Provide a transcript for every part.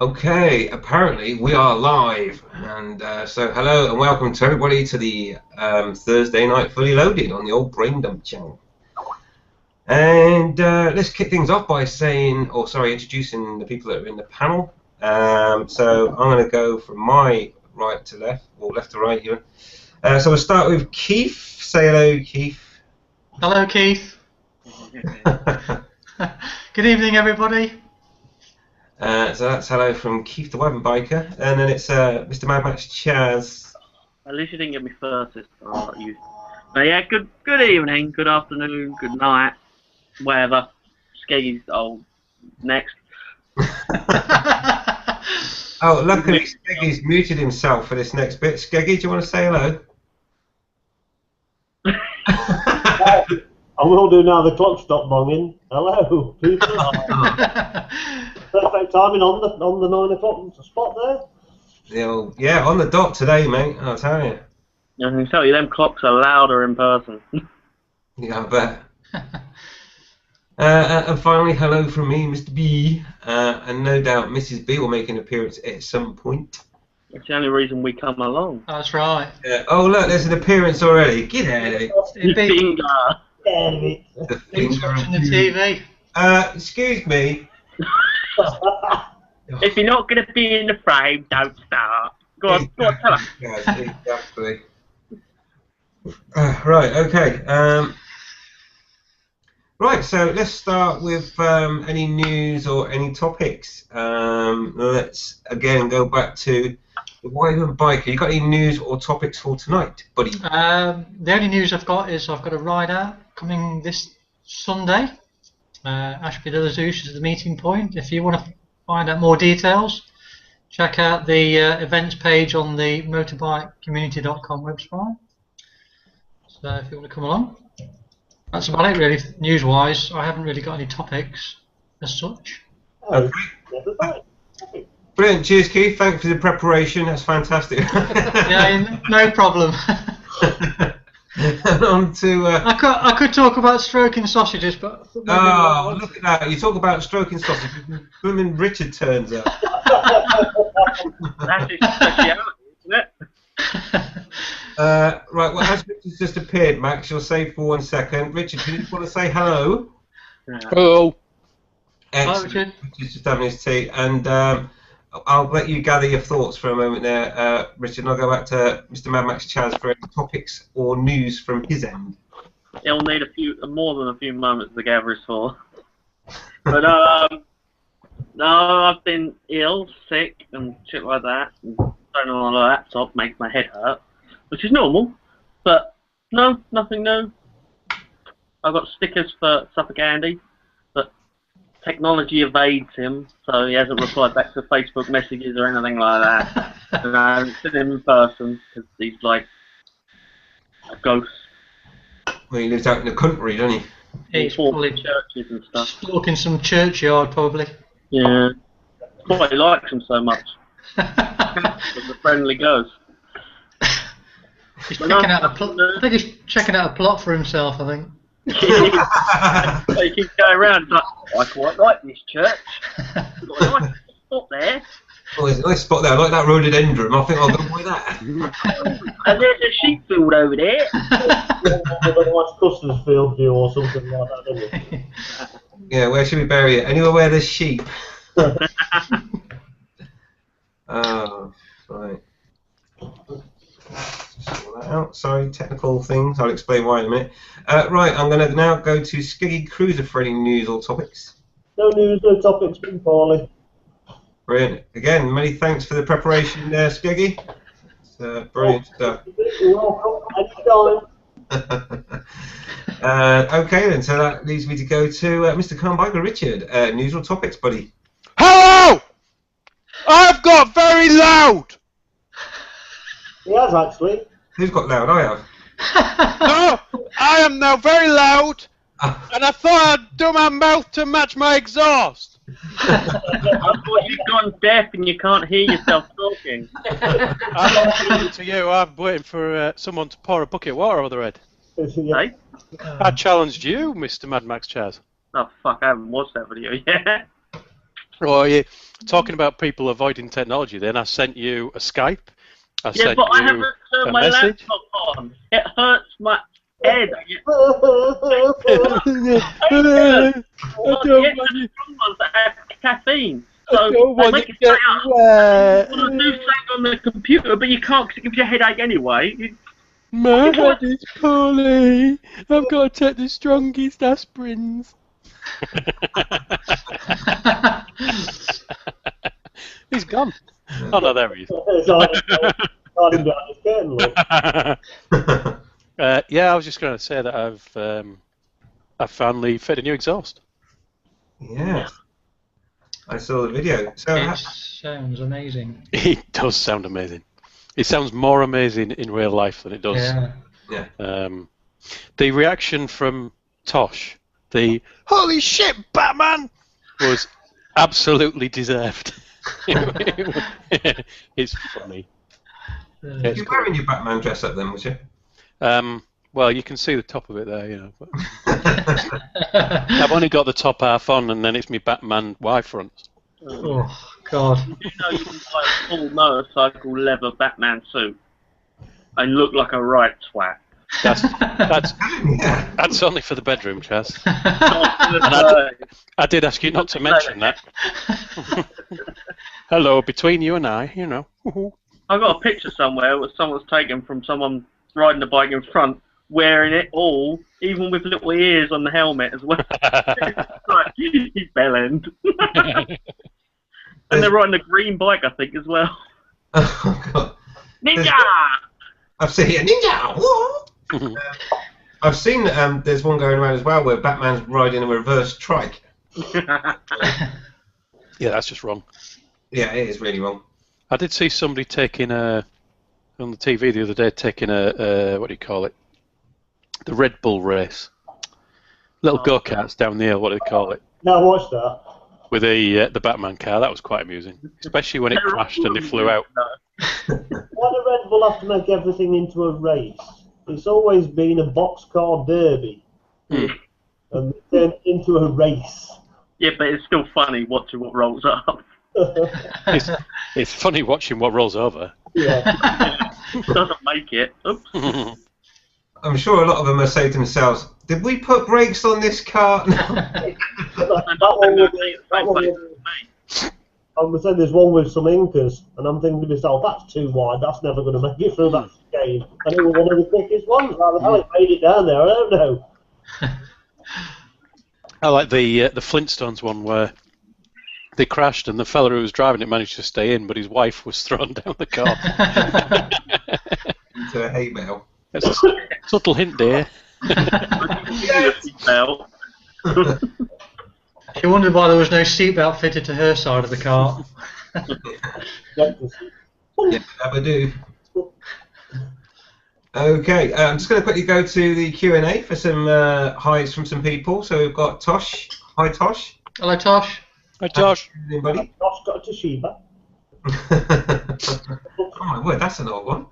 Okay, apparently we are live, and so hello and welcome to everybody to the Thursday night fully loaded on the old Brain Dump channel. And let's kick things off by introducing the people that are in the panel. So I'm going to go from my right to left, or left to right here. So we'll start with Keith. Say hello, Keith. Hello, Keith. Good evening, everybody. So that's hello from Keith the Wagon Biker, and then it's Mr. Mad Max Chaz. At least you didn't get me first this time. Like you. But yeah, good evening, good afternoon, good night, whatever. Skeggy's next. Oh, luckily Skeggy's muted himself for this next bit. Skeggy, do you want to say hello? I will do now. The clock stopped bonging. Hello, people. Perfect timing on the 9 o'clock spot there. Yeah, on the dot today, mate. I'll tell you. I can tell you, them clocks are louder in person. Yeah, I bet. And finally, hello from me, Mr. B. And no doubt Mrs. B will make an appearance at some point. It's the only reason we come along. That's right. Oh, look, there's an appearance already. Get out of it. Finger. The finger watching the TV. Excuse me. If you're not going to be in the frame, don't start. Go on, tell us. Yes, exactly. Right, okay. Right, so let's start with any news or any topics. Let's again go back to the Wyvern Biker. You got any news or topics for tonight, buddy? The only news I've got is I've got a ride out coming this Sunday. Ashby de la Zouche is the meeting point. If you want to find out more details, check out the events page on the motorbikecommunity.com website. So if you want to come along. That's about it, really, news-wise. I haven't really got any topics as such. Okay. Brilliant. Cheers, Keith. Thanks for the preparation. That's fantastic. Yeah, no problem. And on to... I could talk about stroking sausages, but... Oh, look at that. You talk about stroking sausages, blooming Richard turns up. That's his speciality, isn't it? Right, well, as Richard's just appeared, Max, you'll say for 1 second. Richard, do you just want to say hello? Hello. Excellent. Hi, Richard. Richard's just having his tea, and I'll let you gather your thoughts for a moment there, Richard, and I'll go back to Mr. Mad Max Chaz for any topics or news from his end. He'll need more than a few moments to gather his thoughts. But no, I've been ill, sick, and shit like that. And turning on a laptop makes my head hurt, which is normal. But no, nothing new. I've got stickers for Suffolk Andy, but technology evades him, so he hasn't replied back to Facebook messages or anything like that. And I haven't seen him in person because he's like a ghost. Well, he lives out in the country, doesn't he? He's Probably probably churches and stuff. stalking some churchyard, probably. Yeah. That's why he likes him so much. He's a friendly ghost. He's checking out I think he's checking out a plot for himself, I think. He keeps going around like, I quite like this church. Got a nice spot there. Oh, there's a nice spot there. I like that rhododendron. I think I'll go by that. And there's a sheep field over there. A nice custard field view or something like that, isn't it? Yeah, where should we bury it? Anywhere where there's sheep. Oh, right. Sort that out. Sorry, technical things. I'll explain why in a minute. Right, I'm going to now go to Skeggy Cruiser for any news or topics. No news, no topics, been poorly. Brilliant. Again, many thanks for the preparation there, Skeggy. It's brilliant stuff. You're welcome, anytime. Okay then, so that leads me to go to Mr. Carnbiker Richard. News or topics, buddy? Hello! I've got very loud! He has actually. Who's got loud? I have. No, I am now very loud, and I thought I'd do my mouth to match my exhaust. I thought you'd gone deaf and you can't hear yourself talking. I'm not listening to you. I'm waiting for someone to pour a bucket of water over the head. Hey? I challenged you, Mr. Mad Max Chaz. Oh fuck, I haven't watched that video yet. Oh, yeah. Talking about people avoiding technology, then I sent you a Skype. I Yeah, sent but I you haven't a turned my message. laptop on. It hurts my head. I get I don't want you. strong ones that have caffeine. I So don't they want make you you to stay get up. wet. You want to do something on the computer, but you can't because it gives you a headache anyway. My head is poorly. I've got to take the strongest aspirins. He's gone. Oh no, there he is. Hiding behind his curtain, look. Yeah, I was just going to say that I've finally fit a new exhaust. Yeah. I saw the video. So It sounds amazing. It does sound amazing. It sounds more amazing in real life than it does. Yeah. The reaction from Tosh, the "Holy shit, Batman!" was absolutely deserved. It's funny. It's you're wearing your Batman dress up then, was you? Well, you can see the top of it there, you know. But I've only got the top half on, and then it's my Batman Y front. Oh, God. You know you can buy a full motorcycle leather Batman suit and look like a right twat. That's only for the bedroom, Chaz. I did ask you not to mention that. Hello, between you and I, you know. I got a picture somewhere where someone's taken from someone riding the bike in front, wearing it all, even with little ears on the helmet as well. Like, he's bell end. And they're riding a green bike, I think, as well. Oh, God. Ninja! I've seen it. Ninja! What? I've seen there's one going around as well where Batman's riding a reverse trike. Yeah, that's just wrong. Yeah, it is really wrong. I did see somebody taking on the TV the other day, taking a what do you call it? The Red Bull race. Little go-karts down the hill, what do they call it? Now watch that. With the Batman car, that was quite amusing. Especially when it crashed and they flew out. Why do Red Bull have to make everything into a race? It's always been a boxcar derby. And they turn it into a race. Yeah, but it's still funny watching what rolls up. It's funny watching what rolls over. Yeah. Doesn't make it. Oops. I'm sure a lot of them are saying to themselves, did we put brakes on this car? I was saying there's one with some inkers, and I'm thinking to myself, that's too wide, that's never going to make it through that chicane. And it was one of the quickest ones. How the hell it made it down there, I don't know. I like the Flintstones one where they crashed and the fella who was driving it managed to stay in, but his wife was thrown down the car. Into a hay bale. That's a subtle hint there. She wondered why there was no seatbelt fitted to her side of the car. Yeah, I do. Okay, I'm just going to quickly go to the Q&A for some highs from some people. So we've got Tosh. Hi, Tosh. Hello, Tosh. Hi, Josh. Anybody? Tosh got a Toshiba. Oh my word, that's an old one.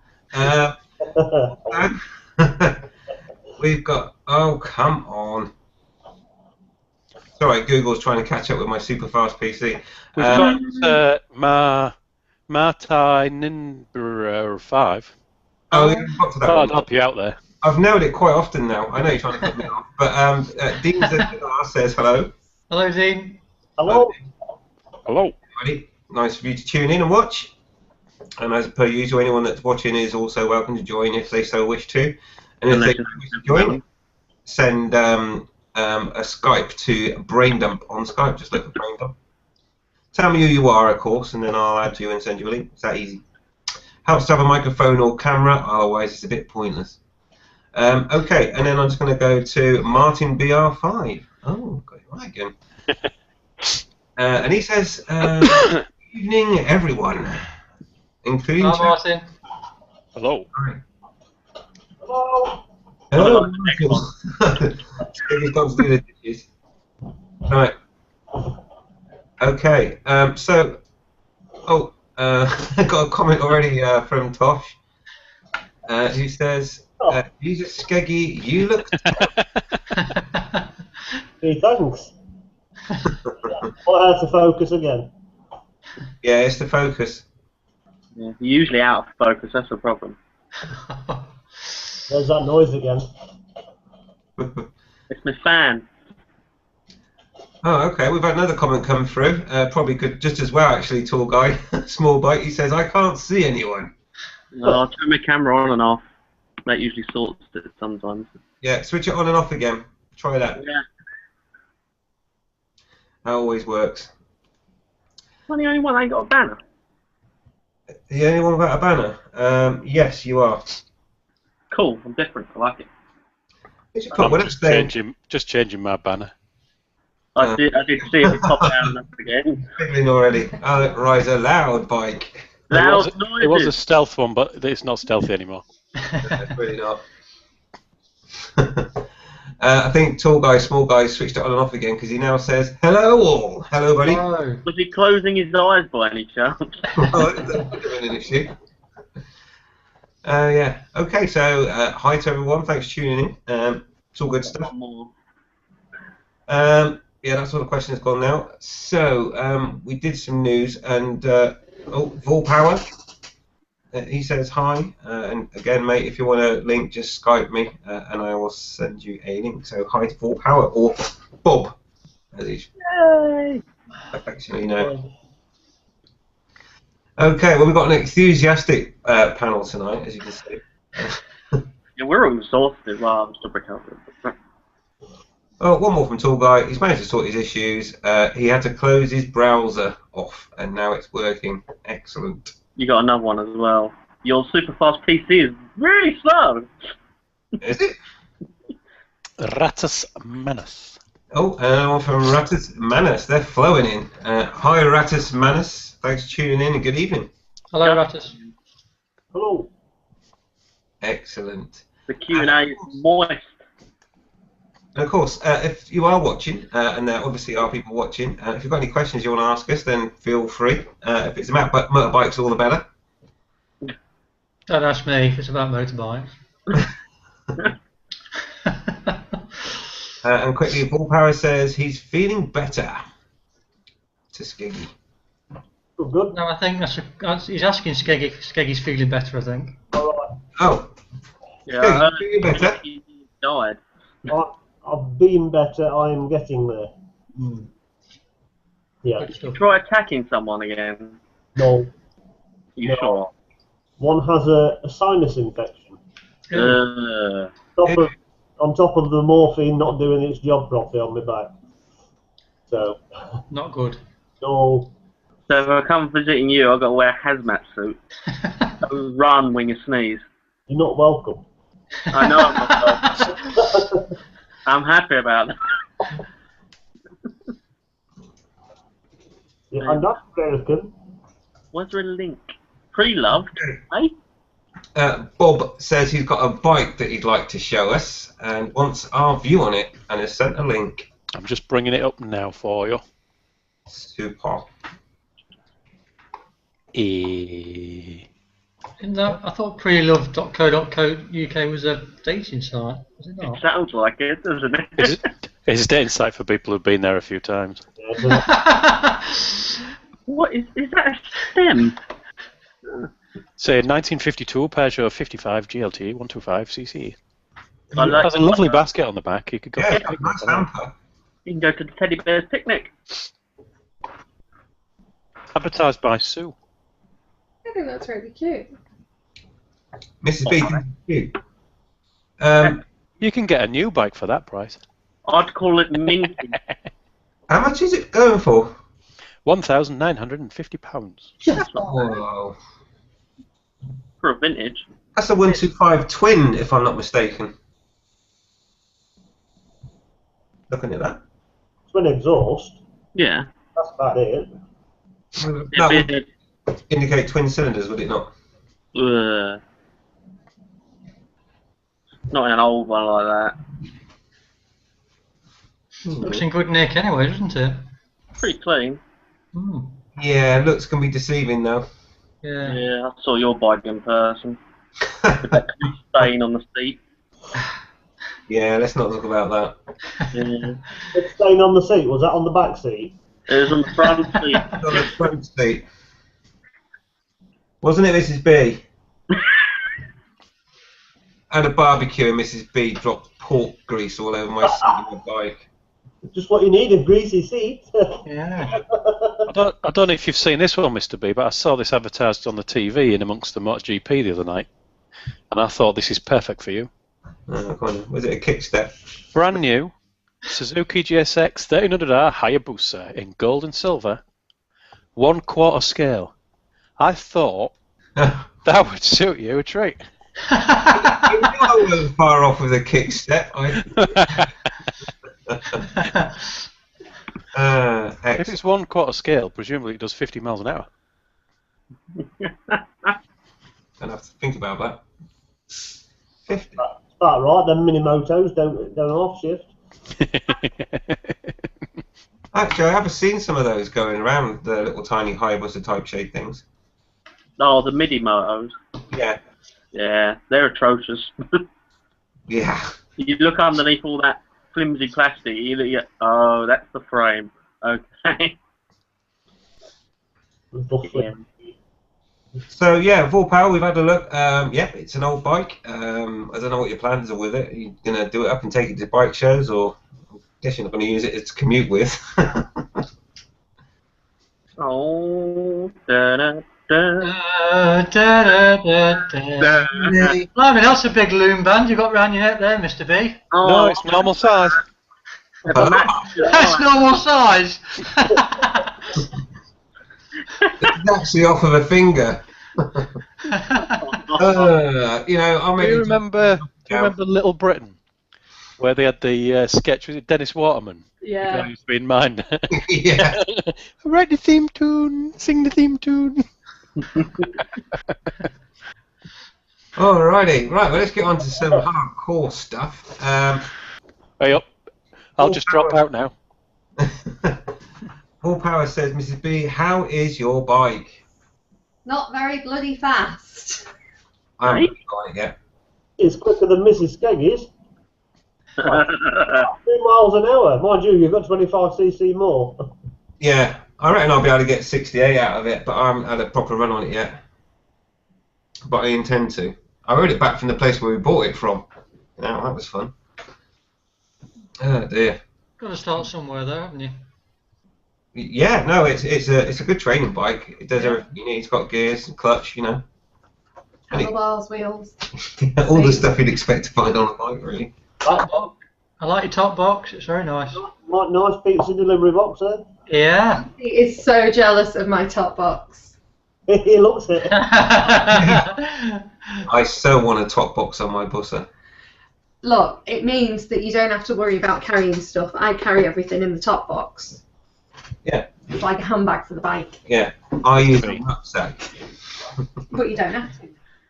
We've got. Oh, come on. Sorry, Google's trying to catch up with my super fast PC. We've got Martai Ninborough 5. Oh, yeah, we've got to that I'll one. help you out there. I've nailed it quite often now. I know you're trying to cut me off, but Dean says hello. Hello, Dean. Hello. Hello. Everybody. Nice for you to tune in and watch. And as per usual, anyone that's watching is also welcome to join if they so wish to. And if they wish to join, send a Skype to Braindump on Skype. Just look for Braindump. Tell me who you are, of course, and then I'll add to you and send you a link. It's that easy. Helps to have a microphone or camera, otherwise it's a bit pointless. Okay, and then I'm just going to go to Martin BR5. Oh, got it right again. And he says, good evening, everyone. Including Hello, Martin. Hello. Hello. Hello. He's gone to do the dishes. Right. Okay. So, I got a comment already from Tosh, who says, Jesus Skeggy, you look. Hey, thanks. What, how to focus again? Yeah, it's the focus. Yeah, you're usually out of focus, that's the problem. There's that noise again. It's my fan. Oh, okay. We've had another comment come through. Probably could just as well, actually. Tall guy, small bike. He says, "I can't see anyone." I'll turn my camera on and off. That usually sorts it sometimes. Yeah, switch it on and off again. Try that. Yeah. That always works. I'm the only one that ain't got a banner. The only one without a banner? Yes, you are. Cool, I'm different, I like it. You should put one up there. Just changing my banner. I did see it pop down and up again. Fiddling already. Oh, Riser, loud bike. Loud It was a noises. stealth one, but it's not stealthy anymore. It's really not. I think tall guy, small guy switched it on and off again because he now says, "Hello all." Hello, buddy. Oh. Was he closing his eyes by any chance? Oh, that would have been an issue. Yeah. Okay, so hi to everyone. Thanks for tuning in. It's all good stuff. One more. Yeah, that's all the questions gone now. So we did some news, and Volpower, he says hi. And again, mate, if you want a link, just Skype me, and I will send you a link. So hi to Volpower or Bob, as he's affectionately known. Okay, well, we've got an enthusiastic panel tonight, as you can see. Yeah, we're all exhausted while I'm still recovering. Oh, one more from Tall Guy. He's managed to sort his issues. He had to close his browser off, and now it's working. Excellent. You got another one as well. Your super fast PC is really slow. Is it? Ratus Manus. Oh, and one from Ratus Manus. They're flowing in. Hi, Ratus Manus. Thanks for tuning in, and good evening. Hello, Ratus. Hello. Excellent. The Q&A is moist. And of course, if you are watching, and there obviously are people watching, if you've got any questions you want to ask us, then feel free. If it's about motorbikes, all the better. Don't ask me if it's about motorbikes. And quickly, Volpower says he's feeling better. To Skiggy. Oh, good. No, I think he's asking Skeggy if Skeggy's feeling better, I think. All right. Oh. Yeah, Skiggy, I heard feeling better? he died. I've been better. I'm getting there. Yeah. Good stuff. Try attacking someone again. No. You No. sure? One has a sinus infection. On top of the morphine not doing its job properly on my back. So. Not good. No. So if I come visiting you, I've got to wear a hazmat suit. Run when you sneeze. You're not welcome. I know I'm not welcome. I'm happy about that. Yeah, I'm not American. Was there a link? Pre-loved, eh? Bob says he's got a bike that he'd like to show us and wants our view on it and has sent a link. I'm just bringing it up now for you. Super. I thought prelove.co.uk was a dating site. Was it It not? sounds like it, doesn't it? It's a dating site for people who've been there a few times. What is that a stem? Say 1952 Peugeot 55 GLT 125cc. I It like has a lovely basket on the back. You could go for Yeah, a picnic nice on that. hamper. You can go to the teddy bear's picnic. Advertised by Sue. I think that's really cute. Mrs. B, cute. You can get a new bike for that price. I'd call it minty. How much is it going for? £1,950. Just one. Whoa. For a vintage. That's a 125 twin, if I'm not mistaken. Looking at that. Twin exhaust. Yeah. That's about it. That would indicate twin cylinders, would it not? Not an old one like that. Looks in good nick anyway, doesn't it? Pretty clean. Mm. Yeah, looks can be deceiving though. Yeah. Yeah, I saw your bike in person. With that stain on the seat. Yeah, let's not talk about that. Yeah. It's staying on the seat. Was that on the back seat? It was on the front seat. On the front seat. Wasn't it, Mrs. B? And a barbecue, and Mrs. B dropped pork grease all over my seat on the bike. Just what you need, a greasy seat. Yeah. I don't know if you've seen this one, Mr. B, but I saw this advertised on the TV in amongst the MotoGP the other night, and I thought this is perfect for you. Was it a kickstep? Brand new Suzuki GSX 1300R Hayabusa in gold and silver, 1/4 scale. I thought that would suit you a treat. I wasn't far off with a kickstep. If it's 1/4 scale, presumably it does 50 miles an hour. I'll have to think about that. 50. That's about right. Them mini motos don't half shift. Actually, I have seen some of those going around, the little tiny Hayabusa type shade things. Oh, the MIDI motos. Yeah. Yeah, they're atrocious. Yeah. You look underneath all that flimsy plastic, you look at, oh, that's the frame. Okay. Yeah. So yeah, full power. We've had a look. Yep, it's an old bike. I don't know what your plans are with it. Are you gonna do it up and take it to bike shows, or I guess you're not gonna use it to commute with? Oh, da-da, da. Blimey, that's a big loom band you got round your neck there, Mr. B. Oh, No, it's normal size. That's normal size. It's actually off of a finger. You know, I'm Do you remember Little Britain, where they had the sketch? Was it Dennis Waterman? The guy Yeah. who's been mine. Yeah. Write the theme tune, sing the theme tune. Alrighty, right. Well, let's get on to some hardcore stuff. Hey up. I'll Full just drop power. out now. Full Power says, Mrs. B, how is your bike? Not very bloody fast. I haven't got it yet. It's quicker than Mrs. Skeggy's. 2 miles an hour. Mind you, you've got 25cc more. Yeah, I reckon I'll be able to get 68 out of it, but I haven't had a proper run on it yet. But I intend to. I rode it back from the place where we bought it from. Yeah, that was fun. Oh dear. Got to start somewhere, though, haven't you? Yeah, no, it's a good training bike. It does everything you need. It's got gears and clutch, you know. Handlebars, wheels. All the stuff you'd expect to find on a bike, really. Top box. I like your top box. It's very nice. Nice pizza delivery box there. Yeah. He is so jealous of my top box. He looks it. I so want a top box on my Bussa. Look, it means that you don't have to worry about carrying stuff. I carry everything in the top box. Yeah. It's like a handbag for the bike. Yeah, I use a rucksack. But you don't have to.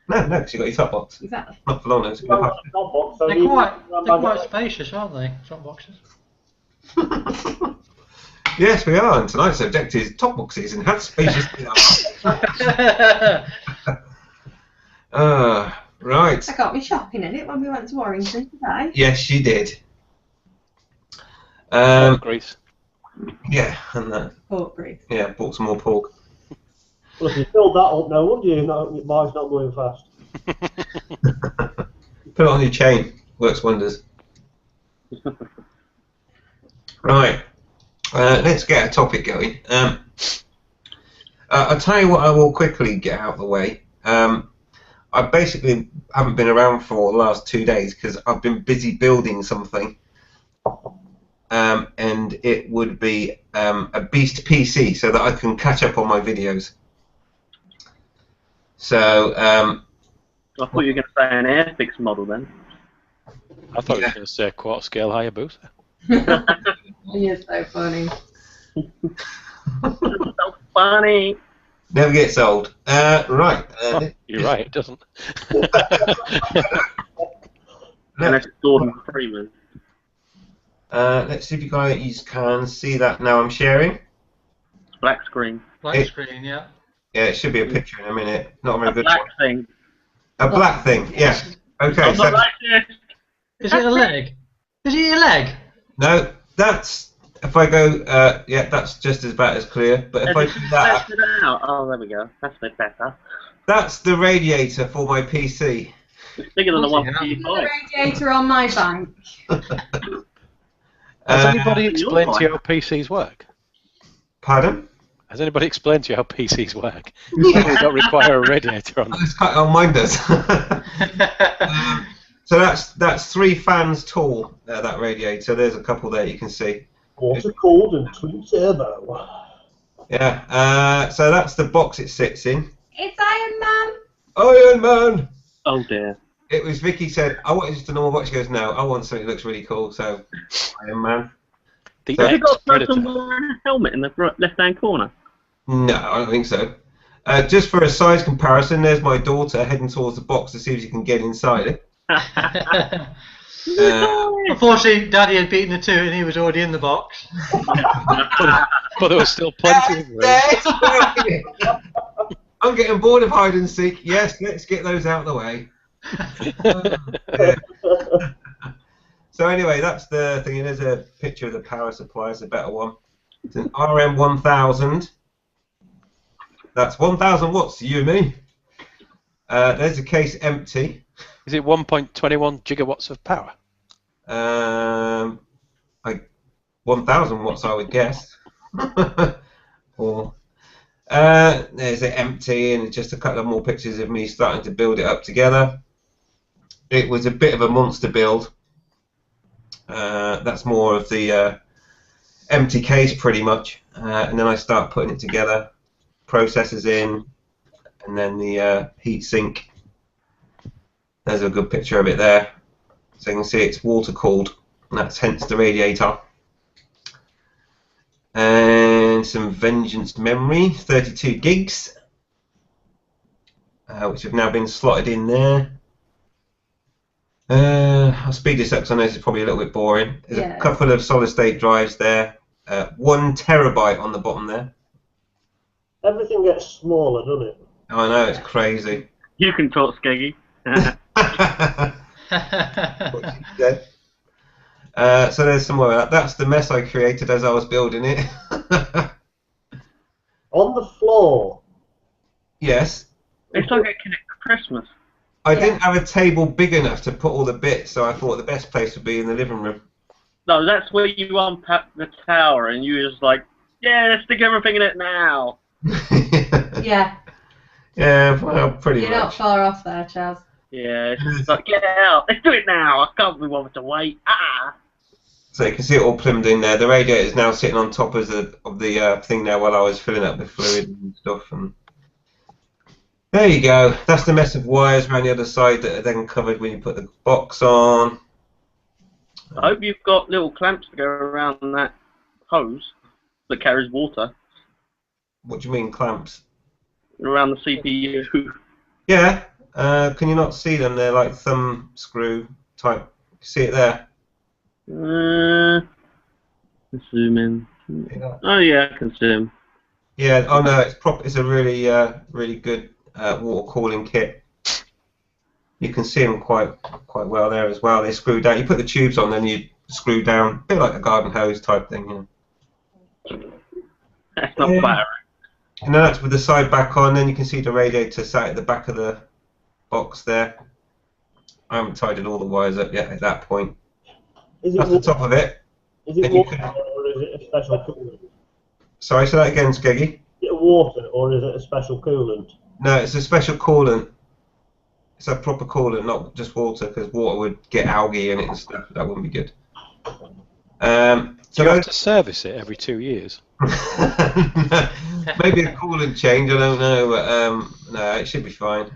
No, because you've got your top box. Exactly. Not for long, though. It's a good Well, pack. top box, so They're you- quite spacious, aren't they? Top boxes. Yes, we are, and tonight's subject is top boxes and how spacious they are. Right. I got me shopping in it when we went to Warrington today. Yes, she did. Grease. Yeah, and that. Pork grease. Yeah, bought some more pork. Well, if you filled that up now, wouldn't you? No, your bike's not going fast. Put it on your chain. Works wonders. Right. Let's get a topic going. I'll tell you what I will quickly get out of the way. I basically haven't been around for the last 2 days because I've been busy building something. And it would be a beast PC so that I can catch up on my videos. So, I thought you were going to say an Airfix model then. I thought you were going to say a 1/4 scale Hayabusa. He is so funny. So funny. never gets old. Right. You're right, it doesn't. Unless it's Gordon Freeman. Let's see if you guys can see that now I'm sharing. Black screen. Black screen, yeah. Yeah, it should be a picture in a minute. Not a very A good black one. thing. A black thing, yeah. Okay, I'm so not like this. Is it a leg? Is it a leg? No, that's if I go. Yeah, that's just about as clear. But if I do that, It out. Oh, there we go. That's a bit better. that's the radiator for my PC. It's bigger than the one for Bloody you. The radiator on my bank. Has anybody you're explained to you right. how PCs work? Pardon? Has anybody explained to you how PCs work? Why they don't require a radiator on them? It's quite, oh, mine does. So that's 3 fans tall. That radiator. There's a couple there you can see. Water cooled and twin turbo. Yeah. So that's the box it sits in. It's Iron Man. Iron Man. Oh dear. It was Vicky said, I want just a normal box. She goes, no, I want something that looks really cool. So Iron Man. The So- Have you got a X-Predator. person wearing a helmet in the left-hand corner? No, I don't think so. Just for a size comparison, there's my daughter heading towards the box to see if she can get inside it. Unfortunately, Daddy had beaten the 2 and he was already in the box. But there was still plenty of room. I'm getting bored of hide and seek. Yes, let's get those out of the way. So anyway, that's the thing. There's a picture of the power supply. It's a better one. It's an RM1000. That's 1,000 watts, you and me. There's the case empty. Is it 1.21 gigawatts of power? 1,000 watts, I would guess. Or there's it empty, and just a couple of more pictures of me starting to build it up together. It was a bit of a monster build. That's more of the empty case, pretty much, and then I start putting it together. Processors in, and then the heat sink. There's a good picture of it there. So you can see it's water cooled, and that's hence the radiator. And some Vengeance memory, 32 gigs, which have now been slotted in there. I'll speed this up because I know this is probably a little bit boring. There's a couple of solid state drives there. 1 terabyte on the bottom there. Everything gets smaller, doesn't it? I know, it's crazy. You can talk, Skeggy. What she said. So there's some more of that. That's the mess I created as I was building it. On the floor. Yes. It's like a kid at Christmas. I didn't have a table big enough to put all the bits, so I thought the best place would be in the living room. No, that's where you unpack the tower and you just like, yeah, let's stick everything in it now. Yeah. Yeah, well, pretty You're not much. far off there, Chaz. Yeah, it's just like, get out, let's do it now. I can't be bothered to wait. So you can see it all plumbed in there. The radiator is now sitting on top of the thing there while I was filling up the fluid and stuff. And there you go. That's the mess of wires around the other side that are then covered when you put the box on. I hope you've got little clamps to go around that hose that carries water What do you mean, clamps? around the CPU. Yeah. Can you not see them? They're like thumb screw type. See it there? Let's zoom in. Yeah. Oh yeah, I can see them. Yeah. Oh no, it's It's a really, really good water cooling kit. You can see them quite well there as well. They screw down. You put the tubes on, then you screw down, a bit like a garden hose type thing. You know. That's not Yeah. bad. And then that's with the side back on. Then you can see the radiator sat at the back of the box there. I haven't tidied all the wires up yet at that point. Is it That's the top of it. Is it And you water can- or is it a special coolant? Sorry, say that again, Skeggy. Is it water or is it a special coolant? No, it's a special coolant. It's a proper coolant, not just water, because water would get algae in it and stuff. That wouldn't be good. Do you have to service it every 2 years? Maybe a coolant change, I don't know, but no, it should be fine.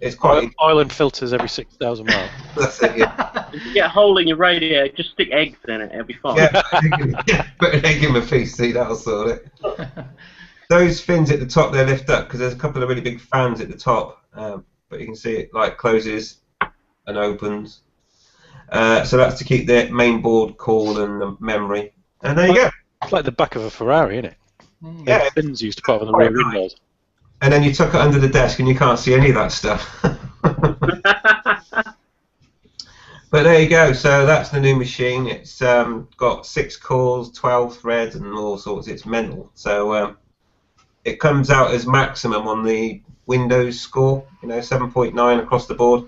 It's quite. Oil and filters every 6,000 miles. That's it, yeah. If you get a hole in your radiator, just stick eggs in it, it'll be fine. Yeah, put an egg in my PC, that'll sort it. Those fins at the top, they lift up because there's a couple of really big fans at the top, but you can see it like closes and opens. So that's to keep the main board cool and the memory. And there you go. It's like the back of a Ferrari, isn't it? Yeah. The fins used to put on the rear windows. And then you tuck it under the desk and you can't see any of that stuff. But there you go. So that's the new machine. It's got 6 cores, 12 threads, and all sorts. It's mental. So it comes out as maximum on the Windows score. 7.9 across the board.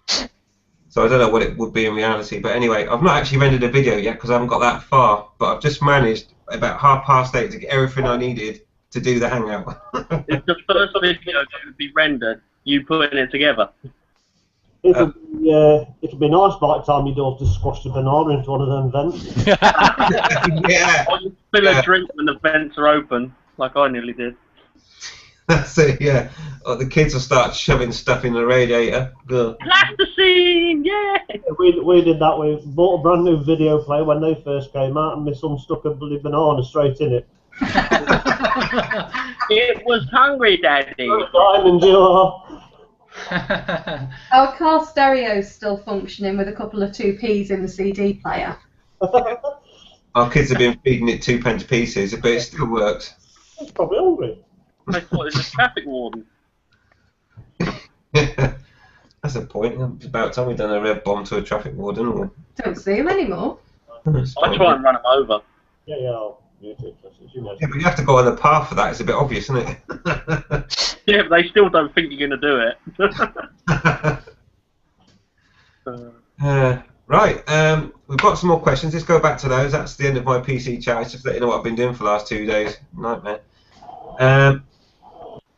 So I don't know what it would be in reality. But anyway, I've not actually rendered a video yet because I haven't got that far. But I've just managed about 8:30 to get everything I needed to do the hangout. It's the first video to be rendered, you putting it together. It'll be nice by the time you don't have to squash the banana into one of them vents. Yeah. Or you spill a drink when the vents are open, like I nearly did. That's it, yeah. Or the kids will start shoving stuff in the radiator. Ugh. Plasticine, yeah! We did that. We bought a brand new video player when they first came out, and my son stuck a bloody banana straight in it. It was hungry, Daddy. Diamond, you are. Our car stereo's still functioning with a couple of 2Ps in the CD player. Our kids have been feeding it 2p pieces, but it still works. It's probably hungry. I thought it was a traffic warden. That's a point. It's about time we've done a red bomb to a traffic warden. Or... Don't see him anymore. I try and run him over. Yeah, you too. Yeah, but you have to go on the path for that. It's a bit obvious, isn't it? Yeah, but they still don't think you're going to do it. Right, we've got some more questions. Let's go back to those. That's the end of my PC chat. It's just let you know what I've been doing for the last 2 days. Nightmare.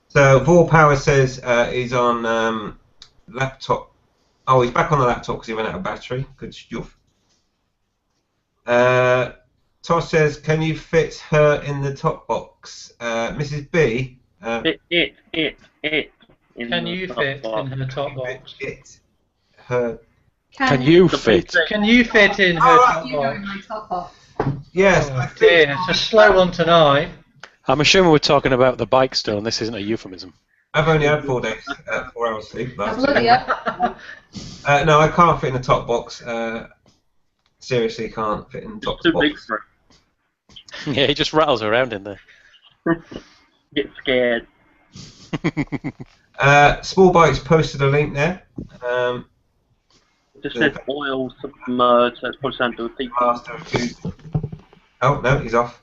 So Vor Power says he's on laptop. Oh, he's back on the laptop because he ran out of battery. Good stuff. Tosh says, can you fit her in the top box? Mrs. B? It. Can you fit in her top box? Her. Can you fit? Can you fit in her top You know, box? in my top box. Yes. Oh dear, it's a slow one tonight. I'm assuming we're talking about the bike still, and this isn't a euphemism. I've only had 4 days, 4 hours sleep. Bloody hell. No, I can't fit in the top box. Seriously, can't fit in the top It's too box. big for it. Yeah, he just rattles around in there. Get scared. Small Bikes posted a link there. Just said oil submerged, so it's probably something to do with people. Master of Food. Oh, no, he's off.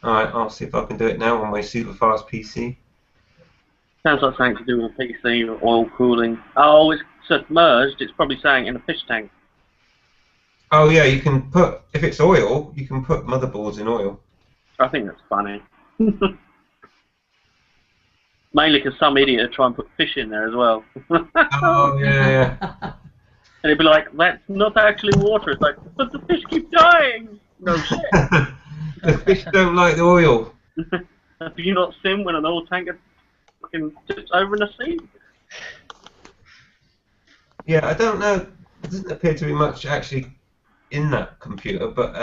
Alright, I'll see if I can do it now on my super fast PC. Sounds like something to do with a PC or oil cooling. Oh, it's submerged, it's probably saying in a fish tank. Oh yeah, you can put, if it's oil, you can put motherboards in oil. I think that's funny. Mainly because some idiot would try and put fish in there as well. Oh yeah. And it'd be like, that's not actually water. It's like, but the fish keep dying. No shit. The fish don't like the oil. Have you not seen when an oil tanker fucking sits over in the sea? Yeah, I don't know. There doesn't appear to be much actually in that computer, but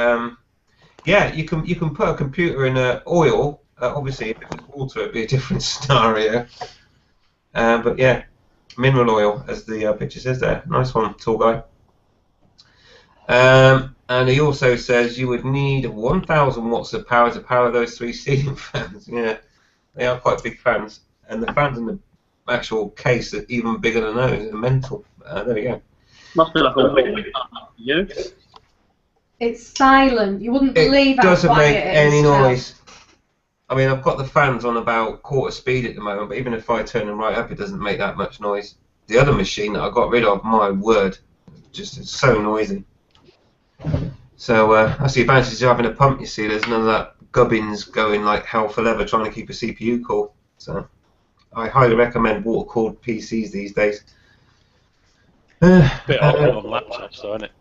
yeah, you can put a computer in oil. Obviously, if it was water, it'd be a different scenario. But yeah, mineral oil, as the picture says there. Nice one, tall guy. And he also says you would need 1,000 watts of power to power those 3 ceiling fans. Yeah, they are quite big fans, and the fans in the actual case are even bigger than those. They're mental. There we go. Must be like a wind you. It's silent. You wouldn't believe It how doesn't quiet make it is any still. noise. I mean, I've got the fans on about quarter speed at the moment, but even if I turn them right up, it doesn't make that much noise. The other machine that I got rid of, my word, just it's so noisy. So that's the advantage of having a pump. You see, there's none of that gubbins going like hell for leather trying to keep a CPU cool. So I highly recommend water-cooled PCs these days. Bit awkward on laptops, though, isn't it?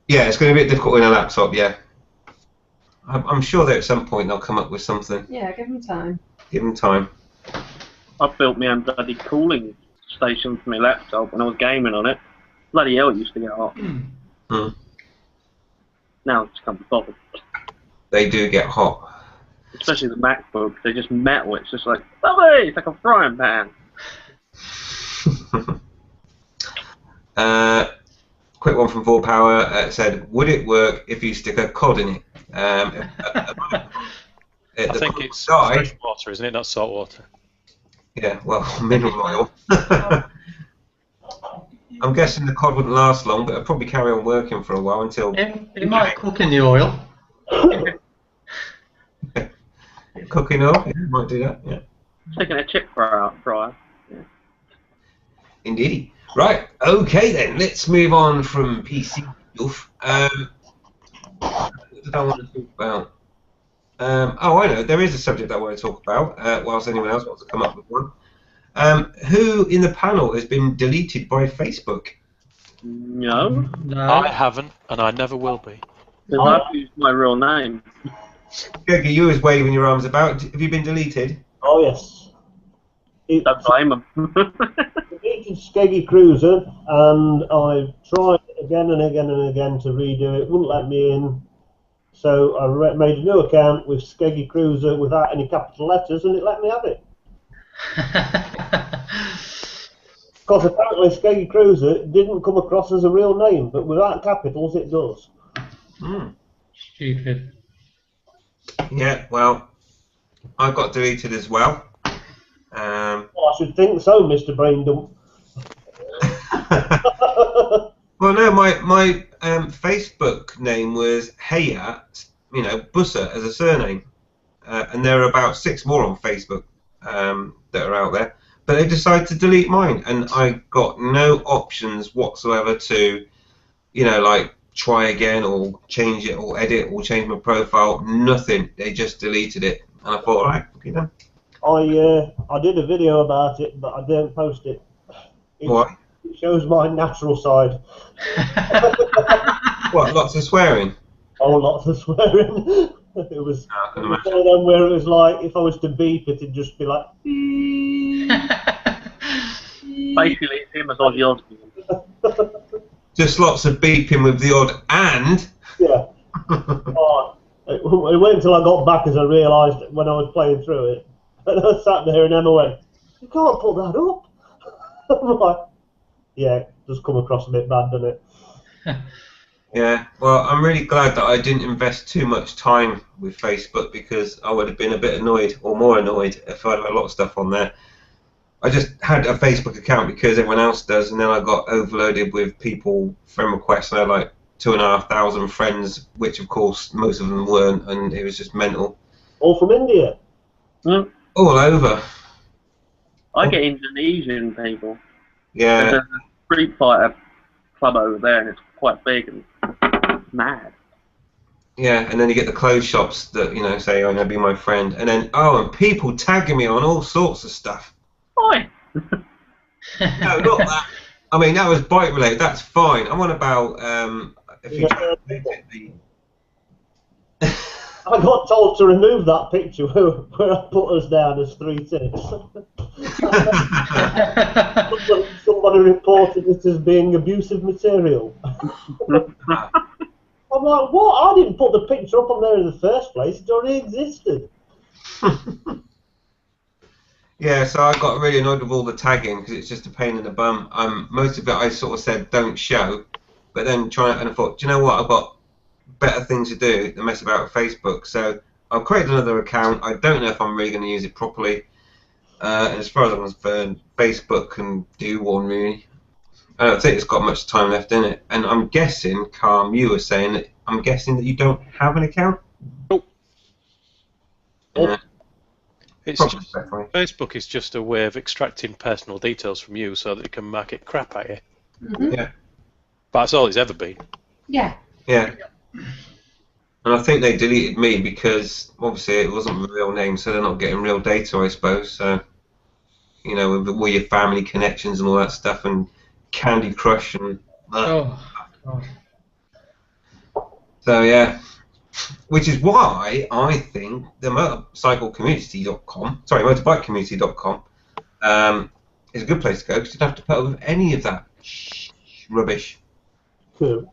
Yeah, it's going to be a bit difficult in a laptop. Yeah, I'm sure that at some point they'll come up with something. Yeah, give them time. Give them time. I built my own bloody cooling station for my laptop when I was gaming on it. Bloody hell, it used to get hot. Mm. Now it's can't be bothered. They do get hot. Especially the MacBook, they're just metal. It's just like, lovely, it's like a frying pan. Quick one from Vor Power said, would it work if you stick a cod in it? I think it's dye, fresh water, isn't it? Not salt water. yeah, well, mineral oil. I'm guessing the cod wouldn't last long, but it'll probably carry on working for a while until It might cook in the oil. cooking oil. Yeah, might do that. Yeah. Taking a chip fryer. Indeed. Right. Okay then. Let's move on from PC stuff. What did I want to talk about? Oh, I know. There is a subject I want to talk about. Whilst anyone else wants to come up with one. Who in the panel has been deleted by Facebook? No. I haven't, and I never will be. Because I've used my real name. Greggy, you was waving your arms about. Have you been deleted? Oh yes. Don't blame them. Deleted Skeggy Cruiser, and I've tried again and again and again to redo it. Wouldn't let me in. So I made a new account with Skeggy Cruiser without any capital letters, and it let me have it. Because apparently Skeggy Cruiser didn't come across as a real name, but without capitals it does. Stupid. Yeah. Well, I got deleted as well. Well, I should think so, Mr. Braindump. Well, no, my Facebook name was Hayat, Busser as a surname, and there are about 6 more on Facebook that are out there. But they decided to delete mine, and I got no options whatsoever to, like try again or change it or edit or change my profile. Nothing. They just deleted it, and I thought, right, okay, I did a video about it, but I didn't post it. Why? It shows my natural side. What? Lots of swearing. Oh, lots of swearing. It was one of them where it was like, if I was to beep it, it'd just be like. Basically, it's him as Ozzy Osbourne. Just lots of beeping with the odd and. Yeah. It went until I got back as I realised when I was playing through it. And I sat there and Emma went, "You can't put that up." I'm like, yeah, it does come across a bit bad, doesn't it? Yeah, well, I'm really glad that I didn't invest too much time with Facebook, because I would have been a bit annoyed, or more annoyed, if I had a lot of stuff on there. I just had a Facebook account because everyone else does, and then I got overloaded with people, friend requests, and I had like 2,500 friends, which of course most of them weren't, and it was just mental. All from India? All over. I get Indonesian people. Yeah. There's a Street Fighter club over there, and it's quite big and mad. Yeah, and then you get the clothes shops that, say, "I'm going to be my friend." And then, and people tagging me on all sorts of stuff. Oi! No, not that. I mean, that was bike related. That's fine. I'm on about if you I got told to remove that picture where I put us down as 3 tits. Somebody reported it as being abusive material. I'm like, what? I didn't put the picture up on there in the first place. It already existed. Yeah, so I got really annoyed with all the tagging because it's just a pain in the bum. Most of it I sort of said don't show, but then and I thought, do you know what? I've got better things to do than mess about with Facebook. So I've created another account. I don't know if I'm really going to use it properly. And as far as I'm concerned, Facebook can do one really. I don't think it's got much time left in it. And I'm guessing, Calm, you were saying that I'm guessing that you don't have an account? Nope. Yeah. Facebook is just a way of extracting personal details from you so that it can market crap at you. Mm-hmm. Yeah. But that's all it's ever been. Yeah. Yeah. And I think they deleted me because obviously it wasn't my real name, so they're not getting real data, I suppose. So, with all your family connections and all that stuff, and Candy Crush and. Oh, God. So yeah, which is why I think the motorbikecommunity.com is a good place to go, because you don't have to put up with any of that rubbish. Cool.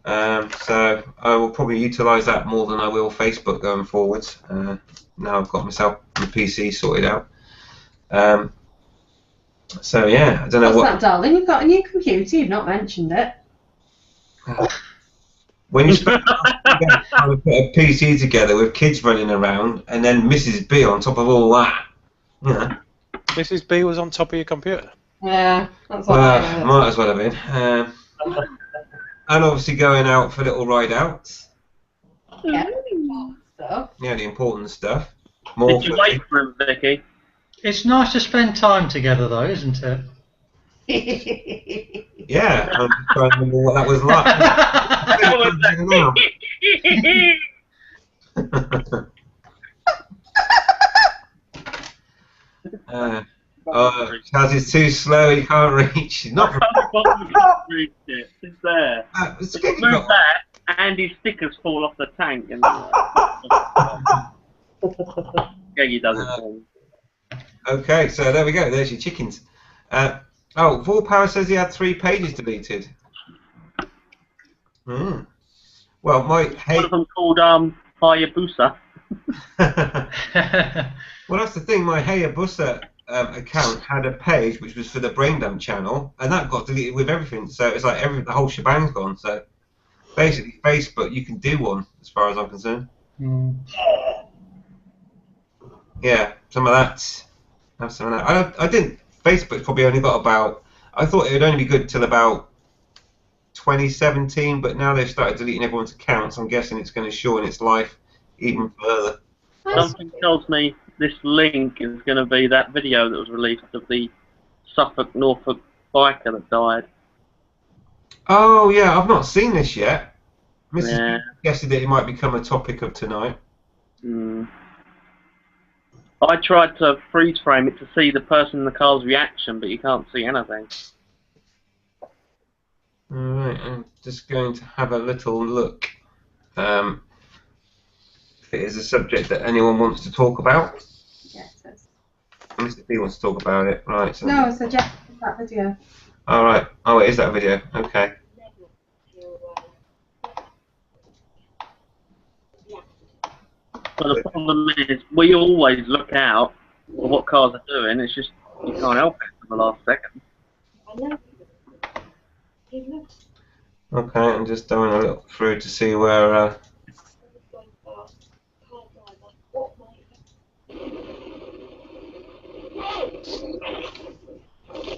So I will probably utilise that more than I will Facebook going forwards. Now I've got myself the PC sorted out. So yeah, I don't know What's that, darling? You've got a new computer. You've not mentioned it. When you spend trying to put a PC together with kids running around, and then Mrs. B on top of all that, Mrs. B was on top of your computer? Yeah, that's what Well, might as well have been. And obviously going out for little ride outs. Yeah, important stuff. Yeah, the important stuff. More Did you footy. wait for him, Vicky? It's nice to spend time together, though, isn't it? Yeah, I'm just trying to remember what that was like. Chaz is too slow, he can't reach. He's not. It's there. It's Move that, and his stickers fall off the tank. And Geggy does it. Okay, so there we go. There's your chickens. Full Power says he had 3 pages deleted. Well, my One of them called Hayabusa. Well, that's the thing. My Hayabusa account had a page which was for the Brain Dump channel, and that got deleted with everything. So it's like the whole shebang's gone. So basically, Facebook, you can do one, as far as I'm concerned. Yeah, some of that. Have some of that. I didn't. Facebook's probably only got about. I thought it would only be good till about 2017, but now they've started deleting everyone's accounts. I'm guessing it's going to shorten its life even further. Something tells me this link is going to be that video that was released of the Norfolk biker that died. Oh yeah, I've not seen this yet. Mrs. Yeah. suggested that it might become a topic of tonight. I tried to freeze frame it to see the person in the car's reaction, but you can't see anything. Alright, I'm just going to have a little look. If it is a subject that anyone wants to talk about. Yes, it's... Mr. B wants to talk about it, right? So No, so Jeff, that video. Alright, oh it is that video, okay. But the problem is, we always look out for what cars are doing, it's just, you can't help it for the last second. Okay, I'm just having a look through to see where...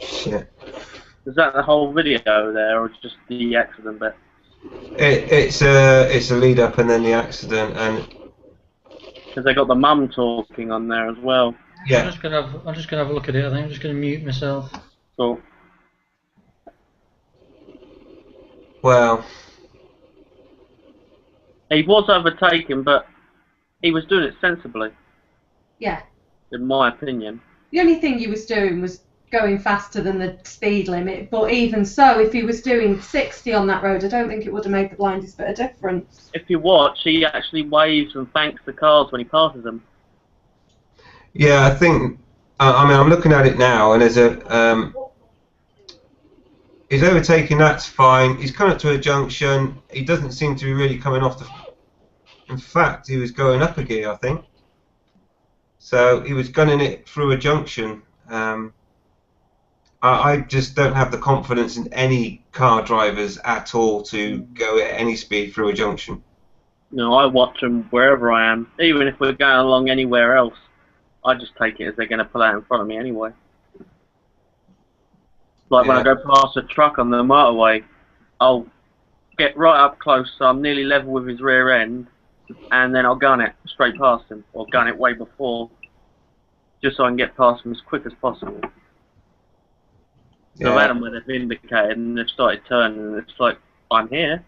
Shit. Is that the whole video there, or just the accident bit? It's a lead up and then the accident, and Because they got the mum talking on there as well. yeah. I'm just gonna have a look at it. I think I'm just gonna mute myself. So Well, he was overtaken, but he was doing it sensibly, Yeah. in my opinion. The only thing he was doing was going faster than the speed limit, but even so, if he was doing 60 on that road, I don't think it would have made the blindest bit of difference. If you watch, he actually waves and thanks the cars when he passes them. yeah, I think. I mean, I'm looking at it now, and there's a. He's overtaking. That's fine. He's coming up to a junction. He doesn't seem to be really coming off the. In fact, he was going up a gear, I think. So he was gunning it through a junction. I just don't have the confidence in any car drivers at all to go at any speed through a junction. No, I watch them wherever I am. Even if we're going along anywhere else, I just take it as they're going to pull out in front of me anyway. Like when I go past a truck on the motorway, I'll get right up close so I'm nearly level with his rear end, and then I'll gun it straight past him, or gun it way before, just so I can get past him as quick as possible. So I've had them where they've indicated and they've started turning, and it's like, I'm here.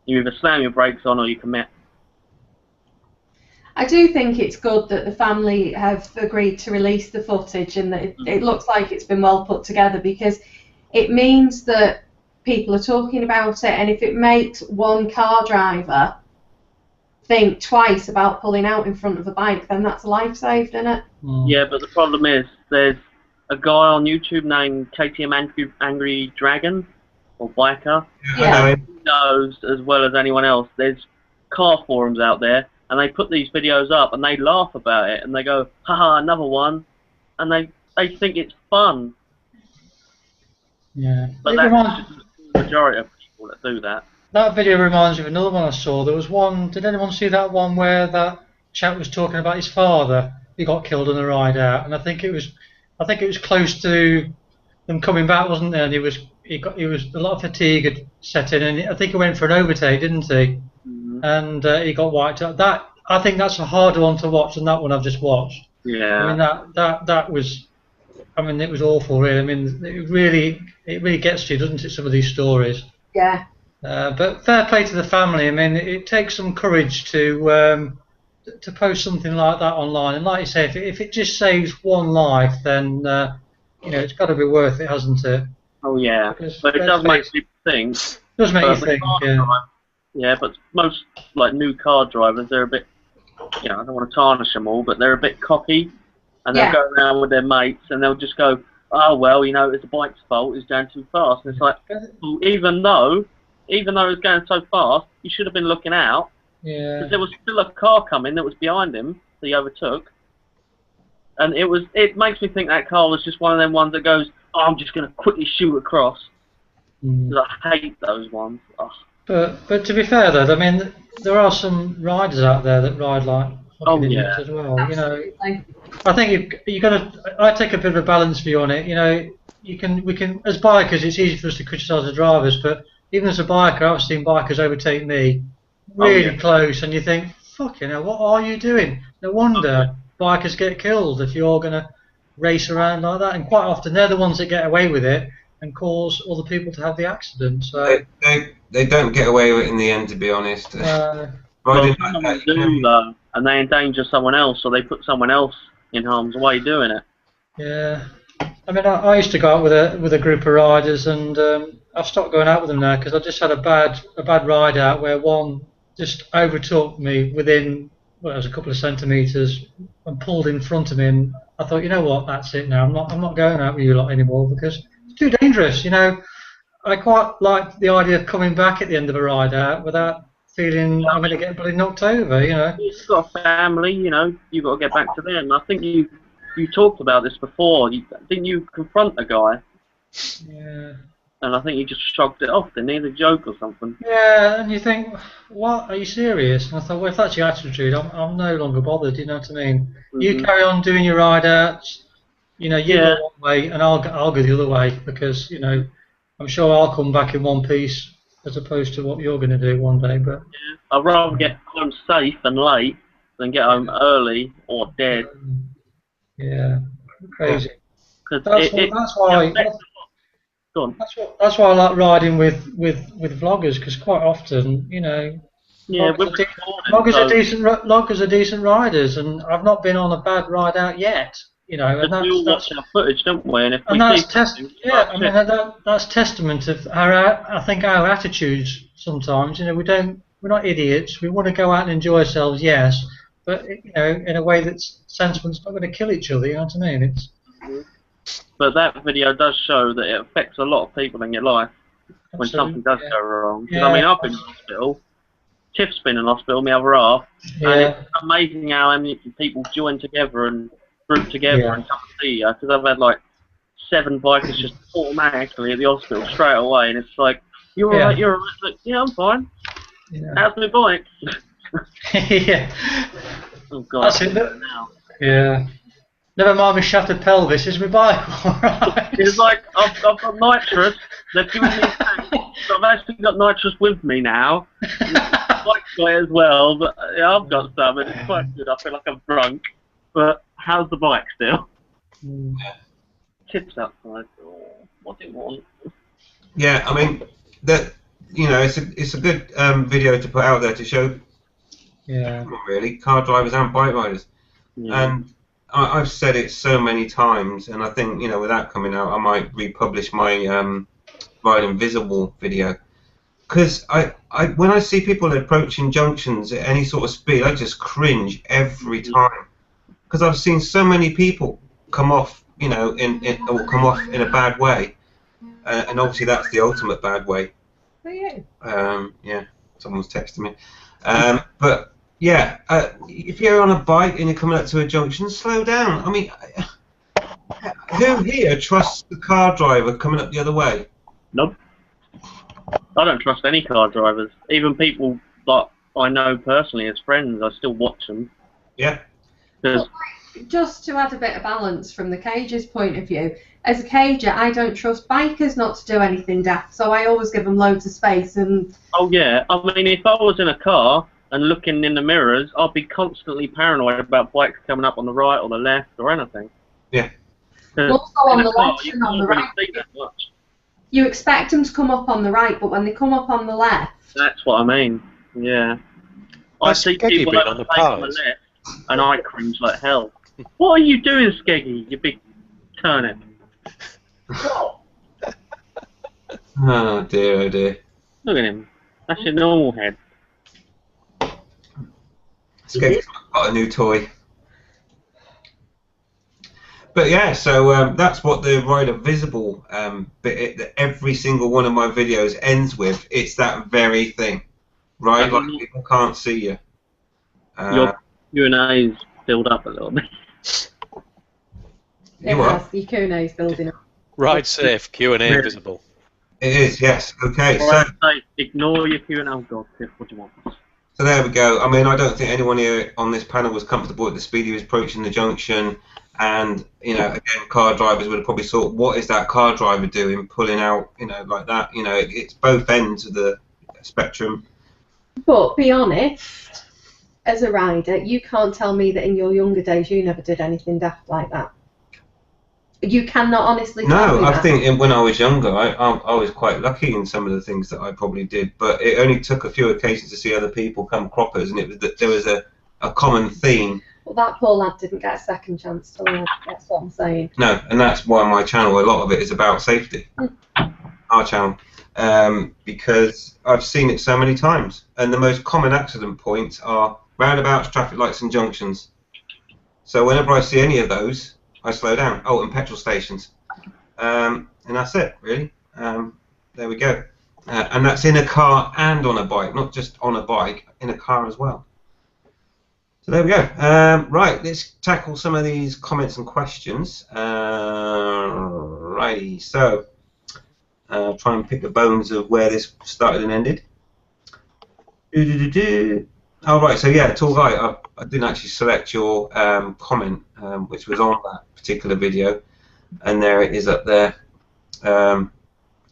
You either slam your brakes on or you commit. I do think it's good that the family have agreed to release the footage, and that it looks like it's been well put together, because it means that people are talking about it, and if it makes one car driver think twice about pulling out in front of a bike, then that's a life saved, isn't it? Yeah, but the problem is, there's a guy on YouTube named KTM Angry Dragon, or Biker. Yeah. He knows as well as anyone else. There's car forums out there, and they put these videos up, and they laugh about it, and they go, haha, another one, and they think it's fun. Yeah. But It that's reminds- just the majority of people that do that. That video reminds me of another one I saw. There was one. Did anyone see that one where that chap was talking about his father? He got killed on a ride out, and I think it was close to them coming back, wasn't there? And he was a lot of fatigue had set in, and I think he went for an overtake, didn't he? Mhm. And he got wiped out. I think that's a harder one to watch than that one I've just watched. Yeah. I mean that was, I mean, it was awful, really. I mean, it really gets to you, doesn't it? Some of these stories. Yeah. But fair play to the family. I mean, it takes some courage to post something like that online. And like you say, if it just saves one life, then it's got to be worth it, hasn't it? Oh yeah. Because But it does make people think. It does make you think. Yeah, but most like new car drivers, they're a bit, I don't want to tarnish them all, but they're a bit cocky, and they'll go around with their mates, and they'll just go, oh well, it's the bike's fault, it's going too fast, and it's like, well, even though it's going so fast, you should have been looking out, because there was still a car coming that was behind him that he overtook, and it makes me think that car was just one of them ones that goes, oh, I'm just going to quickly shoot across, because I hate those ones. Oh. But to be fair though, I mean, there are some riders out there that ride like fucking idiots as well. Absolutely. I think you got to. I take a bit of a balanced view on it. We can as bikers, it's easy for us to criticise the drivers, but even as a biker, I've seen bikers overtake me really close, and you think, fucking hell, what are you doing? No wonder bikers get killed if you're going to race around like that, and quite often they're the ones that get away with it and cause other people to have the accident. So they don't get away with it in the end, to be honest. Well, some do though, and they endanger someone else, or they put someone else in harm's way doing it. Yeah, I mean, I used to go out with a group of riders, and I've stopped going out with them now because I just had a bad ride out where one just overtook me within, well, it was a couple of centimetres, and pulled in front of me, and I thought, you know what, that's it now. I'm not going out with you lot anymore because it's too dangerous. I quite like the idea of coming back at the end of a ride out without feeling I'm going to get bloody knocked over. You've got a family, you've got to get back to them. I think you talked about this before. Didn't you confront a guy? Yeah. And I think he just shrugged it off, didn't he? A joke or something. Yeah, and you think, what? Are you serious? And I thought, well, if that's your attitude, I'm no longer bothered. You know what I mean? You carry on doing your ride outs. You go one way, and I'll go the other way because I'm sure I'll come back in one piece as opposed to what you're going to do one day. But I'd rather get home safe and late than get home early or dead. Yeah, crazy. That's why I like riding with vloggers because quite often, vloggers are decent riders, and I've not been on a bad ride out yet. And we all watch our footage, don't we? And if we that's that's testament of I think our attitudes sometimes. We're not idiots. We want to go out and enjoy ourselves, yes, but in a way that's sensible. It's not going to kill each other. You know what I mean? But that video does show that it affects a lot of people in your life when something does go wrong. Yeah. I mean, I've been in hospital. Tiff's been in hospital, my other half, and it's amazing how many people join together and group together and come see you. Because I've had like 7 bikers just automatically at the hospital straight away, and it's like, you're alright, you're alright. Like, yeah, I'm fine. Yeah. How's my bike? Yeah. Oh god. That's it. Now. Yeah. Never mind my shattered pelvis, is my bike alright? It's like, I've got nitrous, they've given me tank, so I've actually got nitrous with me now. Bike's got it as well, but I've got some, and it's quite good. I feel like I'm drunk. But how's the bike still? Tips outside. Oh, what do you want? Yeah, I mean, it's a good video to put out there to show really car drivers and bike riders. And I've said it so many times, and I think with that coming out, I might republish my Ride Invisible video, because when I see people approaching junctions at any sort of speed, I just cringe every time, because I've seen so many people come off, or come off in a bad way, and obviously that's the ultimate bad way. Yeah, someone's texting me, but. Yeah, if you're on a bike and you're coming up to a junction, slow down. I mean, who here trusts the car driver coming up the other way? Nope. I don't trust any car drivers. Even people that I know personally as friends, I still watch them. Yeah. Because just to add a bit of balance from the cager's point of view, as a cager, I don't trust bikers not to do anything daft, so I always give them loads of space. And Oh yeah, I mean, if I was in a car and looking in the mirrors, I'd be constantly paranoid about bikes coming up on the right or the left or anything. Yeah. also on In the a car, left you and on can't the really right. see that much. You expect them to come up on the right, but when they come up on the left, That's what I mean. Yeah. I Has see Skeggy people been overtake on the on the pies? left, and I cringe like hell. What are you doing, Skeggy, you big turnip? What? Oh dear, oh dear. Look at him. That's your normal head. Skeggy's got a new toy. But yeah, so that's what the rider visible bit that every single one of my videos ends with. It's that very thing, right? Like people can't see you. Your Q&A's filled up a little bit. the Kune's building up. Ride safe, Q&A invisible. It is, yes. Okay, so Alright, say, ignore your Q&A. Oh god, what do you want? so there we go. I mean, I don't think anyone here on this panel was comfortable with the speed he was approaching the junction. And, you know, again, car drivers would have probably thought, what is that car driver doing, pulling out, you know, like that? You know, it's both ends of the spectrum. But be honest, as a rider, you can't tell me that in your younger days you never did anything daft like that. You cannot honestly tell me No, I that. think when I was younger, I was quite lucky in some of the things that I probably did. But it only took a few occasions to see other people come croppers, and it was that there was a common theme. Well, that poor lad didn't get a second chance to learn. That's what I'm saying. No, and that's why my channel, a lot of it is about safety. Our channel. Because I've seen it so many times. And the most common accident points are roundabouts, traffic lights and junctions. So whenever I see any of those, I slow down. Oh, and petrol stations. And that's it, really. There we go. And that's in a car and on a bike, not just on a bike, in a car as well. So there we go. Right, let's tackle some of these comments and questions. Righty, so try and pick the bones of where this started and ended. Oh, right, so yeah, tall guy, I didn't actually select your comment, which was on that particular video, and there it is up there. And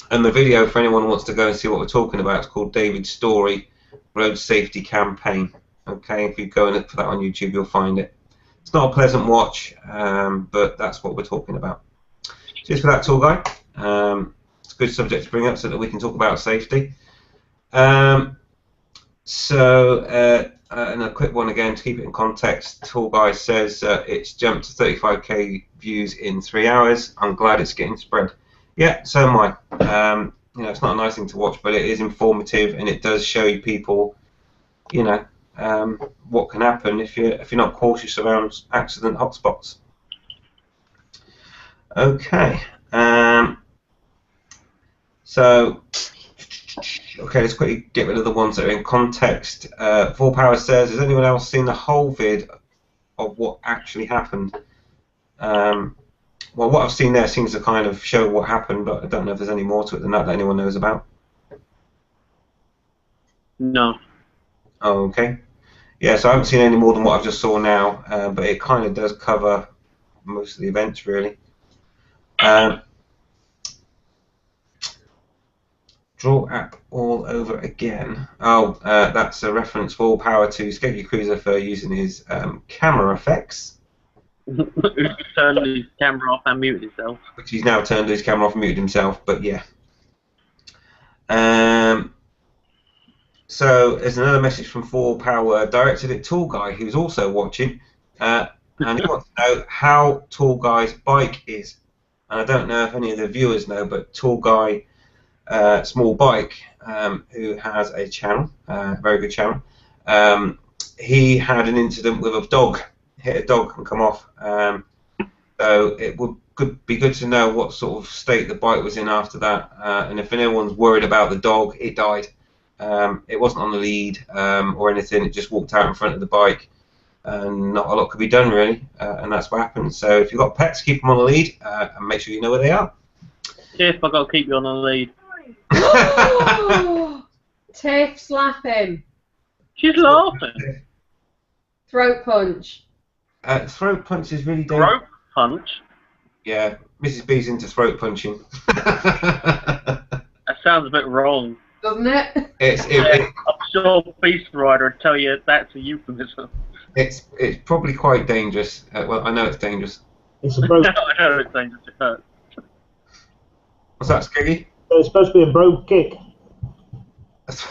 the video, for anyone who wants to go and see what we're talking about, it's called David's Story, Road Safety Campaign. Okay, if you go and look for that on YouTube, you'll find it. It's not a pleasant watch, but that's what we're talking about. Cheers for that, tall guy. It's a good subject to bring up so that we can talk about safety. And a quick one again to keep it in context. Tall guy says it's jumped to 35k views in 3 hours. I'm glad it's getting spread. Yeah, so am I. You know, it's not a nice thing to watch, but it is informative and it does show you people, you know, what can happen if you're not cautious around accident hotspots. Okay. So, okay, let's quickly get rid of the ones that are in context. Full Power says, has anyone else seen the whole vid of what actually happened? Well, what I've seen there seems to kind of show what happened, but I don't know if there's any more to it than that anyone knows about. No. Oh, okay. Yeah, so I haven't seen any more than what I've just saw now, but it kind of does cover most of the events, really. Draw app all over again. Oh, that's a reference for All Power to Skeggy Cruiser for using his camera effects. Turned his camera off and muted himself. Which he's now turned his camera off and muted himself, but yeah. So there's another message from Full Power directed at Tall Guy, who's also watching, and he wants to know how Tall Guy's bike is. And I don't know if any of the viewers know, but Tall Guy, Small Bike, who has a channel, very good channel, he had an incident with a dog, hit a dog and come off. So it would be good to know what sort of state the bike was in after that, and if anyone's worried about the dog, it died. It wasn't on the lead or anything, it just walked out in front of the bike and not a lot could be done really, and that's what happened. So if you've got pets, keep them on the lead and make sure you know where they are. Tiff, I've got to keep you on the lead. Tiff, slap him. She's laughing. Throat punch. Throat punch is really dangerous. Throat punch? Yeah, Mrs. B's into throat punching. That sounds a bit wrong. Doesn't it? I'm sure Beast Rider would tell you that's a euphemism. It's probably quite dangerous. Well, I know it's dangerous. It's a broke. I know it's dangerous to hurt. What's that, Skiggy? It's supposed to be a broke kick.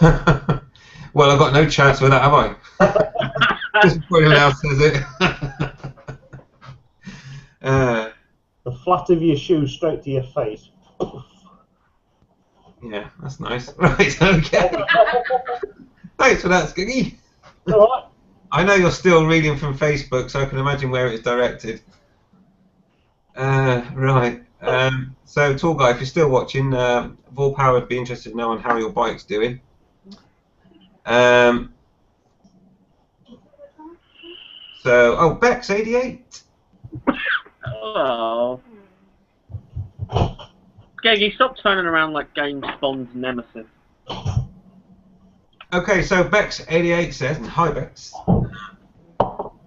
Well, I've got no chance with that, have I? Just everyone else says it. The flat of your shoe straight to your face. Yeah, that's nice. Right, okay. Thanks for that, Skiggy. All right. I know you're still reading from Facebook, so I can imagine where it's directed. Right. So, Tall Guy, if you're still watching, Volpower would be interested to know on how your bike's doing. Oh, Bex 88. Oh. Skeggy, stop turning around like James Bond's nemesis. Okay, so Bex 88 says, and hi Bex.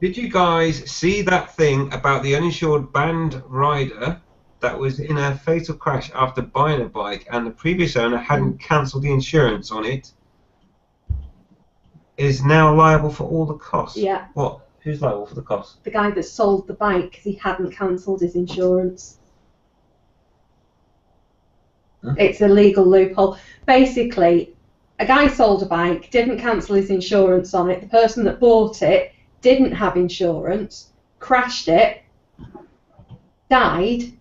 Did you guys see that thing about the uninsured band rider that was in a fatal crash after buying a bike and the previous owner hadn't cancelled the insurance on it? Is now liable for all the costs? Yeah. What? Who's liable for the costs? The guy that sold the bike because he hadn't cancelled his insurance. Huh? It's a legal loophole. Basically, a guy sold a bike, didn't cancel his insurance on it. The person that bought it didn't have insurance, crashed it, died,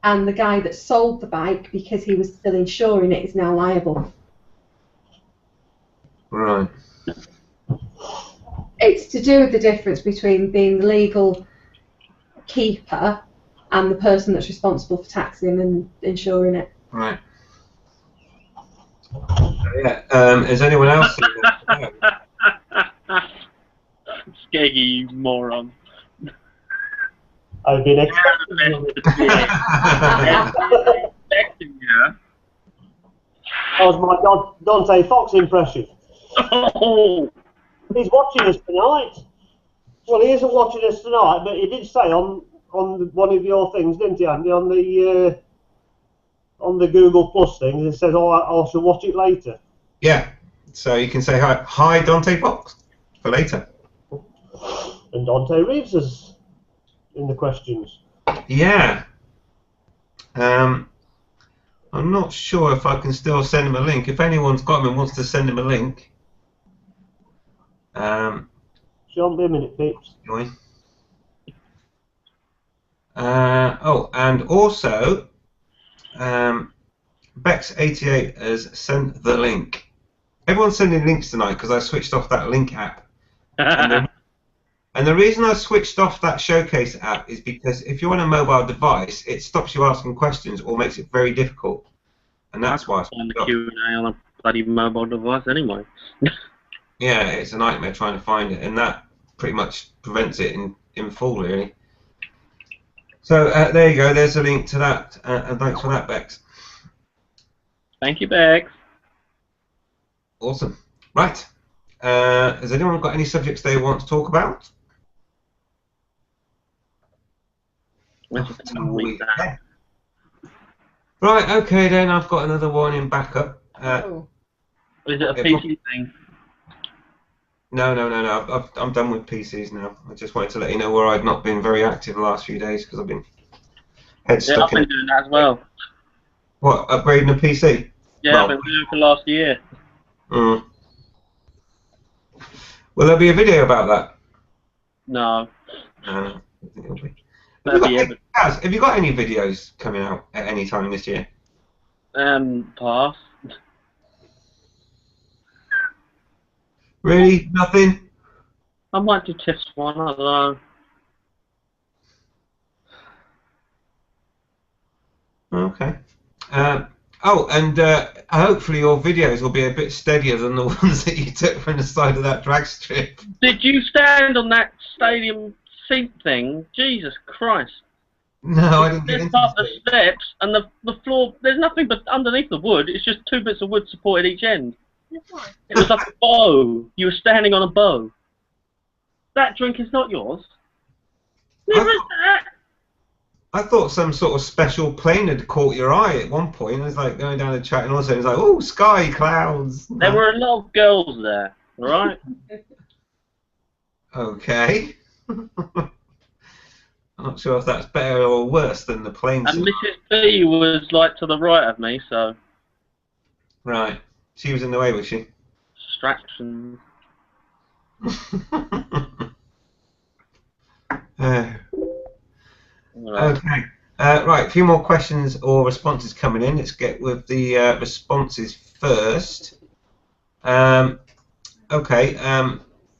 and the guy that sold the bike, because he was still insuring it, is now liable. Right. It's to do with the difference between being the legal keeper and the person that's responsible for taxing and insuring it. Right. Yeah. Has anyone else seen that? Skeggy, you moron. I've been expecting you. That was my Dante Fox impression. Oh! He's watching us tonight. Well, he isn't watching us tonight, but he did say on one of your things, didn't he, Andy? On the Google Plus thing, it says, "Oh, I shall watch it later." Yeah. So you can say hi Dante Fox for later. And Dante Reeves is in the questions. Yeah. I'm not sure if I can still send him a link. If anyone's got him and wants to send him a link. Sean, be a minute, Peeps. Join. And also, Bex88 has sent the link. Everyone's sending links tonight because I switched off that link app. And the reason I switched off that Showcase app is because if you're on a mobile device, it stops you asking questions or makes it very difficult. And that's why I on the switched off. Q&A on a bloody mobile device anyway. Yeah, it's a nightmare trying to find it, and that pretty much prevents it in full, really. So there you go. There's a link to that, and thanks for that, Bex. Thank you, Bex. Awesome. Right. Has anyone got any subjects they want to talk about? Yeah. Right. Okay, then I've got another one in backup. Is it a PC thing? No. I'm done with PCs now. I just wanted to let you know where I've not been very active the last few days because I've been head stuck I've been doing that as well. What, upgrading a PC? Yeah, well, I've been doing it for last year. Will there be a video about that? No. I think it'll be. Have you got any videos coming out at any time this year? Pass. Really? Nothing? I might do just one, I don't know. Okay. Hopefully your videos will be a bit steadier than the ones that you took from the side of that drag strip. Did you stand on that stadium seat thing? Jesus Christ. No, I didn't get into the steps and the floor, there's nothing but underneath the wood, it's just two bits of wood supported each end. It was like a bow. You were standing on a bow. That drink is not yours. I thought some sort of special plane had caught your eye at one point. It was like going down the track, and also it was like, oh, sky, clouds. There were a lot of girls there, right? Okay. I'm not sure if that's better or worse than the plane. And Mrs. B was like to the right of me, so. Right. She was in the way, was she? Distraction. Okay. Right, a few more questions or responses coming in. Let's get with the responses first. Okay.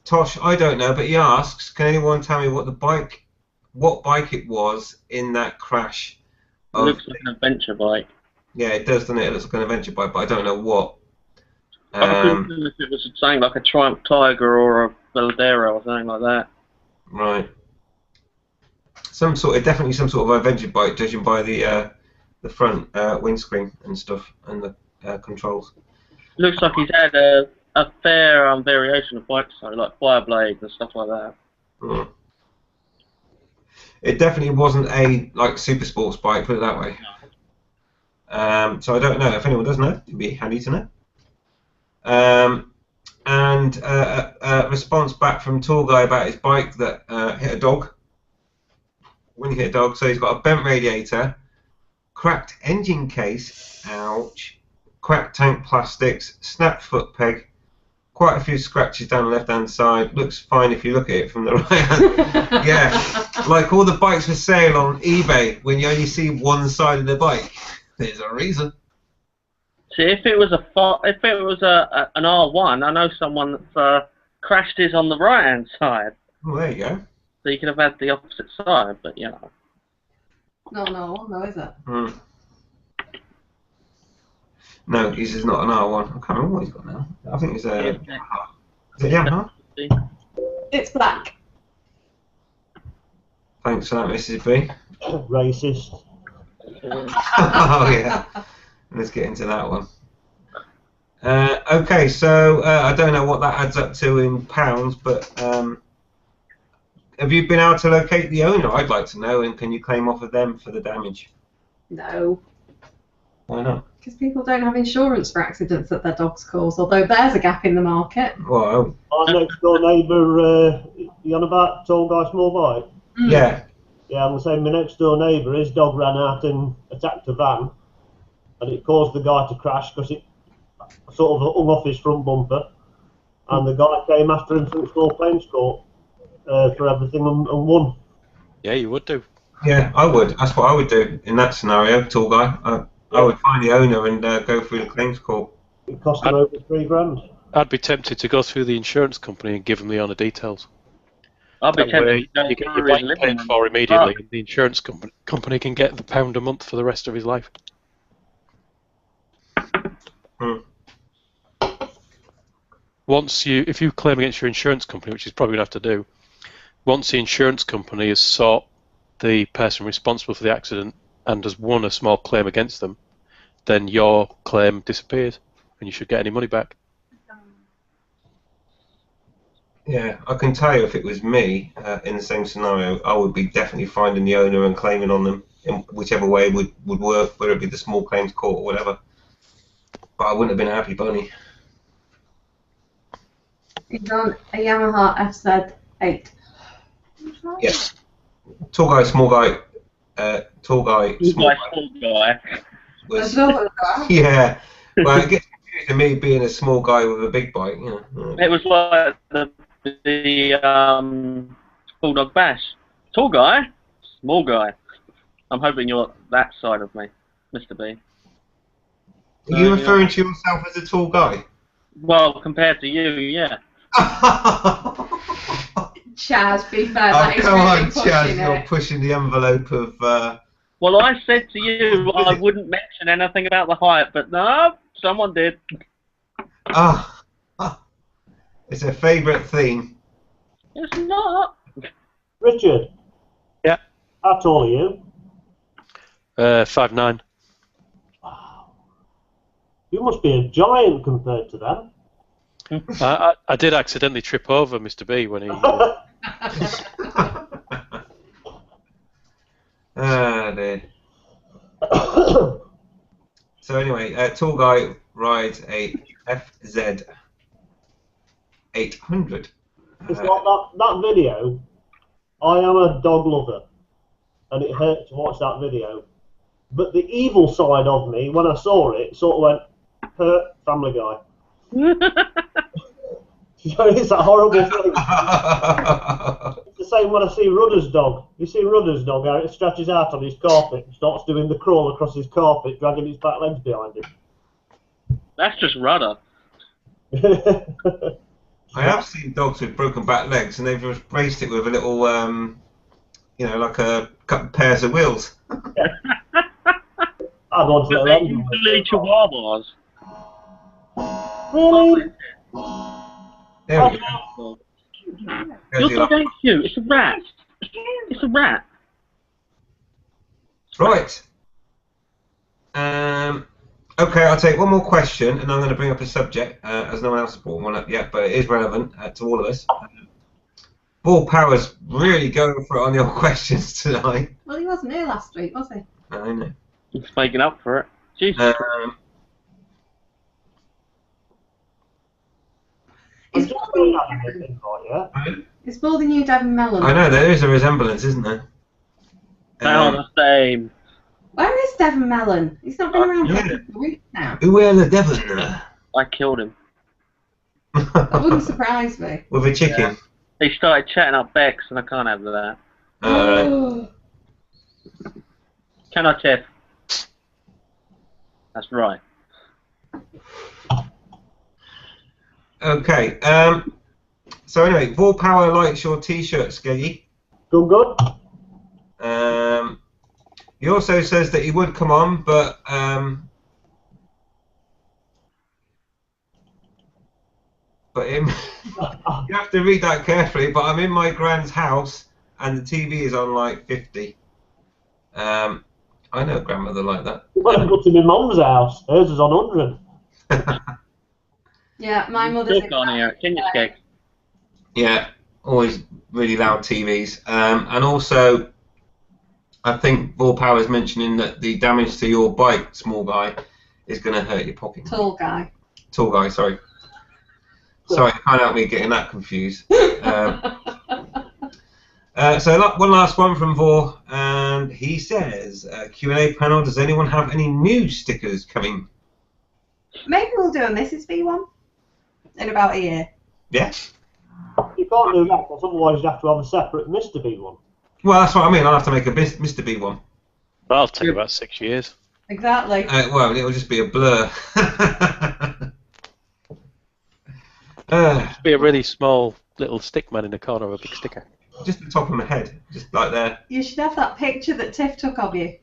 Tosh, I don't know, but he asks, can anyone tell me what bike it was in that crash? It looks like an adventure bike. Yeah, it does, doesn't it? It looks like an adventure bike, but I don't know what. I couldn't tell if it was something like a Triumph Tiger or a Veladero or something like that. Right. Definitely some sort of adventure bike, judging by the front windscreen and stuff and the controls. Looks like he's had a fair variation of bikes, so like Fireblades and stuff like that. Mm. It definitely wasn't a super sports bike, put it that way. No. So I don't know. If anyone does know, it'd be handy to know. And a response back from Tall Guy about his bike that hit a dog. When you hit a dog, so he's got a bent radiator, cracked engine case, ouch, cracked tank plastics, snapped foot peg, quite a few scratches down the left-hand side. Looks fine if you look at it from the right hand. Yeah, like all the bikes for sale on eBay, when you only see one side of the bike, there's a reason. See, if it was an R1, I know someone that's crashed his on the right-hand side. Well, there you go. So you could have had the opposite side, but you know. No, is it? Mm. No, this is not an R1. I can't remember what he's got now. I think it's a... Is it Yamaha? It's black. Thanks for that, Mrs. B. Racist. Oh, yeah. Let's get into that one. Okay, so I don't know what that adds up to in pounds, but have you been able to locate the owner? I'd like to know, and can you claim off of them for the damage? No. Why not? Because people don't have insurance for accidents that their dogs cause, although there's a gap in the market. Well, Our next door neighbour, you on about Tall Guy, Small Bike? Mm. yeah. Yeah, I'm saying my next door neighbour, his dog ran out and attacked a van, and it caused the guy to crash because it sort of hung off his front bumper, and the guy came after him from small claims court for everything and won. Yeah, you would do. Yeah, I would. That's what I would do in that scenario, Tall Guy. I would find the owner and go through the claims court. It cost him over $3,000. I'd be tempted to go through the insurance company and give them the owner details. I'll be That tempted way, to go you get your through his bike living paid room. for immediately, and the insurance company can get the £1 a month for the rest of his life. Hmm. If you claim against your insurance company, which is probably going to have to do, once the insurance company has sought the person responsible for the accident and has won a small claim against them, then your claim disappears and you should get any money back. Yeah, I can tell you if it was me in the same scenario, I would be definitely finding the owner and claiming on them in whichever way would work, whether it be the small claims court or whatever. But I wouldn't have been a happy bunny. It's on a Yamaha FZ8. Yes. Tall guy, small guy. Tall guy, small guy. Small guy. Was, Another guy. yeah. Well, it gets confused to me being a small guy with a big bike. You know. It was like the Bulldog Bash. Tall guy, small guy. I'm hoping you're that side of me, Mr. B. Are you referring to yourself as a tall guy? Well, compared to you, yeah. Chaz, be fair, that is come really on, pushing Chaz, it. you're pushing the envelope of... Well, I said to you I wouldn't mention anything about the height, but no, someone did. It's a favourite theme. It's not. Richard. Yeah. How tall are you? 5'9". Wow. You must be a giant compared to that. I did accidentally trip over Mr. B when he... So anyway, tall guy rides a FZ 800. It's like that video. I am a dog lover, and it hurt to watch that video. But the evil side of me, when I saw it, sort of went, hurt Family Guy. So it's that horrible thing. It's the same when I see Rudder's dog. You see Rudder's dog, how it stretches out on his carpet and starts doing the crawl across his carpet, dragging his back legs behind him. That's just Rudder. I have seen dogs with broken back legs, and they've replaced it with a little, you know, like a couple of pairs of wheels. I'd want to But let they're them usually chihuahuas. Really? There we Your go. dog ain't cute. It's a rat. It's a rat. Right. Okay, I'll take one more question, and I'm going to bring up a subject, as no one else has brought one up yet, but it is relevant to all of us. Paul Power's really going for it on the old questions tonight. Well, he wasn't here last week, was he? I know. He's making up for it. Jesus. It's just more going than, out of this invite, yeah? it's more than you, Devon Mellon. I know, there is a resemblance, isn't there? They are the same. Where is Devon Mellon? He's not been around for Yeah. a couple of weeks now. Who are the devil? I killed him. That wouldn't surprise me. With a chicken. He started chatting up Bex, and I can't have that. Alright. Can I, Tiff? That's right. Okay. So anyway, Paul Power likes your T-shirt, Skeggy. Good. He also says that he would come on, but you have to read that carefully. But I'm in my grand's house, and the TV is on like 50. I know a grandmother like that. Well, go to my mum's house. Hers is on 100. Yeah, my mother's Tiff on here. Can you skeg? Yeah, always really loud TVs. And also, I think Paul Power is mentioning that the damage to your bike, small guy, is going to hurt your pocket. Tall guy. Tall guy, sorry. Sorry, can't help me getting that confused. So one last one from Vor, and he says, Q&A panel, does anyone have any new stickers coming? Maybe we'll do a Mrs. V one in about a year. Yeah? You can't do that, because otherwise you have to have a separate Mr. B one. Well, that's what I mean. I'll have to make a Mr. B one. That'll take about 6 years. Exactly. Well, it'll just be a blur. It'll be a really small little stick man in the corner of a big sticker. Just the top of my head, just like there. You should have that picture that Tiff took of you.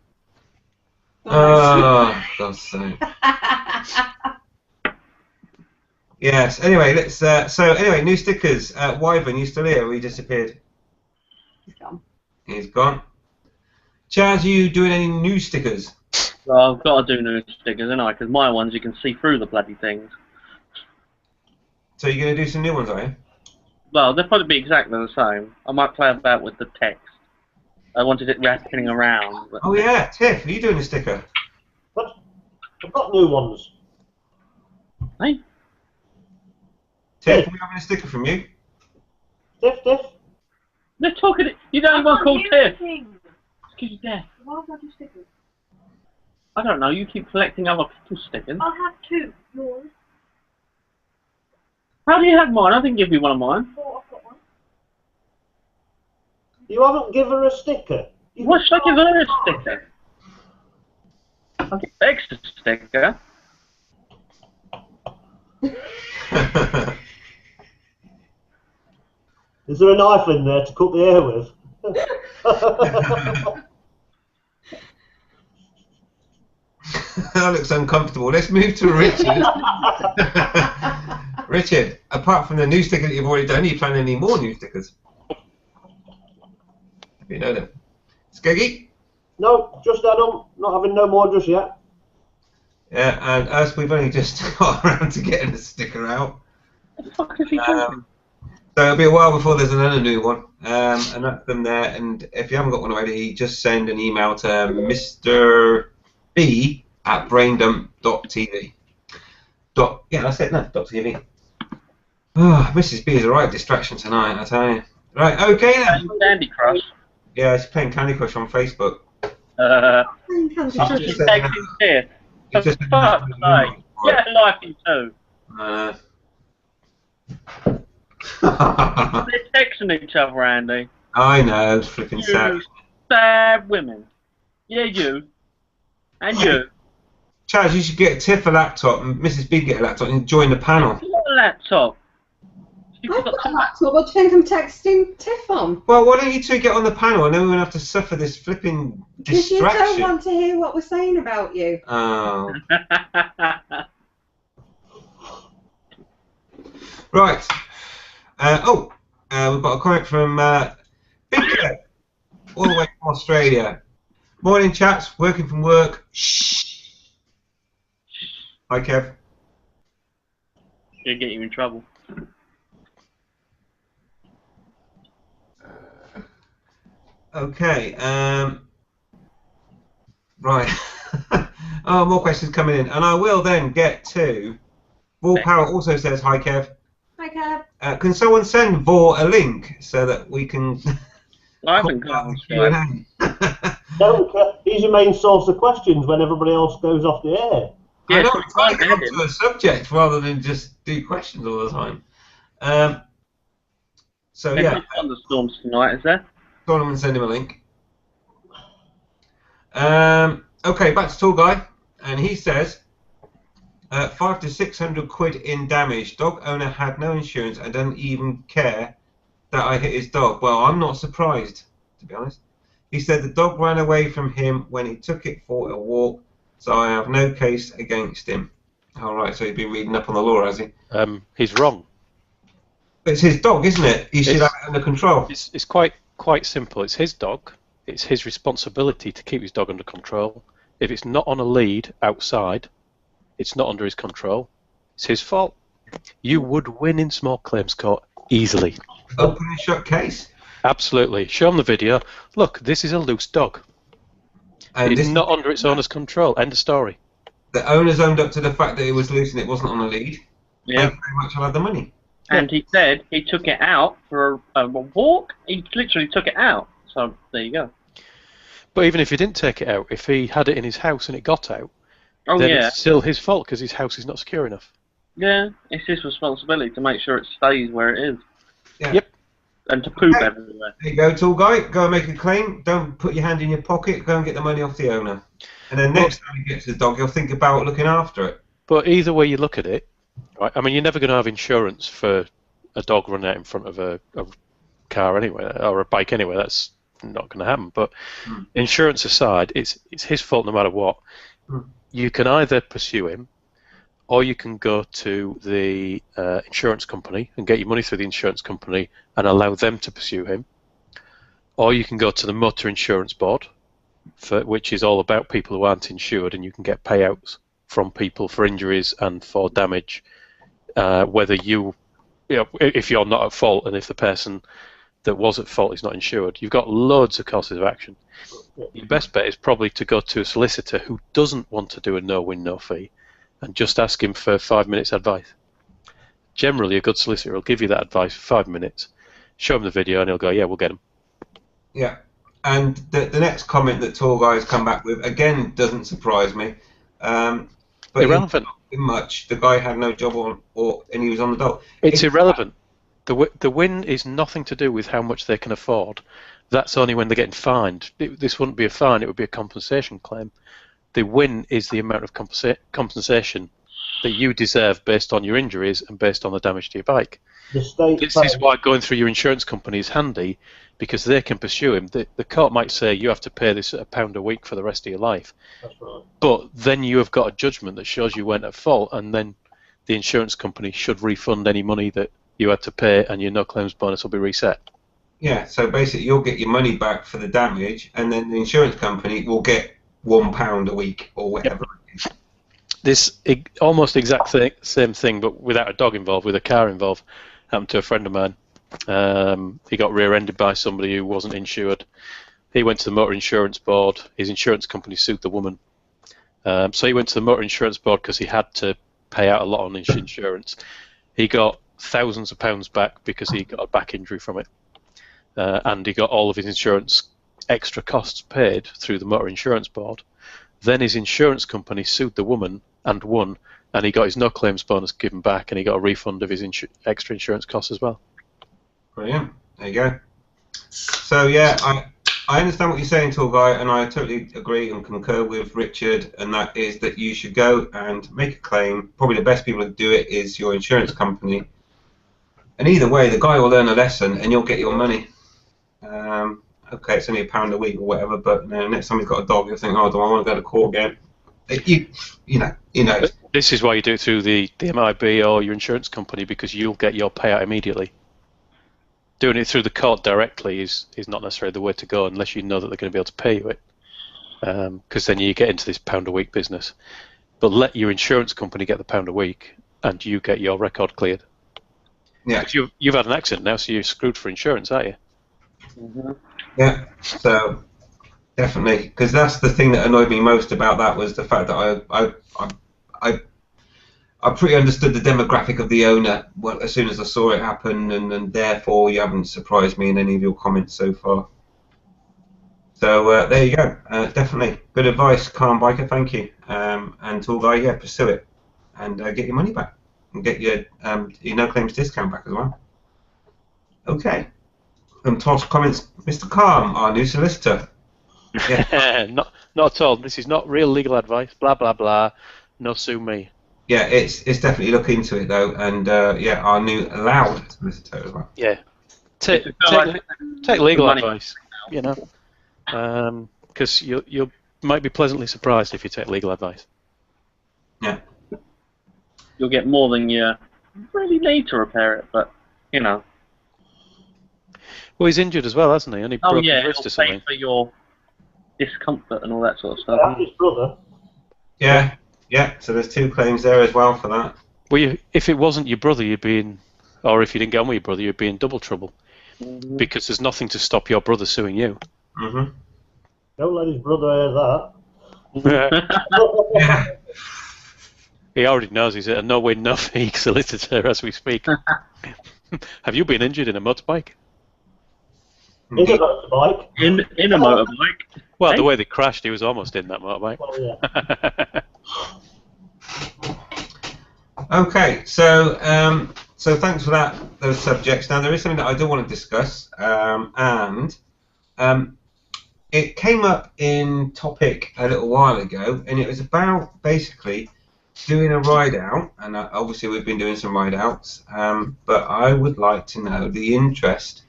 Oh, God's sake. Yes. Anyway, let's. So anyway, new stickers. Wyvern, you still here? Or he disappeared? He's gone. He's gone. Chaz, you doing any new stickers? Well, I've got to do new stickers, ain't I? Because my ones, you can see through the bloody things. So you're going to do some new ones, are you? Well, they'll probably be exactly the same. I might play about with the text. I wanted it wrapping around. But Oh yeah, Tiff, are you doing a sticker? But I've got new ones. Hey? Tiff, are we having a sticker from you? Tiff. They're talking. You don't have one called Tiff. Excuse your death. Why have I do stickers? I don't know. You keep collecting other people's stickers. I'll have two. Yours. How do you have mine? I didn't give you one of mine. Four, I've got one. You haven't given her a sticker. What should I give her a sticker? I'll give an extra sticker. Is there a knife in there to cut the hair with? That looks uncomfortable. Let's move to Richard. Richard, apart from the new sticker that you've already done, are you planning any more new stickers? Have you know them? Skeggy? No, just that. Not having no more just yet. Yeah, and us, we've only just got around to getting the sticker out. What the fuck is he talking? So it'll be a while before there's another new one. And that's them there. And if you haven't got one already, just send an email to Mr. B braindump.tv. Yeah, that's it. No, .tv. Oh, Mrs. B is a right distraction tonight, I tell you. Right, okay then. Candy Crush. Yeah, she's playing Candy Crush on Facebook. Candy She's Crush. just She's saying taking shit. She's For just fuck's sake. Get a life, you two. They're texting each other, Andy. I know, it's flipping sad. You sad women. Yeah, you. And you. Chaz, you should get Tiff a laptop and Mrs. B get a laptop and join the panel. You got a laptop. You've I've got got a laptop. What do you think I'm texting Tiff on? Well, why don't you two get on the panel and then we won't have to suffer this flipping Because you distraction. don't want to hear what we're saying about you. Oh. Right. We've got a comment from Big Kev, all the way from Australia. Morning, chaps. Working from work. Shh. Hi, Kev. Gonna get you in trouble. Okay. Right. Oh, more questions coming in, and I will then get to. Vor Power also says hi, Kev. Hi, Kev. Can someone send Vor a link so that we can? I haven't got one. He's your main source of questions when everybody else goes off the air. I Yeah, know, so I'm trying to I get had onto a subject rather than just do questions all the time. So There's yeah, no thunderstorms tonight, is there? Solomon send him a link. Okay, back to Tall Guy, and he says 500 to 600 quid in damage. Dog owner had no insurance and doesn't even care that I hit his dog. Well, I'm not surprised, to be honest. He said the dog ran away from him when he took it for a walk, so I have no case against him. All right, so he's been reading up on the law, has he? He's wrong. It's his dog, isn't it? He should have it under control. It's quite simple. It's his dog. It's his responsibility to keep his dog under control. If it's not on a lead outside, it's not under his control. It's his fault. You would win in small claims court easily. Open and shut case. Absolutely. Show him the video. Look, this is a loose dog. And It's this, not under its owner's control. End of story. the owner's owned up to the fact that it was loose and it wasn't on a lead. Yeah. Thank you very much, I'll have the money. And he said he took it out for a walk. He literally took it out. So there you go. But even if he didn't take it out, if he had it in his house and it got out, Oh then yeah. it's still his fault because his house is not secure enough. Yeah, it's his responsibility to make sure it stays where it is. Yeah. Yep. And to poop Okay. everywhere. There you go, Tall Guy. Go and make a claim. Don't put your hand in your pocket. Go and get the money off the owner. And then next time he gets the dog, he'll think about looking after it. But either way you look at it, right? I mean, you're never going to have insurance for a dog running out in front of a car anyway, or a bike anyway. That's not going to happen. But insurance aside, it's his fault no matter what. You can either pursue him, or you can go to the insurance company and get your money through the insurance company and allow them to pursue him, or you can go to the Motor Insurance Board, which is all about people who aren't insured, and you can get payouts from people for injuries and for damage, whether if you're not at fault and if the person that was at fault is not insured. You've got loads of courses of action. Your best bet is probably to go to a solicitor who doesn't want to do a no-win, no-fee and just ask him for 5 minutes advice. Generally, a good solicitor will give you that advice for 5 minutes, show him the video, and he'll go, yeah, we'll get him. Yeah. And the next comment that Tall Guy's come back with, again, doesn't surprise me. But Irrelevant. Much. The guy had no job and he was on the dole. It's irrelevant. The win is nothing to do with how much they can afford. That's only when they're getting fined. This wouldn't be a fine, it would be a compensation claim. The win is the amount of compensation that you deserve based on your injuries and based on the damage to your bike. The state This is why going through your insurance company is handy, because they can pursue him. The court might say you have to pay this at £1 a week for the rest of your life. That's right. But then you have got a judgment that shows you went at fault, and then the insurance company should refund any money that you had to pay, and your no claims bonus will be reset. Yeah, so basically you'll get your money back for the damage, and then the insurance company will get £1 a week or whatever it is. This almost exact same thing, but without a dog involved, with a car involved, happened to a friend of mine. He got rear-ended by somebody who wasn't insured. He went to the Motor Insurance Board. His insurance company sued the woman. So he went to the motor insurance board because he had to pay out a lot on his insurance. He got thousands of pounds back because he got a back injury from it. And he got all of his insurance extra costs paid through the motor insurance board. Then his insurance company sued the woman and won, and he got his no claims bonus given back, and he got a refund of his extra insurance costs as well. Brilliant. There you go. So yeah, I understand what you're saying, Tall Guy, and I totally agree and concur with Richard, and that is that you should go and make a claim. Probably the best people to do it is your insurance company. And either way, the guy will learn a lesson, and you'll get your money. Okay, it's only £1 a week or whatever, but next time he's got a dog, you'll think, oh, do I want to go to court again? You know. This is why you do it through the MIB or your insurance company, because you'll get your payout immediately. Doing it through the court directly is not necessarily the way to go unless you know that they're going to be able to pay you it, because then you get into this £1 a week business. But let your insurance company get the £1 a week, and you get your record cleared. Yeah. Because you've had an accident now, so you're screwed for insurance, aren't you? Mm-hmm. Yeah. So definitely, because that's the thing that annoyed me most about that was the fact that I pretty understood the demographic of the owner as soon as I saw it happen, and therefore you haven't surprised me in any of your comments so far. So there you go. Definitely good advice, Calm Biker. Thank you. And Tall Guy, yeah, pursue it and get your money back and get your no claims discount back as well. Okay. Toss comments, Mr. Calm, our new solicitor. Yeah. not at all. This is not real legal advice. Blah blah blah. No, sue me. Yeah, it's definitely look into it though, and yeah, our new allowed solicitor as well. Yeah, take legal advice, you know, because you might be pleasantly surprised if you take legal advice. Yeah, you'll get more than you really need to repair it, but you know. Well, he's injured as well, hasn't he? Only broken yeah, wrist or it'll something. pay for your discomfort and all that sort of stuff. That's his brother. Yeah. Yeah, so there's 2 claims there as well for that. Well, if it wasn't your brother, you'd be in, or if you didn't get on with your brother, you'd be in double trouble. Mm-hmm. Because there's nothing to stop your brother suing you. Mm-hmm. Don't let his brother hear that. Yeah. He already knows he's a no-win, no-fee solicitor as we speak. Have you been injured in a motorbike? In a motorbike. In a motorbike. Well, the way they crashed, he was almost in that motorbike. Well, yeah. Okay, so so thanks for those subjects. Now there is something that I do want to discuss, and it came up in topic a little while ago, and it was about basically doing a ride out, and obviously we've been doing some ride outs, but I would like to know the interest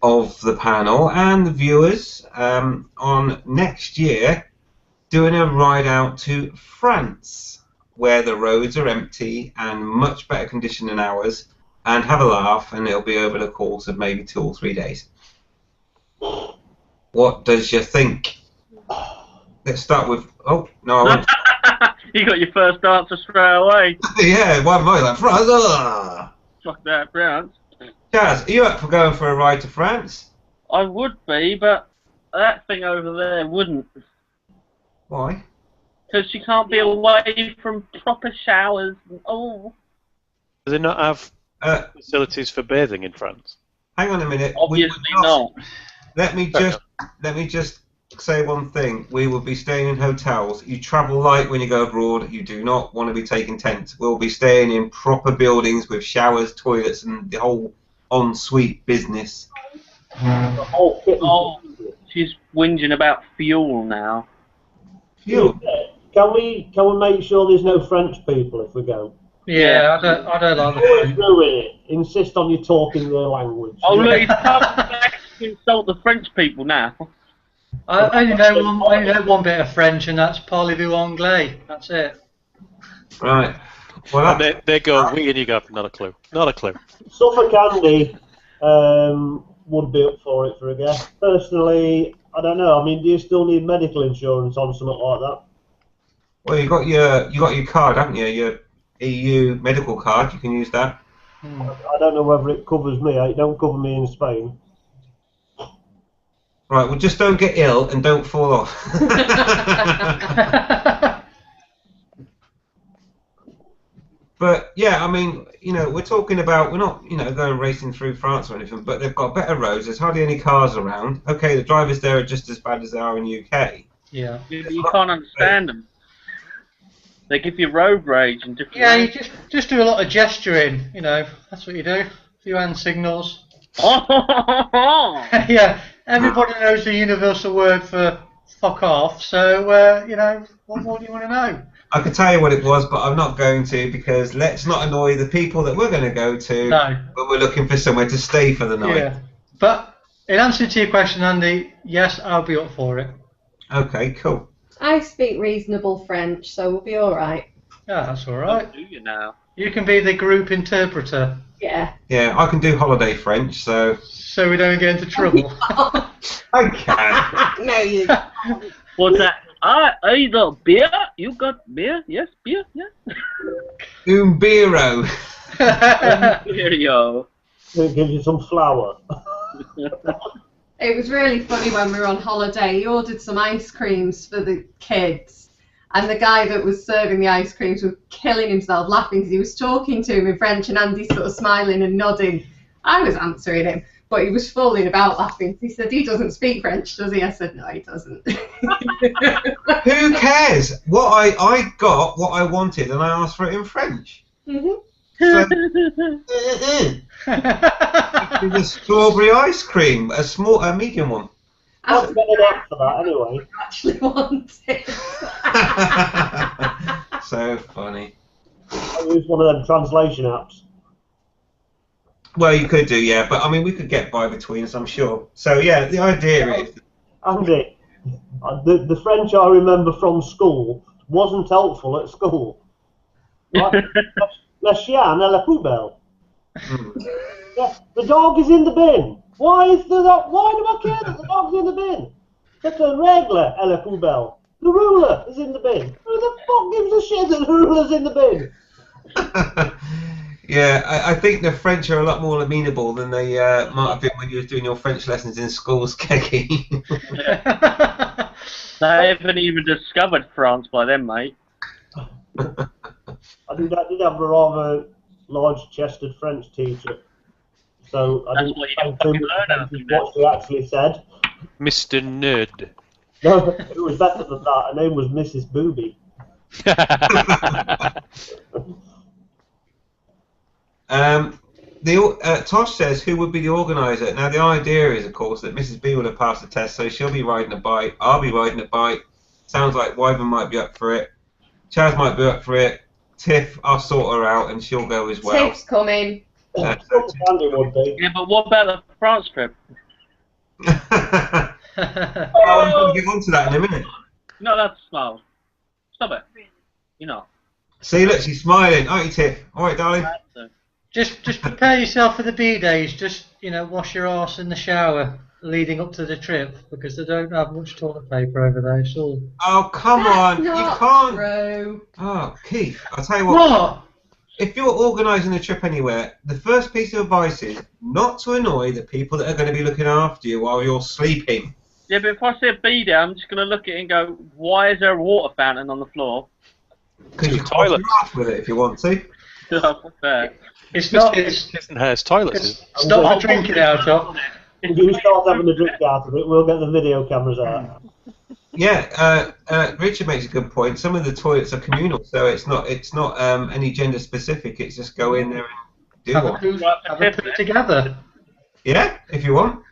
of the panel and the viewers on next year doing a ride out to France, where the roads are empty and much better condition than ours, and have a laugh, and it'll be over the course of maybe 2 or 3 days. What does you think? Let's start with... Oh, no, I won't. You got your first answer straight away. Yeah, why am I like France? Ugh. Fuck that, France. Chaz, are you up for going for a ride to France? I would be, but that thing over there wouldn't. Why? Because she can't be away from proper showers. Oh. Do they not have facilities for bathing in France? Hang on a minute. Obviously not. Let me just say one thing. We will be staying in hotels. You travel light when you go abroad. You do not want to be taking tents. We'll be staying in proper buildings with showers, toilets, and the whole en-suite business. The whole kit. Oh, she's whinging about fuel now. Fuel? Can we make sure there's no French people if we go? Yeah, I don't like the Always food. ruin it. Insist on you talking their language. Oh, look, he's coming to insult the French people now. I only know one bit of French, and that's parlez-vous anglais. That's it. Right. Well, And they go, we, and you go, not a clue. Not a clue. Suffolk Andy would be up for it for a guess. Personally, I don't know. I mean, do you still need medical insurance on something like that? well, you got your card, haven't you? Your EU medical card. You can use that. I don't know whether it covers me. It don't cover me in Spain. Right. Well, just don't get ill and don't fall off. But yeah, I mean, we're talking about, we're not, going racing through France or anything, but they've got better roads. There's hardly any cars around. Okay, the drivers there are just as bad as they are in UK. Yeah. You can't understand them. They give you road rage and different. Yeah, you just do a lot of gesturing. That's what you do. A few hand signals. Yeah, everybody knows the universal word for fuck off. So what more do you want to know? I could tell you what it was, but I'm not going to, because let's not annoy the people that we're going to go to. No. But we're looking for somewhere to stay for the night. Yeah. But in answer to your question, Andy, yes, I'll be up for it. Okay, cool. I speak reasonable French, so we'll be all right. Yeah, that's all right. Do you now? You can be the group interpreter. Yeah. Yeah, I can do holiday French, so we don't get into trouble. I can. No, you. What's that? I got beer. You got beer? Yes, beer. Yes. Un biro. Here you go. It gives you some flour. It was really funny when we were on holiday. He ordered some ice creams for the kids, and the guy that was serving the ice creams was killing himself laughing because he was talking to him in French, and Andy sort of smiling and nodding. I was answering him, but he was falling about laughing. He said, "He doesn't speak French, does he?" I said, "No, he doesn't." Who cares? I got what I wanted, and I asked for it in French. Mhm. So, it was strawberry ice cream, a medium one. I'll get an app for that anyway. Actually wanted. So funny. I use one of them translation apps. Well, you could do, yeah, but I mean, we could get by between us, I'm sure. So yeah, the idea is. Andy, the French I remember from school wasn't helpful at school. Right? Le chien à la poubelle. Yeah, the dog is in the bin. Why do I care that the dog's in the bin? C'est un règle à la poubelle. The ruler is in the bin. Who the fuck gives a shit that the ruler's in the bin? Yeah, I think the French are a lot more amenable than they might have been when you were doing your French lessons in school, Skeggy. They haven't even discovered France by then, mate. I did have a rather large-chested French teacher, so I That's didn't what you pay fucking too much learn attention out to of it. what she actually said. Mr. Nerd. No, it was better than that. Her name was Mrs. Booby. Tosh says, who would be the organiser? Now, the idea is, of course, that Mrs. B will have passed the test, so she'll be riding a bike. I'll be riding a bike. Sounds like Wyvern might be up for it. Chaz might be up for it. Tiff, I'll sort her out, and she'll go as well. Tiff's coming. So Andy would be. Yeah, but what about the France trip? I'm going to get onto that in a minute. No, that's smile. Stop it. See, look, she's smiling. Aren't you, Tiff? All right, darling. Just prepare yourself for the B-days. Just, wash your arse in the shower leading up to the trip, because they don't have much toilet paper over there. It's all... Oh, come That's on. You not can't. true. Oh, Keith, I'll tell you what. What? If you're organising a trip anywhere, the first piece of advice is not to annoy the people that are going to be looking after you while you're sleeping. Yeah, but if I see a bee there, I'm just going to look at it and go, why is there a water fountain on the floor? Because you Two can toilets. laugh with it if you want to. Fair. It's not. It's Hare's toilets. It's not for drinking out of. If you start having a drink out of it, we'll get the video cameras out. Yeah, Richard makes a good point. Some of the toilets are communal, so it's not any gender specific. It's just go in there and do Have a one. poo, have a poo together. Yeah, if you want.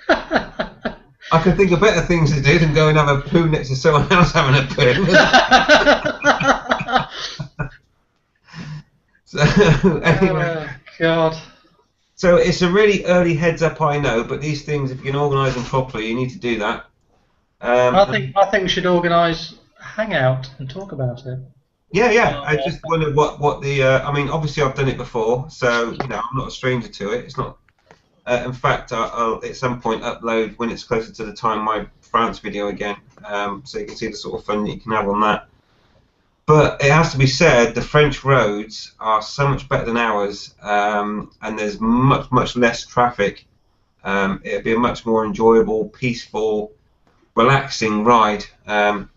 I can think of better things to do than go and have a poo next to someone else having a poo. So anyway, Oh, God. so it's a really early heads up, I know, but these things, if you can organise them properly, you need to do that. I think we should organise a hangout and talk about it. Yeah. I just wondered what the. I mean, obviously I've done it before, so I'm not a stranger to it. It's not. In fact, I'll at some point upload when it's closer to the time my France video again, so you can see the sort of fun that you can have on that. But it has to be said, the French roads are so much better than ours, and there's much less traffic. It'll be a much more enjoyable, peaceful, relaxing ride. Have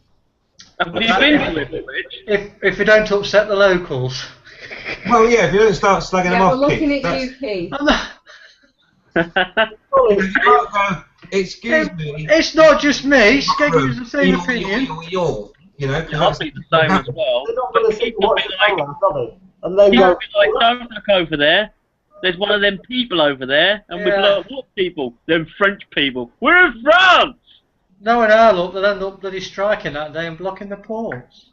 you been to it, Rich? If we don't upset the locals. Well, yeah, if you don't start slagging them Yeah, we're off, looking Keith, at you, Keith. you can't go, excuse me. It's not just me. Skeggy was the same You'll, opinion. you know, 'cause I'll that's be the same as well. They're not But going to sit people and be watch the like, hangout, are they? And then people go, be like, don't look over there. There's one of them people over there. And we'd be Yeah. like, what people? Them French people. We're in France! No, in our luck, they'll end up bloody striking that day and blocking the ports.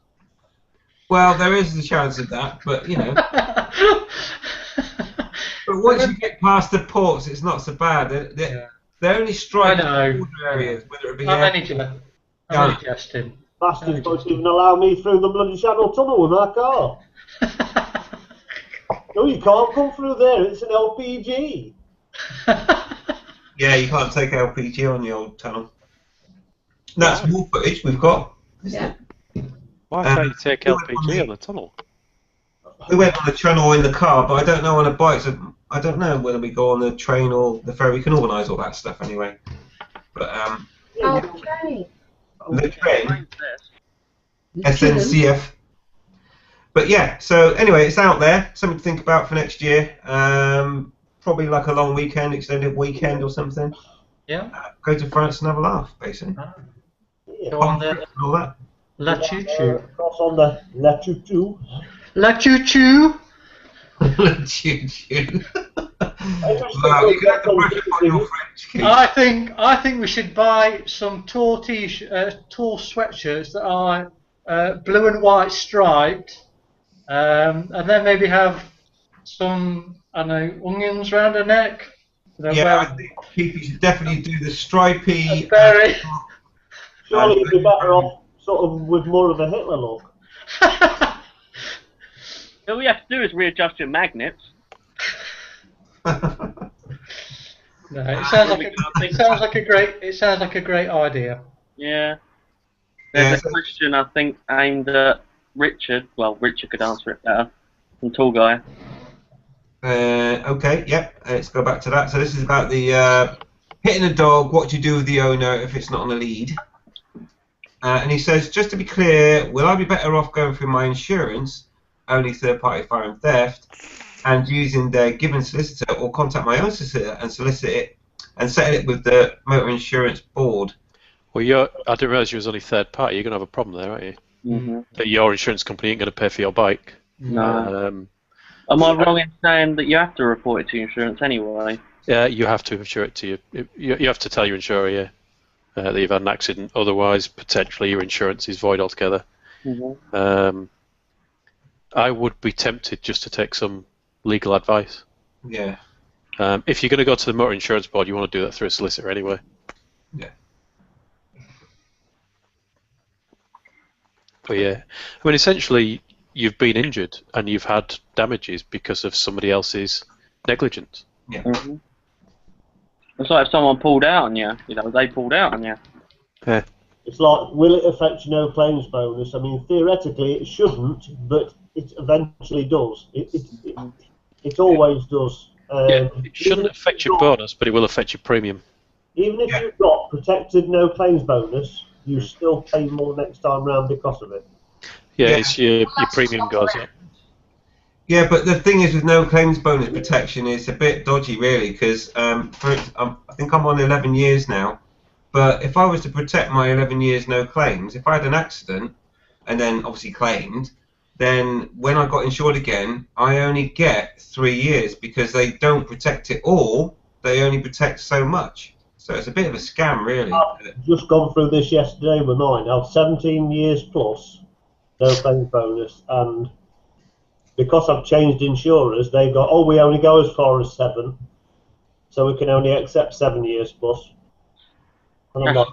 well, there is a chance of that, but you know. But once you get past the ports, it's not so bad. They only strike I know. border areas, whether it be I'm only jesting. bastards don't even allow me through the bloody Channel Tunnel with my car. No, you can't come through there. It's an LPG. Yeah, you can't take LPG on the old tunnel. That's more footage we've got. Yeah. Why can't you take we went LPG on the tunnel? We went on the channel in the car, but I don't know on a bike. So I don't know whether we go on the train or the ferry. We can organise all that stuff anyway. But Okay. the train, You SNCF. But yeah, so anyway, it's out there. Something to think about for next year. Probably like a long weekend, extended weekend or something. Yeah. Go to France and have a laugh, basically. Yeah. Go on there. And all that. La choo choo. Cross on the La Choo Choo. La choo choo. Choo choo. Wow, you got to brush up on your French, Keith. I think we should buy some tall tall sweatshirts that are blue and white striped, and then maybe have some, I don't know, onions around her neck. Yeah, I think Keith, you should definitely do the stripy. Very. Surely you'd be better off sort of with more of a Hitler look. All we have to do is readjust your magnets. No, it sounds like a great idea. Yeah. Yeah, There's a question, I think, aimed at Richard. Well, Richard could answer it better. The tall guy. Okay, yep, let's go back to that. So this is about the hitting a dog, what do you do with the owner if it's not on a lead? And he says, just to be clear, will I be better off going through my insurance, only third-party fire and theft, and using their given solicitor, or contact my own solicitor and solicit it, and settle it with the motor insurance board? Well, I didn't realise you was only third party. You're going to have a problem there, aren't you? Mm-hmm. That your insurance company ain't going to pay for your bike. No. Am I wrong in saying that you have to report it to insurance anyway? Yeah, you have to insure it to you. You have to tell your insurer, yeah, that you've had an accident. Otherwise, potentially your insurance is void altogether. Mm-hmm. I would be tempted just to take some legal advice. Yeah. If you're going to go to the motor insurance board, you want to do that through a solicitor anyway. Yeah. But yeah, I mean, essentially, you've been injured and you've had damages because of somebody else's negligence. Yeah. Mm-hmm. It's like if someone pulled out on you, they pulled out on you. Yeah. It's like, will it affect your no claims bonus? I mean, theoretically it shouldn't, but it eventually does. It always does. Yeah, it shouldn't affect your bonus, but it will affect your premium. Even if you've got protected no claims bonus, you still pay more next time round because of it. Yeah, it's your premium goes up. Yeah, but the thing is with no claims bonus protection, it's a bit dodgy, really, because I think I'm on 11 years now. But if I was to protect my 11 years no claims, if I had an accident and then obviously claimed, then when I got insured again, I only get 3 years because they don't protect it all. They only protect so much. So it's a bit of a scam, really. I've just gone through this yesterday with mine. I have 17 years plus no claims bonus, and because I've changed insurers, they go, oh, we only go as far as 7, so we can only accept 7 years plus. And I'm like,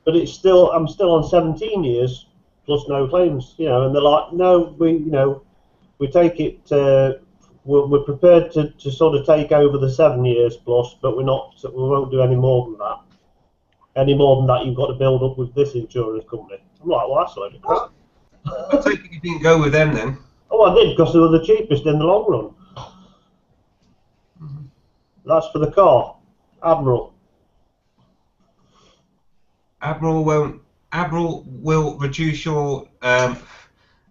but it's still, I'm still on 17 years plus no claims, and they're like, no, we take it, we're prepared to sort of take over the 7 years plus, but we won't do any more than that. Any more than that, you've got to build up with this insurance company. I'm like, well, that's a load of crap. I take it you didn't go with them then. Oh, I did, because they were the cheapest in the long run. That's for the car. Admiral. Admiral will reduce your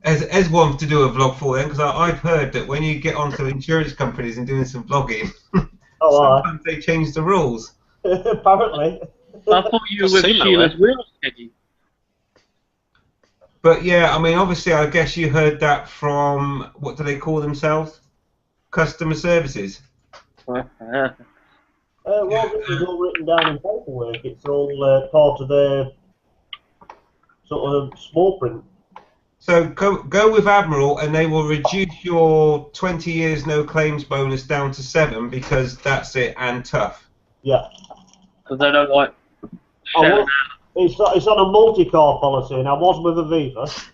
as one to do a vlog for them, because I've heard that when you get onto insurance companies and doing some vlogging, sometimes they change the rules. Apparently. I thought you were with I've seen that Sheila's way. wheels, Skeggy. But yeah, I mean, obviously, I guess you heard that from, what do they call themselves? Customer services. Well, this is all written down in paperwork. It's all part of their sort of small print. So go with Admiral, and they will reduce your 20 years no claims bonus down to 7 because that's it and tough. Yeah. Because they don't like I shouting was, it's on a multi-car policy, and I was with Aviva,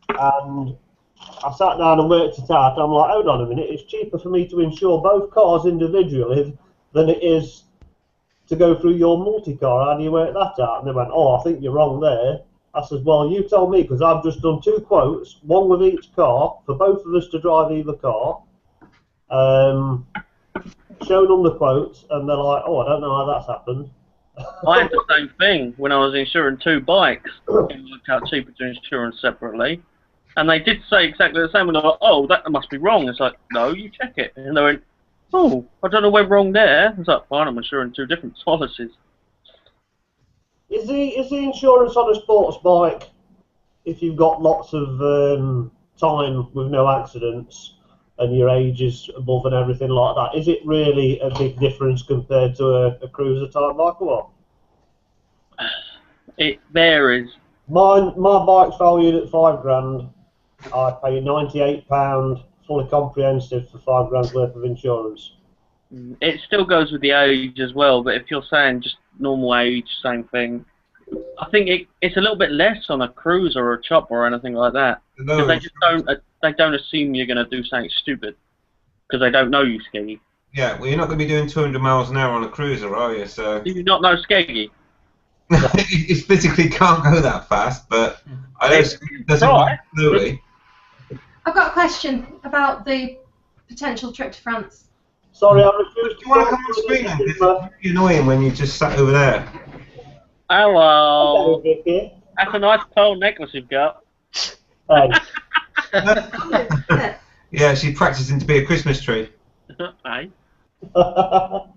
and I sat down and worked it out. I'm like, hold on a minute, it's cheaper for me to insure both cars individually than it is to go through your multi-car. How do you work that out? And they went, oh, I think you're wrong there. I said, well, you tell me, because I've just done 2 quotes, one with each car, for both of us to drive either car. Shown them the quotes, and they're like, oh, I don't know how that's happened. I had the same thing when I was insuring 2 bikes. It worked out cheaper to insure them separately. And they did say exactly the same, and I was like, oh, that must be wrong. It's like, no, you check it. And they went, oh, I don't know what went wrong there. It's like, fine, I'm insuring 2 different policies. Is the insurance on a sports bike, if you've got lots of time with no accidents and your age is above and everything like that, is it really a big difference compared to a cruiser type bike or what? It varies. My bike's valued at £5,000. I pay £98 fully comprehensive for £5,000 worth of insurance. It still goes with the age as well, but if you're saying just normal age, same thing, I think it's a little bit less on a cruiser or a chopper or anything like that. Because they just don't assume you're going to do something stupid because they don't know you, Skeggy. Yeah, well, you're not going to be doing 200 miles an hour on a cruiser, are you? So Do you not know Skeggy? it physically can't go that fast, but I know it doesn't Right. go slowly. I've got a question about the potential trip to France. Sorry, I refuse Do to you want to talk come on to screen then? you, 'Cause it's very annoying when you just sat over there. Hello. Vicky. That's a nice pearl necklace you've got. Thanks. Yeah, she's practicing to be a Christmas tree. Hey. Go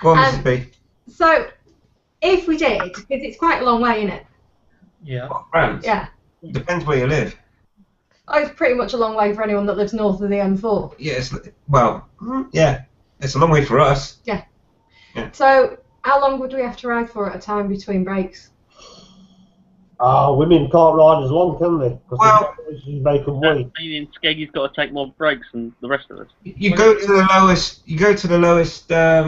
on, Mrs. B. So, if we did, because it's quite a long way, isn't it? Yeah. What, France? Yeah. Depends where you live. Oh, it's pretty much a long way for anyone that lives north of the M4. Yeah, yeah, it's a long way for us. So, how long would we have to ride for at a time between breaks? Women can't ride as long, can they? Because Well- they make them wait. Meaning Skeggy's got to take more breaks than the rest of us. You go to the lowest. You go to the lowest. The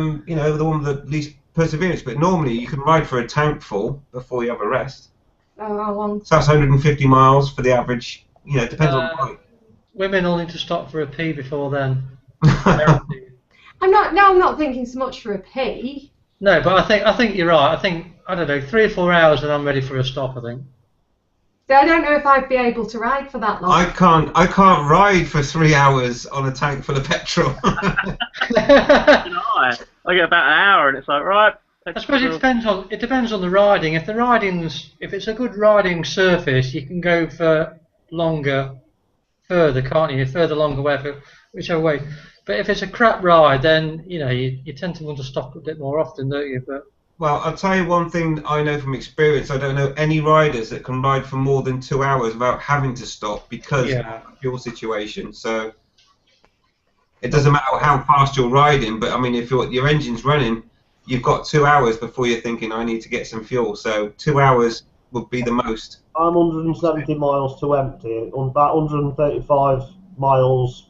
one with the least perseverance. But normally you can ride for a tank full before you have a rest. Oh, how long? So that's 150 miles for the average. You know, it depends on the bike. Women will need to stop for a pee before then. I'm not thinking so much for a pee. No, but I think you're right. I don't know, 3 or 4 hours and I'm ready for a stop, I think. So I don't know if I'd be able to ride for that long. I can't ride for 3 hours on a tank full of petrol. I get about an hour and it's like, right. I suppose it depends on the riding. If it's a good riding surface, you can go for further, can't you? Further, longer way, whichever way. But if it's a crap ride, then you tend to want to stop a bit more often, don't you? But Well, I'll tell you one thing I know from experience. I don't know any riders that can ride for more than 2 hours without having to stop because of the fuel situation. So it doesn't matter how fast you're riding, but I mean, if your engine's running, you've got 2 hours before you're thinking, I need to get some fuel. So 2 hours would be the most. I'm 170 miles to empty, about 135 miles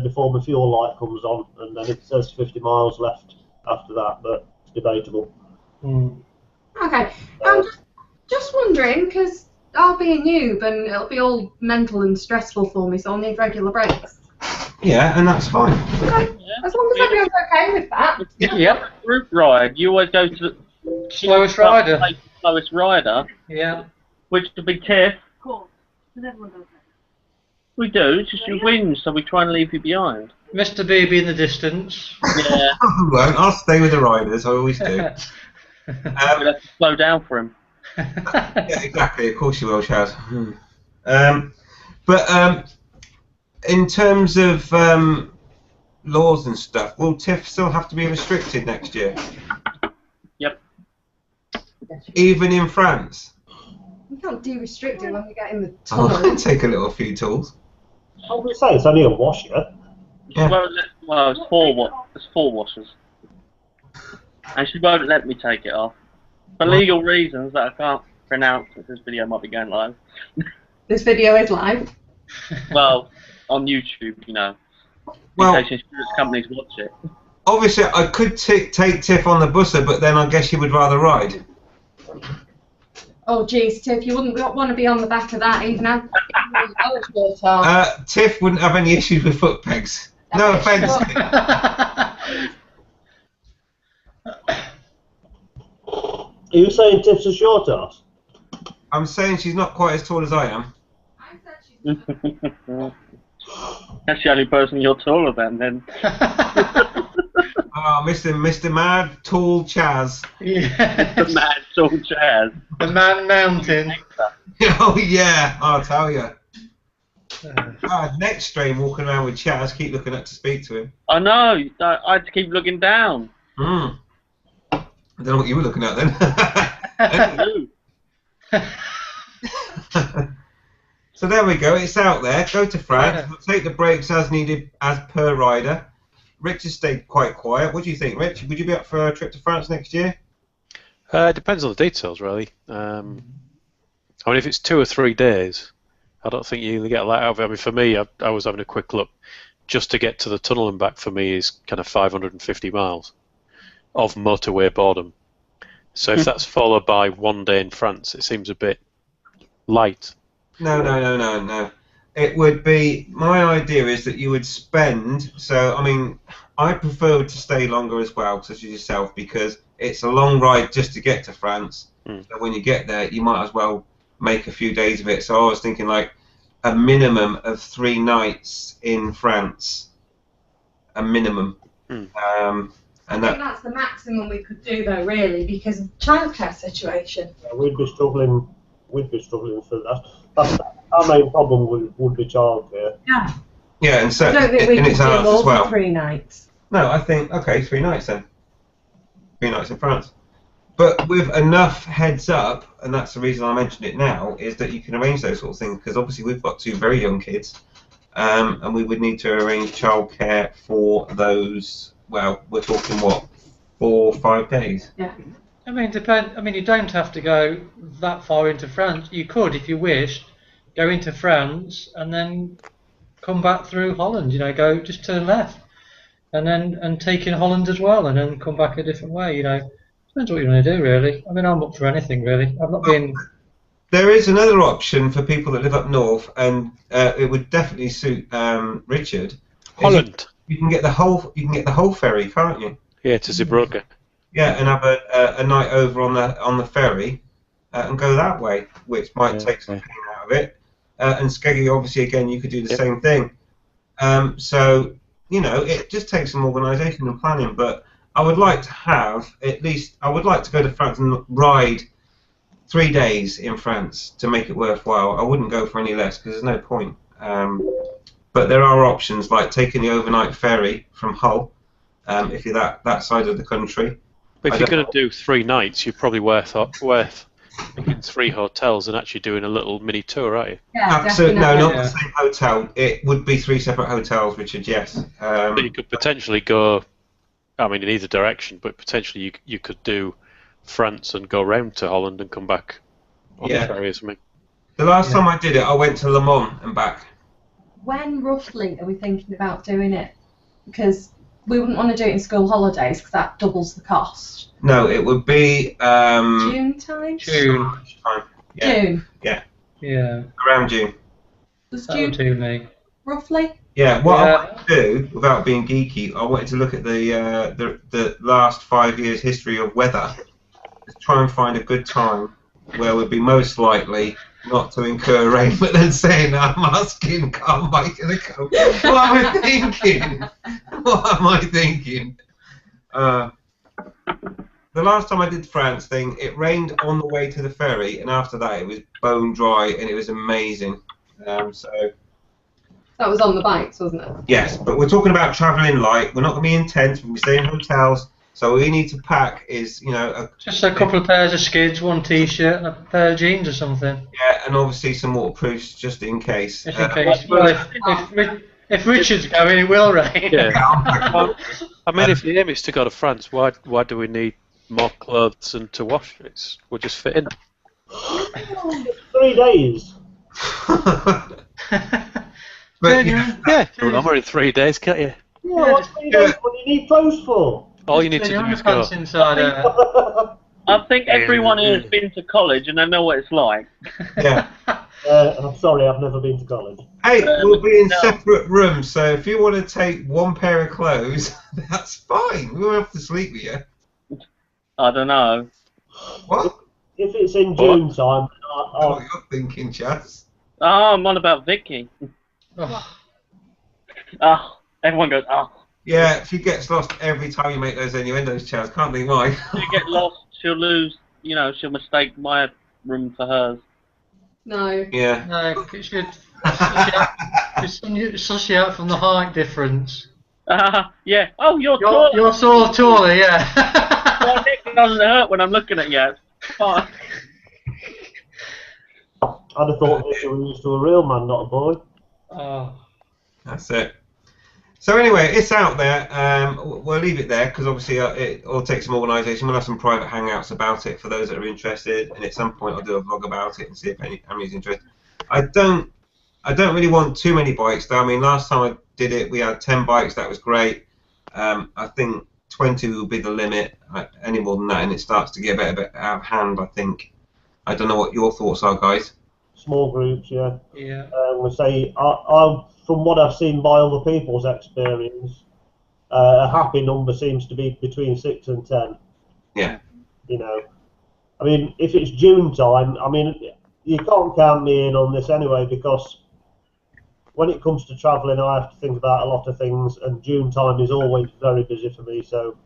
before my fuel light comes on, and then it says 50 miles left after that, but it's debatable. Okay, I'm just wondering, because I'll be a noob and it'll be all mental and stressful for me, so I'll need regular breaks. Yeah, and that's fine. Okay, as long as everyone's okay with that. Yep. Group ride, you always go to the Slowest rider. slowest rider, Yeah. which would be Tiff. Of course. Because everyone does that. We do, it's just you win, so we try and leave you behind. Mr. BB in the distance. Yeah, I won't. I'll stay with the riders. I always do. we'll have to slow down for him. Yeah, exactly. Of course you will, Chaz. But in terms of laws and stuff, will TIFF still have to be restricted next year? Yep. Even in France? We can't de-restrict it when we get in the Oh, tunnel. take a little few tools. I would say it's only a washer. Yeah. Well, it's four washers. And she won't let me take it off. For legal reasons that I can't pronounce, if this video might be going live. This video is live. Well, on YouTube, you know. Well, In case insurance companies watch it. obviously, I could take TIFF on the busser, but then I guess you would rather ride. Oh, geez, Tiff, you wouldn't want to be on the back of that, even after TIFF wouldn't have any issues with foot pegs. No offence. Are you saying Tiff's a short ass? I'm saying she's not quite as tall as I am. That's the only person you're taller than, then. Oh, Mr. Mad Tall Chaz. Yeah. The mad tall Chaz. The Man Mountain. Oh yeah, I'll tell you. Next stream walking around with Chaz, keep looking up to speak to him. I know. I had to keep looking down. I don't know what you were looking at then. So there we go, it's out there. Go to France, we'll take the breaks as needed as per rider. Rich has stayed quite quiet. What do you think, Rich? Would you be up for a trip to France next year? It depends on the details, really. I mean, if it's 2 or 3 days, I don't think you really get a lot out of it. I mean, for me, I was having a quick look. Just to get to the tunnel and back for me is kind of 550 miles of motorway boredom. So if that's followed by 1 day in France, it seems a bit light. No. It would be, my idea is that you would spend, so I mean, I prefer to stay longer as well, such as yourself, because it's a long ride just to get to France. So when you get there, you might as well make a few days of it. So I was thinking like a minimum of 3 nights in France. A minimum. And I think that's the maximum we could do, though, really, because of the childcare situation. Yeah, we'd be struggling for that. Our main problem would be childcare. Yeah. Yeah, and so I don't think we in could its do hours more as well. than 3 nights. No, I think, okay, 3 nights then. 3 nights in France. But with enough heads up, and that's the reason I mentioned it now, is that you can arrange those sort of things, because obviously we've got 2 very young kids, and we would need to arrange childcare for those, well, we're talking what, 4 or 5 days? Yeah. I mean, you don't have to go that far into France. You could, if you wished, go into France and then come back through Holland. You know, go just turn left, and take in Holland as well, and then come back a different way. You know, depends what you want to do, really. I mean, I'm up for anything, really. I've not been. There is another option for people that live up north, and it would definitely suit Richard. Holland. You can get the whole ferry, can't you? Yeah, to Zeebrugge. Yeah, and have a night over on the ferry and go that way, which might take some pain out of it. And Skeggy, obviously, again, you could do the same thing. So, you know, it just takes some organisation and planning. But I would like to have I would like to go to France and ride 3 days in France to make it worthwhile. I wouldn't go for any less because there's no point. But there are options like taking the overnight ferry from Hull if you're that side of the country. But if you're going to do 3 nights, you're probably worth making 3 hotels and actually doing a little mini tour, aren't you? Yeah, absolutely. definitely. No, not the same hotel. It would be 3 separate hotels, Richard. Yes. But you could potentially go, I mean, in either direction. But potentially you could do France and go round to Holland and come back on the ferry or something. The last time I did it, I went to Le Mans and back. When roughly are we thinking about doing it? Because we wouldn't want to do it in school holidays because that doubles the cost. No, it would be June time? June. Time. Yeah. June. Yeah. Around June. Was That would June do me. roughly? Yeah. What I wanted to do, without being geeky, I wanted to look at the last 5 years' history of weather. To try and find a good time where we'd be most likely not to incur rain, but then saying I'm asking, can't make it go. What am I thinking? What am I thinking? the last time I did the France thing, it rained on the way to the ferry, and after that it was bone dry, and it was amazing. So That was on the bikes, wasn't it? yes, but we're talking about travelling light. We're not going to be in tents. We'll be staying in hotels. So all we need to pack is, Just a couple of pairs of skids, one t-shirt, and a pair of jeans or something. yeah, and obviously some waterproofs just in case. Just in case. Well, if Richard's going, it will rain. Yeah. I mean, if the aim is to go to France, why do we need more clothes and to wash? We'll just fit in. 3 days. But, Yeah, remember in 3 days, can't you? Yeah, what's 3 days? What do you need clothes for? All you need to do is go. Inside, I think everyone here has been to college and they know what it's like. yeah. I'm sorry, I've never been to college. Hey, we'll be in separate rooms, so if you want to take one pair of clothes, that's fine. We won't have to sleep with you. I don't know. What? If it's in June time, What you're thinking, Chaz? Oh, I'm on about Vicky. Oh. Oh, everyone goes, oh. Yeah, she gets lost every time you make those innuendos, Chaz. Can't think why. If you get lost, she'll lose, she'll mistake my room for hers. No. Yeah. No, it should suss you out from the height difference. Yeah. Oh, you're tall. You're sort of taller, yeah. My neck doesn't hurt when I'm looking at you. Oh. I'd have thought this was used to a real man, not a boy. Oh. That's it. So anyway, it's out there. We'll leave it there because obviously it will take some organisation. We'll have some private hangouts about it for those that are interested, and at some point I'll do a vlog about it and see if anybody's interested. I don't really want too many bikes though. I mean, last time I did it, we had 10 bikes. That was great. I think 20 will be the limit. Any more than that, and it starts to get a bit out of hand. I think. I don't know what your thoughts are, guys. Small groups, yeah. Yeah. We say, from what I've seen by other people's experience, a happy number seems to be between 6 and 10. Yeah. I mean, if it's June time, I mean, you can't count me in on this anyway because when it comes to travelling, I have to think about a lot of things, and June time is always very busy for me. So,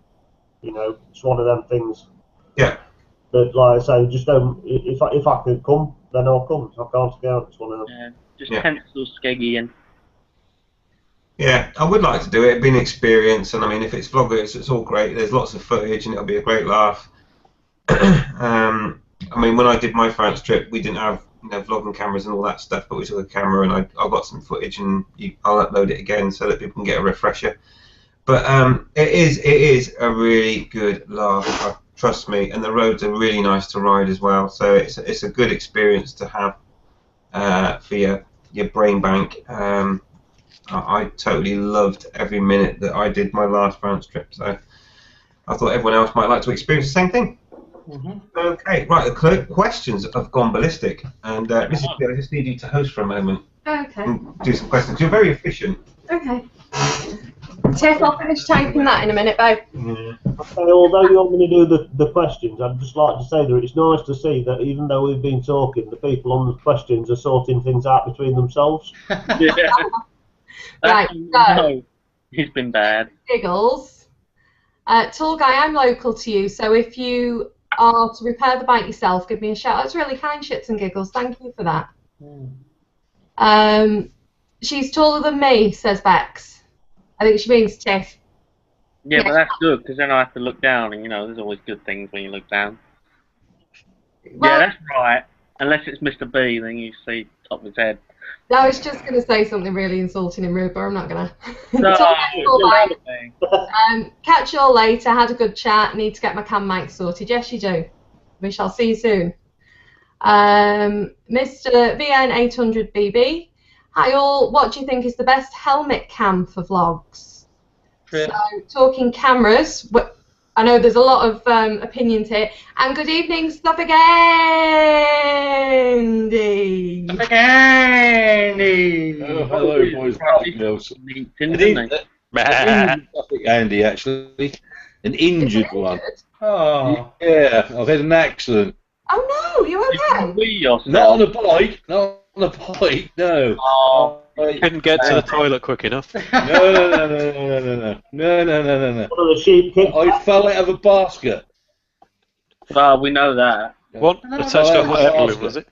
it's one of them things. Yeah. But like I say, just don't. If I can come, then I'll come. If I can't go, it's one of them. Yeah, just Yeah. pencil Skeggy in. Yeah, I would like to do it. It'd be an experience, and I mean, if it's vloggers, it's all great. There's lots of footage, and it'll be a great laugh. I mean, when I did my France trip, we didn't have vlogging cameras and all that stuff, but we took a camera, and I got some footage, and I'll upload it again so that people can get a refresher. But it is a really good laugh. Trust me, and the roads are really nice to ride as well. So it's a good experience to have for your brain bank. I totally loved every minute that I did my last France trip. So I thought everyone else might like to experience the same thing. Mm-hmm. Okay, right. The questions have gone ballistic, and Mrs. P, I just need you to host for a moment. Okay. And do some questions. You're very efficient. Okay. Tiff, I'll finish typing that in a minute, babe. Yeah. Okay, although you're going to do the questions, I'd just like to say that it's nice to see that even though we've been talking, the people on the questions are sorting things out between themselves. Yeah. Right, so- No, he's been bad. Giggles. Tall guy, I'm local to you, so if you are to repair the bike yourself, give me a shout. That's really kind, Shits and Giggles. Thank you for that. She's taller than me, says Bex. I think she means Tiff. Yeah, but that's good because then I have to look down, and there's always good things when you look down. Well, Yeah, that's right. Unless it's Mr. B, then you see top of his head. I was just going to say something really insulting and rude, but I'm not going to. No, Catch you all later. Had a good chat. Need to get my cam mic sorted. Yes, you do. We shall see you soon. Mr. VN800BB. Hi all. What do you think is the best helmet cam for vlogs? So, talking cameras. I know there's a lot of opinions here. And good evening, Stuffagandy. Stuffagandy. Oh, hello, boys and girls. Andy, actually, an injured one. Oh. Yeah, I've had an accident. Oh no, you okay? Not on a bike. Not on a bike. No. Oh. Couldn't get to the toilet quick enough. No. One of the sheep kicked I fell out of a basket. Well, we know that. One attached to a hot air balloon, was it?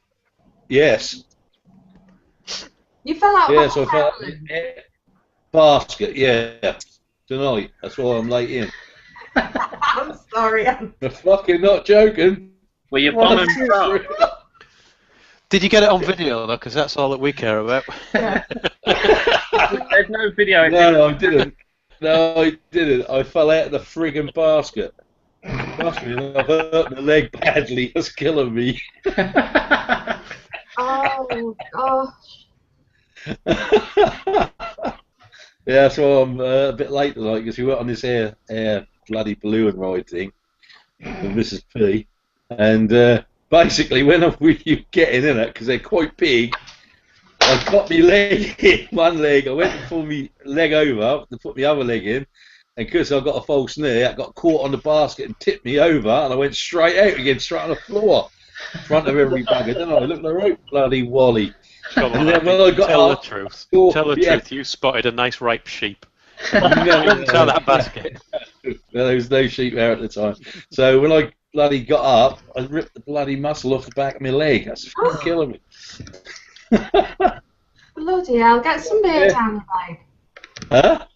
Yes. You fell out Yeah, of so I a fell basket, yeah. Tonight. That's why I'm late in. I'm sorry. I'm fucking not joking. Were you bombing from? Did you get it on video, though? Because that's all that we care about. Yeah. There's no video. No, I didn't. No, I didn't. I fell out of the friggin' basket. Trust me, I've hurt my leg badly. It's killing me. Oh, gosh. Yeah, so I'm a bit late tonight because we went on this air bloody balloon ride thing with Mrs. P. And basically, when you getting in it, because they're quite big, I got my leg in, one leg. I went to pull my leg over to put my other leg in, and because I got a false knee, I got caught on the basket and tipped me over, and I went straight out again, straight on the floor, in front of every bugger. Then I looked like bloody Wally. Come on, And then when I got tell up, the truth. oh, Tell the yeah. truth. You spotted a nice ripe sheep. No, Tell that basket. There was no sheep there at the time. So when I bloody got up, I ripped the bloody muscle off the back of my leg. That's fucking killing me. Bloody hell. Get some beer down you, babe. Huh?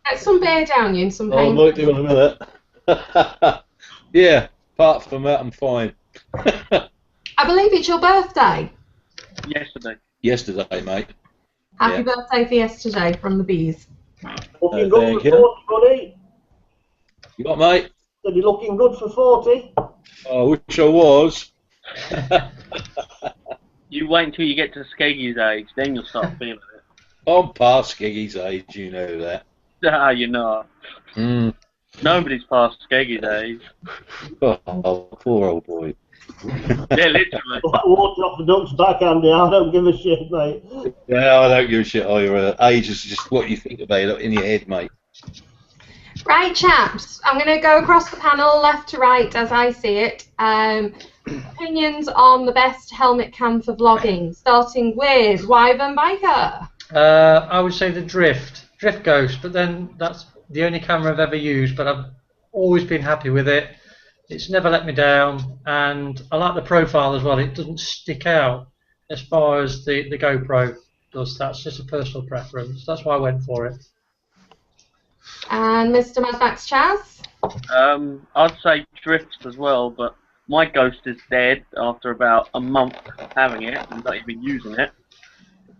Get some beer down you and some Oh, I pain. might do in a minute. Yeah, apart from that, I'm fine. I believe it's your birthday. Yesterday. Yesterday, mate. Happy Yeah. birthday for yesterday from the bees. Looking Thank good for you. 40, buddy. You got, mate? Said you're looking good for 40. I wish I was. You wait until you get to Skeggy's age, then you'll start feeling it. I'm past Skeggy's age, you know that. Ah, you're not. Mm. Nobody's past Skeggy's age. Oh, poor old boy. Yeah, literally. Water off the duck's back, Andy. I don't give a shit, mate. Yeah, I don't give a shit either. Age is just what you think about it in your head, mate. Right, chaps. I'm going to go across the panel, left to right, as I see it. Opinions on the best helmet cam for vlogging, starting with Wyvern Biker. I would say the Drift Ghost, but then that's the only camera I've ever used, but I've always been happy with it. It's never let me down, and I like the profile as well. It doesn't stick out as far as the GoPro does. That's just a personal preference. That's why I went for it. And Mr. Mad Max Chaz. I'd say Drift as well, but my Ghost is dead after about a month of having it and not even using it.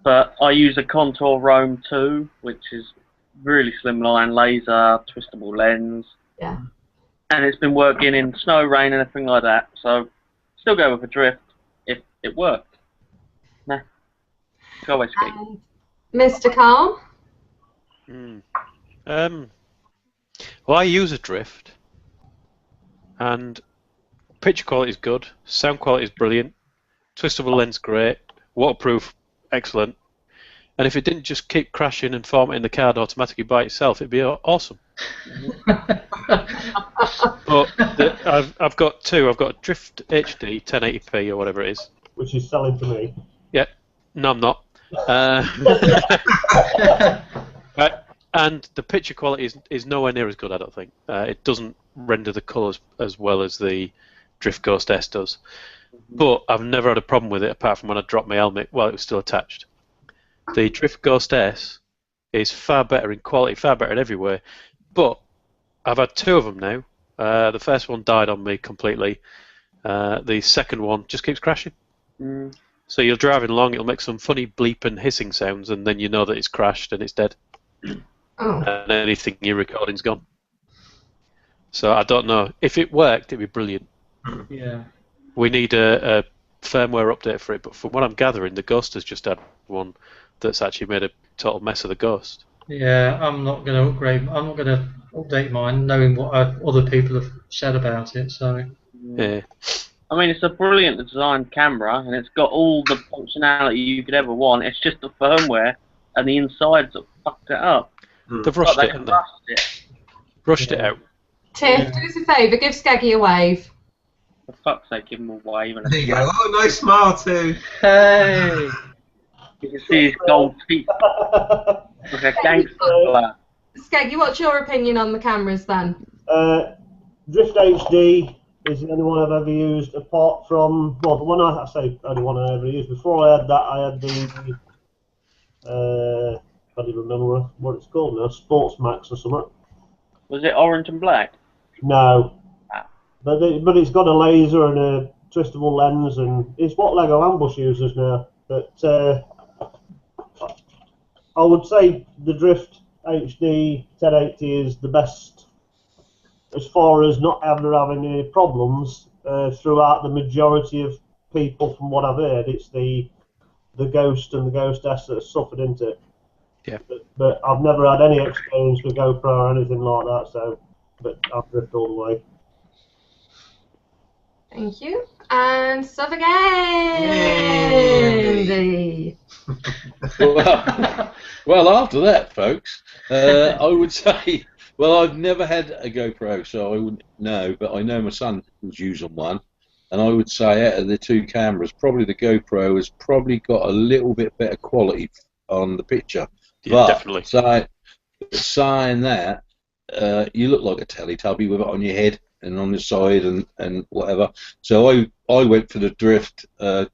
But I use a Contour Roam 2, which is really slimline laser, twistable lens. Yeah. And it's been working in snow, rain, and everything like that. So, still go with a Drift if it worked. Nah. Go away, Ski. And Mr. Calm. Well, I use a Drift, and picture quality is good, sound quality is brilliant, twistable lens great, waterproof excellent, and if it didn't just keep crashing and formatting the card automatically by itself, it'd be awesome. But I've got two. I've got Drift HD 1080p or whatever it is. Which is selling to me. Yeah, no, I'm not. And the picture quality is nowhere near as good, I don't think. It doesn't render the colours as well as the Drift Ghost S does. But I've never had a problem with it apart from when I dropped my helmet while it was still attached. The Drift Ghost S is far better in quality, far better in every way. But I've had two of them now. The first one died on me completely. The second one just keeps crashing. So you're driving along, it'll make some funny bleep and hissing sounds, and then you know that it's crashed and it's dead. Oh. And anything you're recording's gone. So I don't know. If it worked, it'd be brilliant. Yeah. We need a firmware update for it, but from what I'm gathering, the Ghost has just had one that's actually made a total mess of the Ghost. Yeah, I'm not going to upgrade. I'm not going to update mine, knowing what other people have said about it. So. Yeah. I mean, it's a brilliant designed camera, and it's got all the functionality you could ever want. It's just the firmware and the insides that fucked it up. They've rushed But it, they haven't they? rushed it. Rushed it out. Tiff, do us a favour, give Skeggy a wave. For fuck's sake, give him a wave. And There you go. Oh, nice smile too. Hey. You can see his gold teeth. Like a gangster player. Skeggy, what's your opinion on the cameras then? Drift HD, is the only one I've ever used apart from, well, the one I say only one I ever used. Before I had that, I had the, I can't even remember what it's called now, Sports Max or something. Was it orange and black? No. Ah. But it's got a laser and a twistable lens, and it's what Lego Ambush uses now. But I would say the Drift HD 1080 is the best as far as not ever having any problems throughout the majority of people. From what I've heard, it's the Ghost and the Ghost S that have suffered into it. Yeah. But I've never had any experience with GoPro or anything like that, so, but I've Drift all the way. Thank you. And sub again. Yay. Well, after that, folks, I would say, well, I've never had a GoPro, so I wouldn't know, but I know my son was using one, and I would say out of the two cameras, probably the GoPro has probably got a little bit better quality on the picture. Yeah, but definitely. saying that, you look like a Teletubby with it on your head and on the side and whatever. So I went for the Drift, and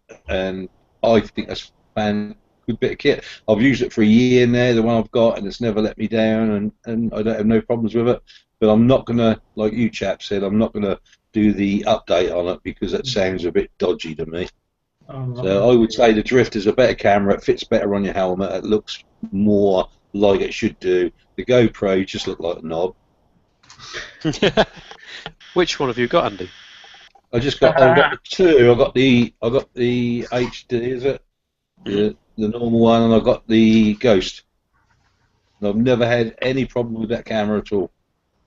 I think that's a good bit of kit. I've used it for a year now, the one I've got, and it's never let me down, and I don't have no problems with it. But I'm not gonna, like you chap said, I'm not gonna do the update on it because that sounds a bit dodgy to me. So I would say the Drift is a better camera. It fits better on your helmet. It looks more like it should do. The GoPro, you just look like a knob. Which one have you got, Andy? I've got the two. I got the HD, is it? The normal one, and I've got the Ghost. And I've never had any problem with that camera at all.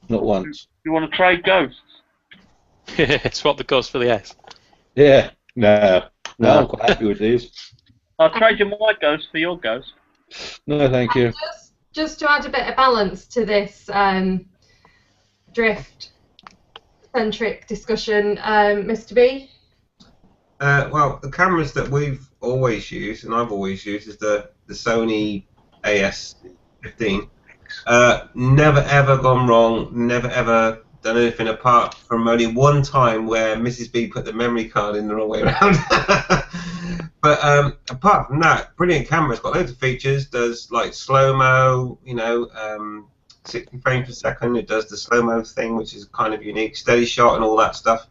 Not once. You want to trade Ghosts? Swap the Ghost for the S. Yeah. No, I'm quite happy with these. I'll trade you my Ghost for your Ghost. No, thank you. Just to add a bit of balance to this Drift-centric discussion, Mr. B? Well, the cameras that we've always used, and I've always used, is the Sony AS15. Never ever gone wrong, never ever done anything apart from only one time where Mrs. B put the memory card in the wrong way around. But apart from that, brilliant camera. It's got loads of features. Does like slow-mo, 60 frames per second. It does the slow-mo thing, which is kind of unique. Steady shot and all that stuff.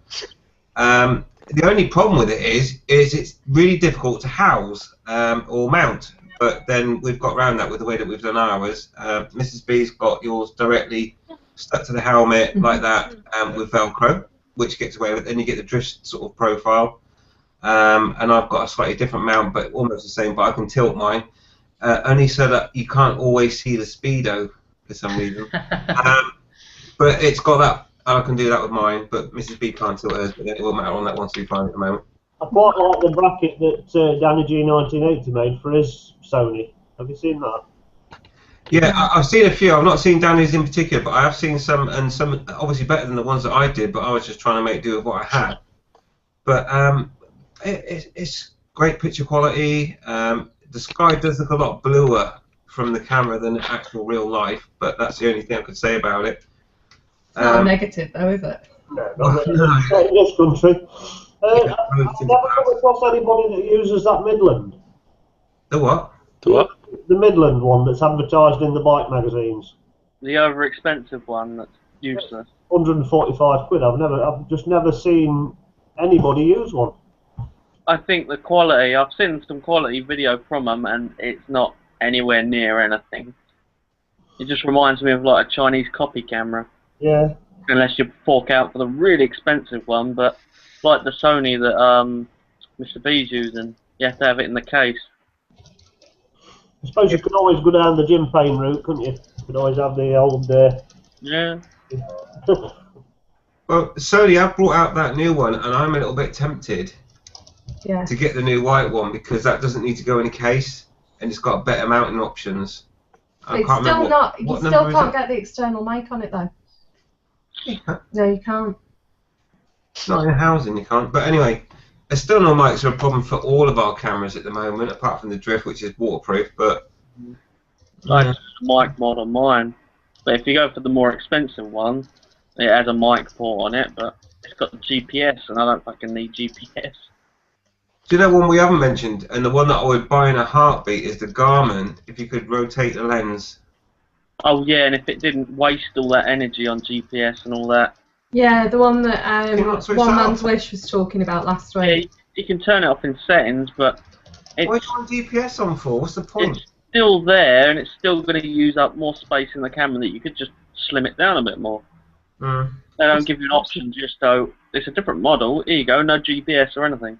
The only problem with it is it's really difficult to house or mount. But then we've got around that with the way that we've done ours. Mrs. B's got yours directly stuck to the helmet like that with Velcro, which gets away with it. Then you get the Drift sort of profile. And I've got a slightly different mount, but almost the same, but I can tilt mine, only so that you can't always see the speedo for some reason. But it's got that, and I can do that with mine, but Mrs. B can't tilt hers, but then it won't matter on that 125 at the moment. I quite like the bracket that Danny G1980 made for his Sony. Have you seen that? Yeah, I've seen a few. I've not seen Danny's in particular, but I have seen some, and some obviously better than the ones that I did, but I was just trying to make do with what I had. But it's great picture quality. The sky does look a lot bluer from the camera than actual real life, but that's the only thing I could say about it. Not negative though, is it? No, not in this country. I've never come across anybody that uses that Midland. The what? The what? The Midland one that's advertised in the bike magazines. The over-expensive one that's useless. 145 quid. I've just never seen anybody use one. I think the quality, I've seen some quality video from them, and it's not anywhere near anything. It just reminds me of like a Chinese copy camera. Yeah. Unless you fork out for the really expensive one, but like the Sony that Mr. B's using, you have to have it in the case. I suppose you could always go down the Jim Payne route, couldn't you? You could always have the old... Yeah. Well, Sony have brought out that new one, and I'm a little bit tempted to get the new white one because that doesn't need to go in a case, and it's got better mounting options. You still can't get the external mic on it though. No, you can't. Not in housing, you can't. But anyway, external mics are a problem for all of our cameras at the moment, apart from the Drift, which is waterproof. But I just mic mod on mine. But if you go for the more expensive one, it has a mic port on it, but It's got GPS, and I don't fucking need GPS. Do you know one we haven't mentioned, and the one that I would buy in a heartbeat is the Garmin, if you could rotate the lens. Oh yeah, and if it didn't waste all that energy on GPS and all that. Yeah, the one that Can you not switch One that Man's off? Wish was talking about last Yeah, week. you can turn it off in settings, but Why it's, do you want GPS on for? What's the point? it's still there, and it's still going to use up more space in the camera that you could just slim it down a bit more. Mm. They don't give you an option just so it's a different model. Here you go, no GPS or anything.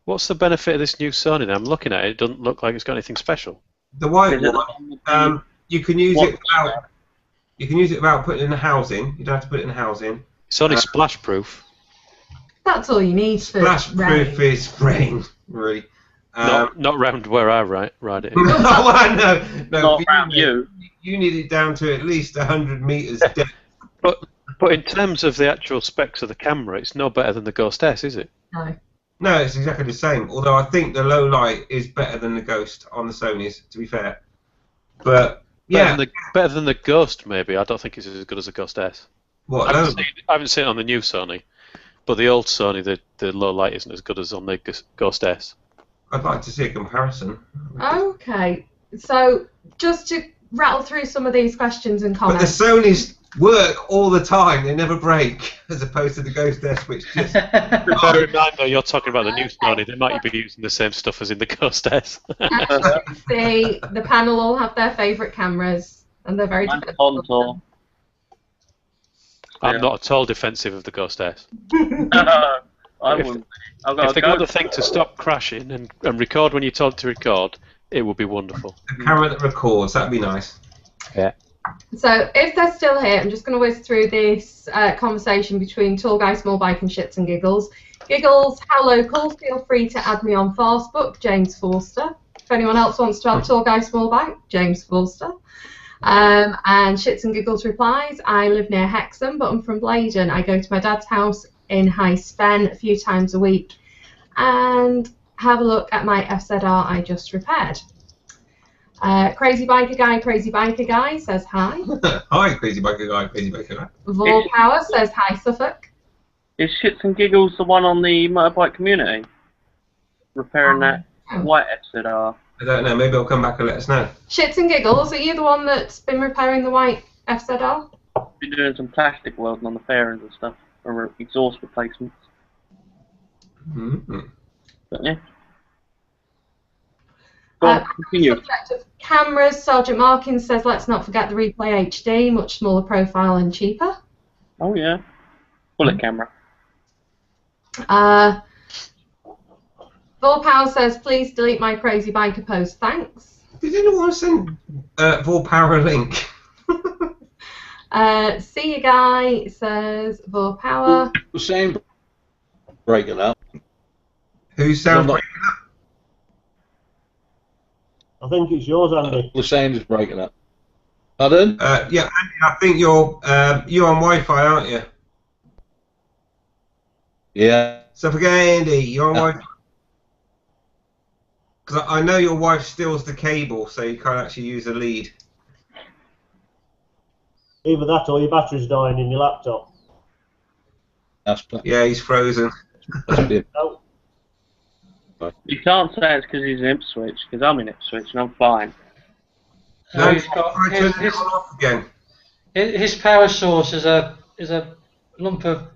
What's the benefit of this new Sony? Now I'm looking at it. It doesn't look like it's got anything special. The white Is it one, you can use what- it without. You can use it without putting it in a housing. You don't have to put it in a housing. It's only splash proof. That's all you need for Splash rain. proof is spraying, really. Not round where I ride it. no, Not around you. You need it down to at least 100 meters depth. But in terms of the actual specs of the camera, it's no better than the Ghost S, is it? No. No, it's exactly the same. Although I think the low light is better than the Ghost on the Sonys, to be fair. But yeah, Better than the Ghost, maybe. I don't think it's as good as the Ghost S. what? I Low? haven't seen it on the new Sony, but the old Sony, the low light isn't as good as on the Ghost S. I'd like to see a comparison. Okay, so just to rattle through some of these questions and But the comments. Sonys work all the time; they never break, as opposed to the Ghost S, which just. Bear in mind, though, you're talking about the new Sony. They might be using the same stuff as in the Ghost S. As you can see, the panel all have their favourite cameras, and they're very And defensive. contour. I'm not at all defensive of the Ghost S. I wouldn't. I've got If to they go. got the thing to stop crashing and record when you told to record, it would be wonderful. A camera that records, that'd be nice. Yeah. So if they're still here, I'm just going to whiz through this conversation between Tall Guy, Small Bike and Shits and Giggles. Giggles, how local? Feel free to add me on Facebook, James Forster. If anyone else wants to have Tall Guy, Small Bike, James Forster. And Shits and Giggles replies, I live near Hexham, but I'm from Blaydon. I go to my dad's house in High Spen a few times a week and have a look at my FZR I just repaired. Crazy Biker Guy says hi. Hi, Crazy Biker Guy, Crazy Biker Guy. Vol Power says hi, Suffolk. Is Shits and Giggles the one on the motorbike community? Repairing that white FZR. I don't know, maybe I'll come back and let us know. Shits and Giggles, are you the one that's been repairing the white FZR? Been doing some plastic welding on the fairings and stuff, or exhaust replacements. Mm-hmm. But yeah. Go on, continue. Subject of cameras, Sergeant Markins says let's not forget the Replay HD, much smaller profile and cheaper. Oh yeah. Bullet camera. Vol Power says please delete my Crazy Biker post, thanks. Did anyone send Vol Power a link? See you guy says Vol Power. The same breaking up. Who sounds breaking up? I think it's yours, Andy. The same is breaking up. Pardon? Yeah, Andy, I think you're on Wi-Fi, aren't you? Yeah. So forget Andy, you're on Wi-Fi. Because I know your wife steals the cable, so you can't actually use the lead. Either that or your battery's dying in your laptop. That's Yeah, he's frozen. it. No. You can't say it's because he's in Ipswich, because I'm in Ipswich and I'm fine. No, he's got try turning it on off again. his power source is a lump of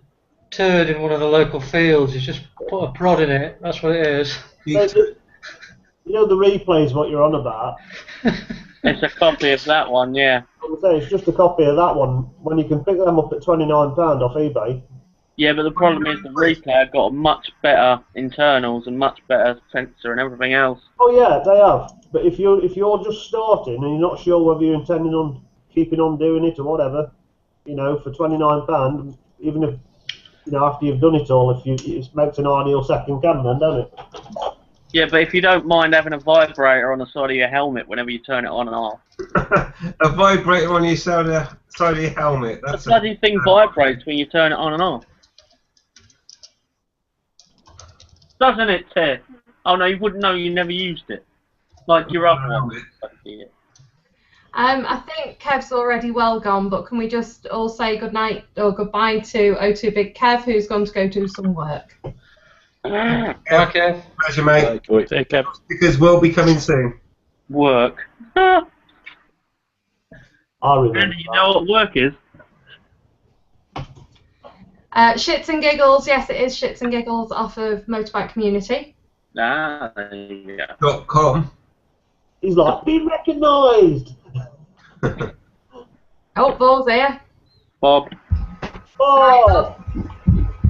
turd in one of the local fields. He's just put a prod in it. That's what it is. You know the replay is what you're on about. It's a copy of that one, yeah. I'm saying it's just a copy of that one when you can pick them up at £29 off eBay. Yeah, but the problem is the replay got much better internals and much better sensor and everything else. Oh yeah, they have. But if you're just starting and you're not sure whether you're intending on keeping on doing it or whatever, you know, for £29, even if after you've done it all, it makes an ideal second camera, then, doesn't it? Yeah, but if you don't mind having a vibrator on the side of your helmet whenever you turn it on and off. A vibrator on your side of your helmet. The That's bloody thing vibrates when you turn it on and off. Doesn't it, Ted? Oh no, you wouldn't know, you never used it. Like your other one. I think Kev's already well gone, but can we just all say good night or goodbye to O2 Big Kev, who's gone to go do some work? Okay. Pleasure, mate. Take care. Because we'll be coming soon. Work. I remember. And you know what work is? Shits and Giggles, yes, it is Shits and Giggles off of Motorbike Community. Ah, there you go. .com. He's like, been recognised! Oh, Ball's here. Bob. Oh!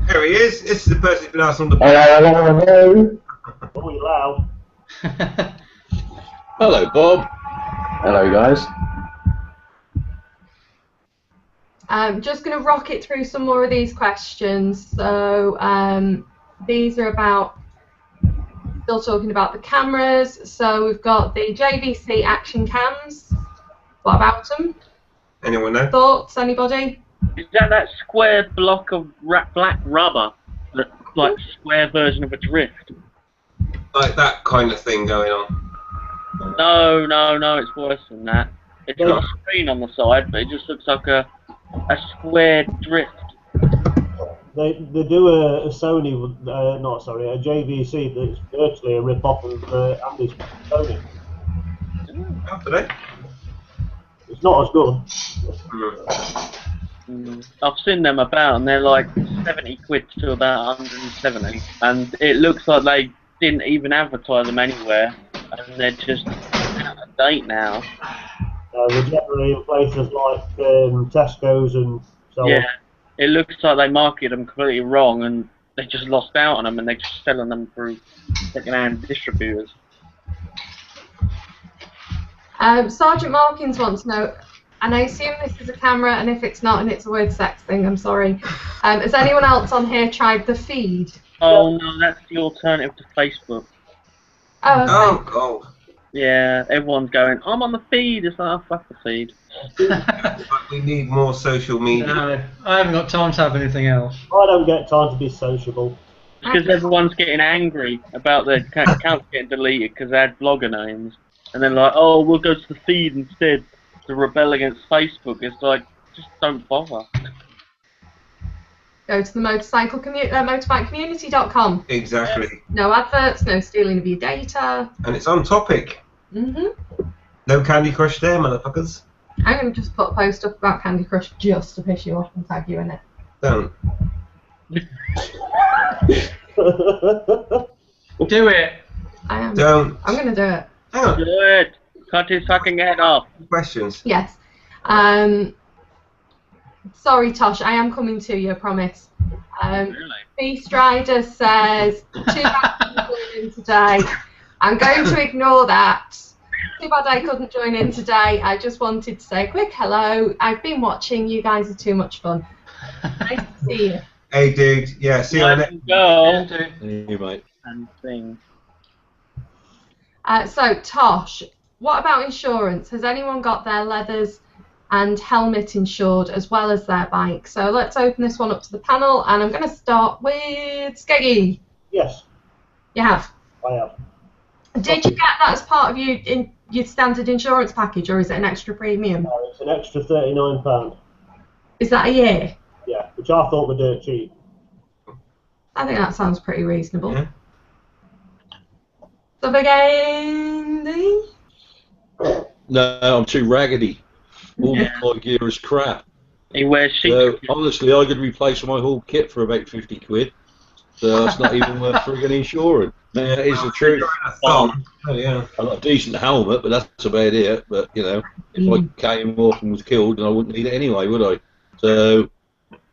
There he is. This is the person who's been asked on the Hello. Oh, you're loud. Hello, Bob. Hello, guys. I'm just going to rocket through some more of these questions. So these are about, still talking about the cameras. So we've got the JVC action cams. What about them? Anyone know? Thoughts, anybody? Is that square block of black rubber? That's like square version of a drift? Like that kind of thing going on. No, it's worse than that. It's got a screen on the side, but it just looks like a square drift. They do a Sony, a JVC that's virtually a rip-off of Andy's Sony. After that. It's not as good. I've seen them about, and they're like 70 quid to about 170, and it looks like they didn't even advertise them anywhere, and they're just out of date now. They're generally in places like Tesco's and so on. Yeah, it looks like they marketed them completely wrong, and they just lost out on them, and they're just selling them through second-hand distributors. Sergeant Markins wants to know, and I assume this is a camera, and if it's not and it's a word sex thing, I'm sorry. Has anyone else on here tried the feed? Oh no, that's the alternative to Facebook. Oh, okay. Oh, God. Yeah, everyone's going, I'm on the feed. It's like, oh, fuck the feed. But we need more social media. No, I haven't got time to have anything else. I don't get time to be sociable. Because everyone's getting angry about their accounts getting deleted because they had blogger names. And then like, oh, we'll go to the feed instead to rebel against Facebook. It's like, just don't bother. Go to the motorbikecommunity.com. Exactly. No adverts, no stealing of your data. And it's on topic. No Candy Crush there, motherfuckers. I'm going to just put a post up about Candy Crush just to piss you off and tag you in it. Don't. Do it. I am. Don't. I'm going to do it. Hang on. Do it. Cut his fucking head off. Questions. Yes. Sorry, Tosh, I am coming to you, I promise. Really? Beast Rider says, too bad I couldn't join in today. I'm going to ignore that. Too bad I couldn't join in today. I just wanted to say a quick hello. I've been watching. You guys are too much fun. Nice to see you. Hey, dude. Yeah, see you on next. Go. Hey, mate. And thing. So, Tosh, what about insurance? Has anyone got their leathers and helmet insured as well as their bike? So let's open this one up to the panel, and I'm going to start with Skeggy. Yes, You have. I have. Did you get that as part of your standard insurance package, or is it an extra premium? It's an extra £39. Is that a year? Yeah, which I thought were dirt cheap. I think that sounds pretty reasonable. Yeah. So big Andy? No, I'm too raggedy. All my gear is crap. He wears sheep. So honestly, I could replace my whole kit for about 50 quid. So that's not even worth friggin' insuring. Yeah, it is the truth. Oh, yeah. I've got a decent helmet, but that's about it. But you know, if I came off and was killed, then I wouldn't need it anyway, would I? So,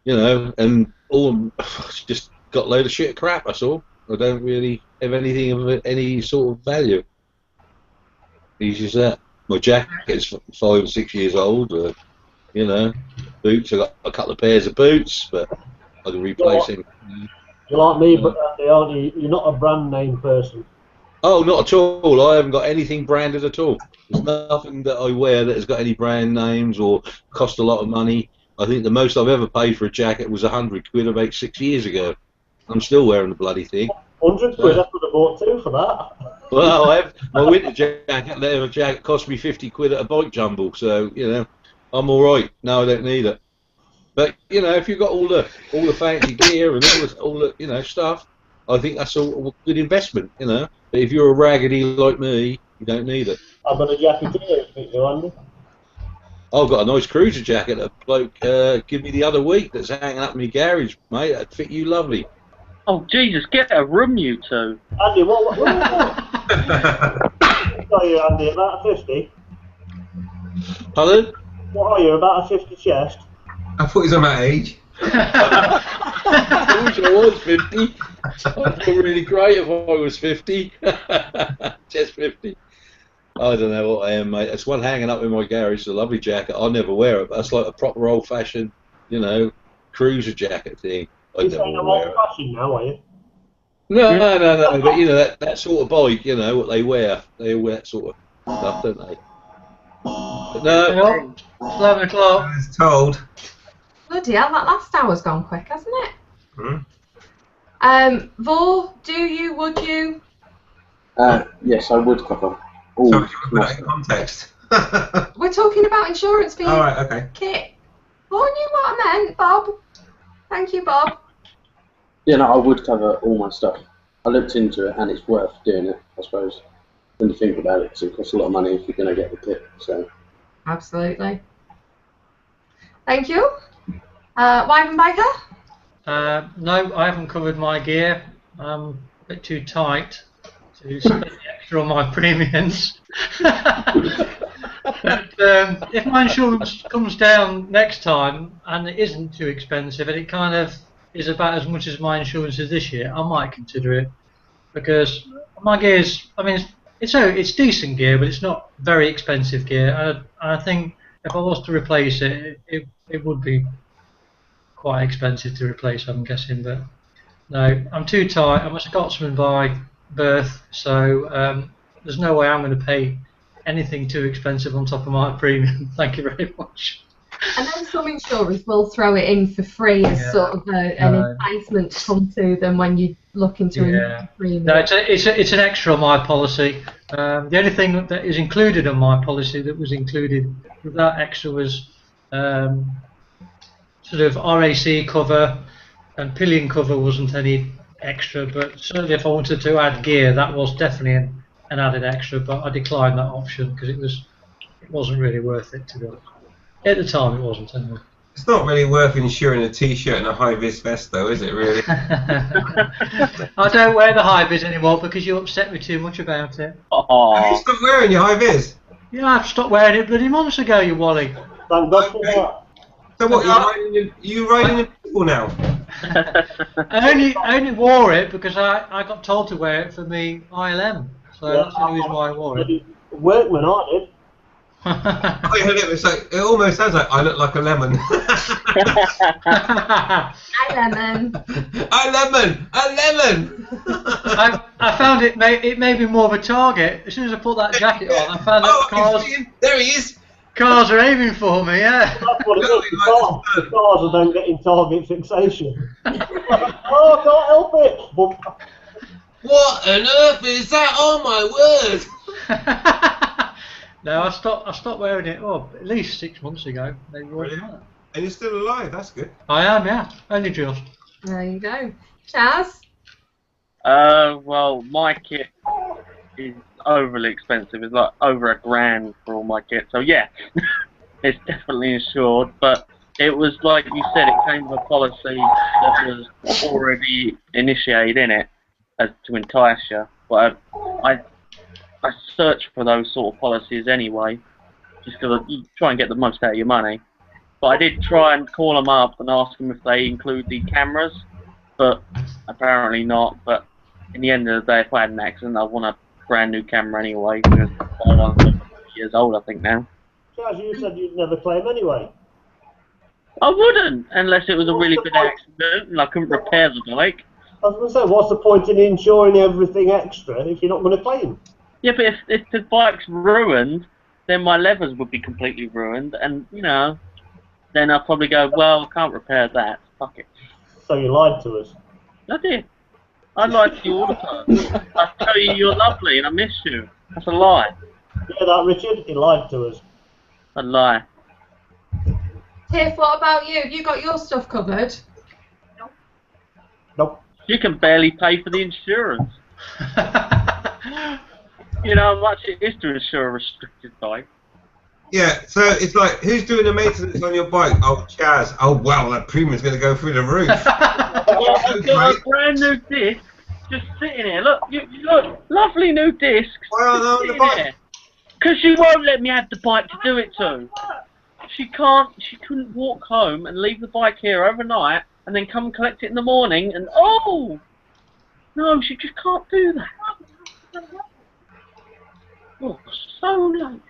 you know, and all just got a load of shit crap. That's all. I don't really have anything of any sort of value. Easy as that. My jacket's 5 or 6 years old. You know, boots. I got a couple of pairs of boots, but I can replace them. You're like me, but Andy, aren't you? You're not a brand name person. Oh, not at all. I haven't got anything branded at all. There's nothing that I wear that has got any brand names or cost a lot of money. I think the most I've ever paid for a jacket was 100 quid about 6 years ago. I'm still wearing the bloody thing. 100 quid, I could have bought two for that. Well, my winter jacket, leather jacket, cost me 50 quid at a bike jumble, so you know, I'm all right. No, I don't need it. But you know, if you've got all the fancy gear and all the you know stuff, I think that's a good investment. You know, but if you're a raggedy like me, you don't need it. I've got a jacket here, if you Andy. I've got a nice cruiser jacket that a bloke gave me the other week that's hanging up in my garage, mate. That'd fit you lovely. Oh Jesus, get a room, you two. Andy, what are you, Andy? About a 50? Pardon? What are you? About a 50 chest? I thought he was on that age. I wish I was 50. I'd feel really great if I was 50. Just 50. I don't know what I am, mate. It's one hanging up in my garage. It's a lovely jacket. I'll never wear it, but that's like a proper old-fashioned, you know, cruiser jacket thing. I'd never You're wear it. old-fashioned now, are you? No. But you know that sort of bike, you know what they wear. They wear that sort of stuff, don't they? But no. Well, it's 11 o'clock. I was told. Bloody hell, that last hour's gone quick, hasn't it? Hmm? Vor, would you? Yes, I would cover all. Sorry, you put that in context. We're talking about insurance for your All right, okay. kit. Vor knew what I meant, Bob. Thank you, Bob. Yeah, no, I would cover all my stuff. I looked into it, and it's worth doing it, I suppose, when you think about it, because it costs a lot of money if you're going to get the kit. So. Absolutely. Thank you. Wyvern Biker? No, I haven't covered my gear. I'm a bit too tight to spend extra on my premiums. But if my insurance comes down next time and it isn't too expensive and it kind of is about as much as my insurance is this year, I might consider it, because my gear's, I mean, it's decent gear, but it's not very expensive gear. And I think if I was to replace it, it would be quite expensive to replace, I'm guessing. But no, I'm too tight. I'm a Scotsman by birth, so there's no way I'm going to pay anything too expensive on top of my premium. Thank you very much. And then some insurers will throw it in for free as sort of an enticement to come to them when you look into a premium. No, it's an extra on my policy. The only thing that is included on my policy that was included with that extra was sort of RAC cover, and pillion cover wasn't any extra, but certainly if I wanted to add gear, that was definitely an added extra, but I declined that option because it wasn't really worth it, to be honest. At the time, it wasn't anyway. It's not really worth insuring a t-shirt and a high-vis vest, though, is it, really? I don't wear the high-vis anymore because you upset me too much about it. Have you stopped wearing your high-vis? Yeah, I've stopped wearing it bloody months ago, you Wally. Thank God for that. So what, you riding in people now? I only wore it because I got told to wear it for me ILM. So that's the only reason why I wore it. Workman, aren't it? It almost sounds like I look like a lemon. Hi, Lemon. A lemon! A lemon! I found it made me more of a target. As soon as I put that jacket on, I found that there he is! Cars are aiming for me, yeah. That's what it is. The cars are then getting target fixation. Oh, I can't help it. What on earth is that? Oh my word! No, I stopped wearing it at least 6 months ago. Maybe more than that. And you're still alive, that's good. I am, yeah. Only just. There you go. Chaz? Well, my kit is overly expensive. It's like over £1,000 for all my kit. So yeah, it's definitely insured. But it was like you said, it came with a policy that was already initiated in it as to entice you. But I search for those sort of policies anyway, just because you try and get the most out of your money. But I did try and call them up and ask them if they include the cameras, but apparently not. But in the end of the day, if I had an accident, I want a brand new camera anyway, because I'm years old, I think now. Charles, you said you'd never claim anyway. I wouldn't, unless it was a really big accident and I couldn't repair the bike. I was going to say, what's the point in insuring everything extra if you're not going to claim? Yeah, but if the bike's ruined, then my levers would be completely ruined, and, you know, then I'll probably go, well, I can't repair that, fuck it. So you lied to us. I did. I like you all the time. I tell you you're lovely and I miss you. That's a lie. Yeah, that Richard, he lied to us. A lie. Tiff, what about you? Have you got your stuff covered? Nope. You can barely pay for the insurance. You know how much it is to insure a restricted bike. Yeah, so it's like, who's doing the maintenance on your bike? Oh, Chaz. Oh, well, that premium's going to go through the roof. Well, I've got a brand new disc just sitting here. Look, look, lovely new discs. Why aren't they on the bike? Because she won't let me have the bike to do it to. She couldn't walk home and leave the bike here overnight and then come and collect it in the morning and, oh! No, she just can't do that. Oh, so late.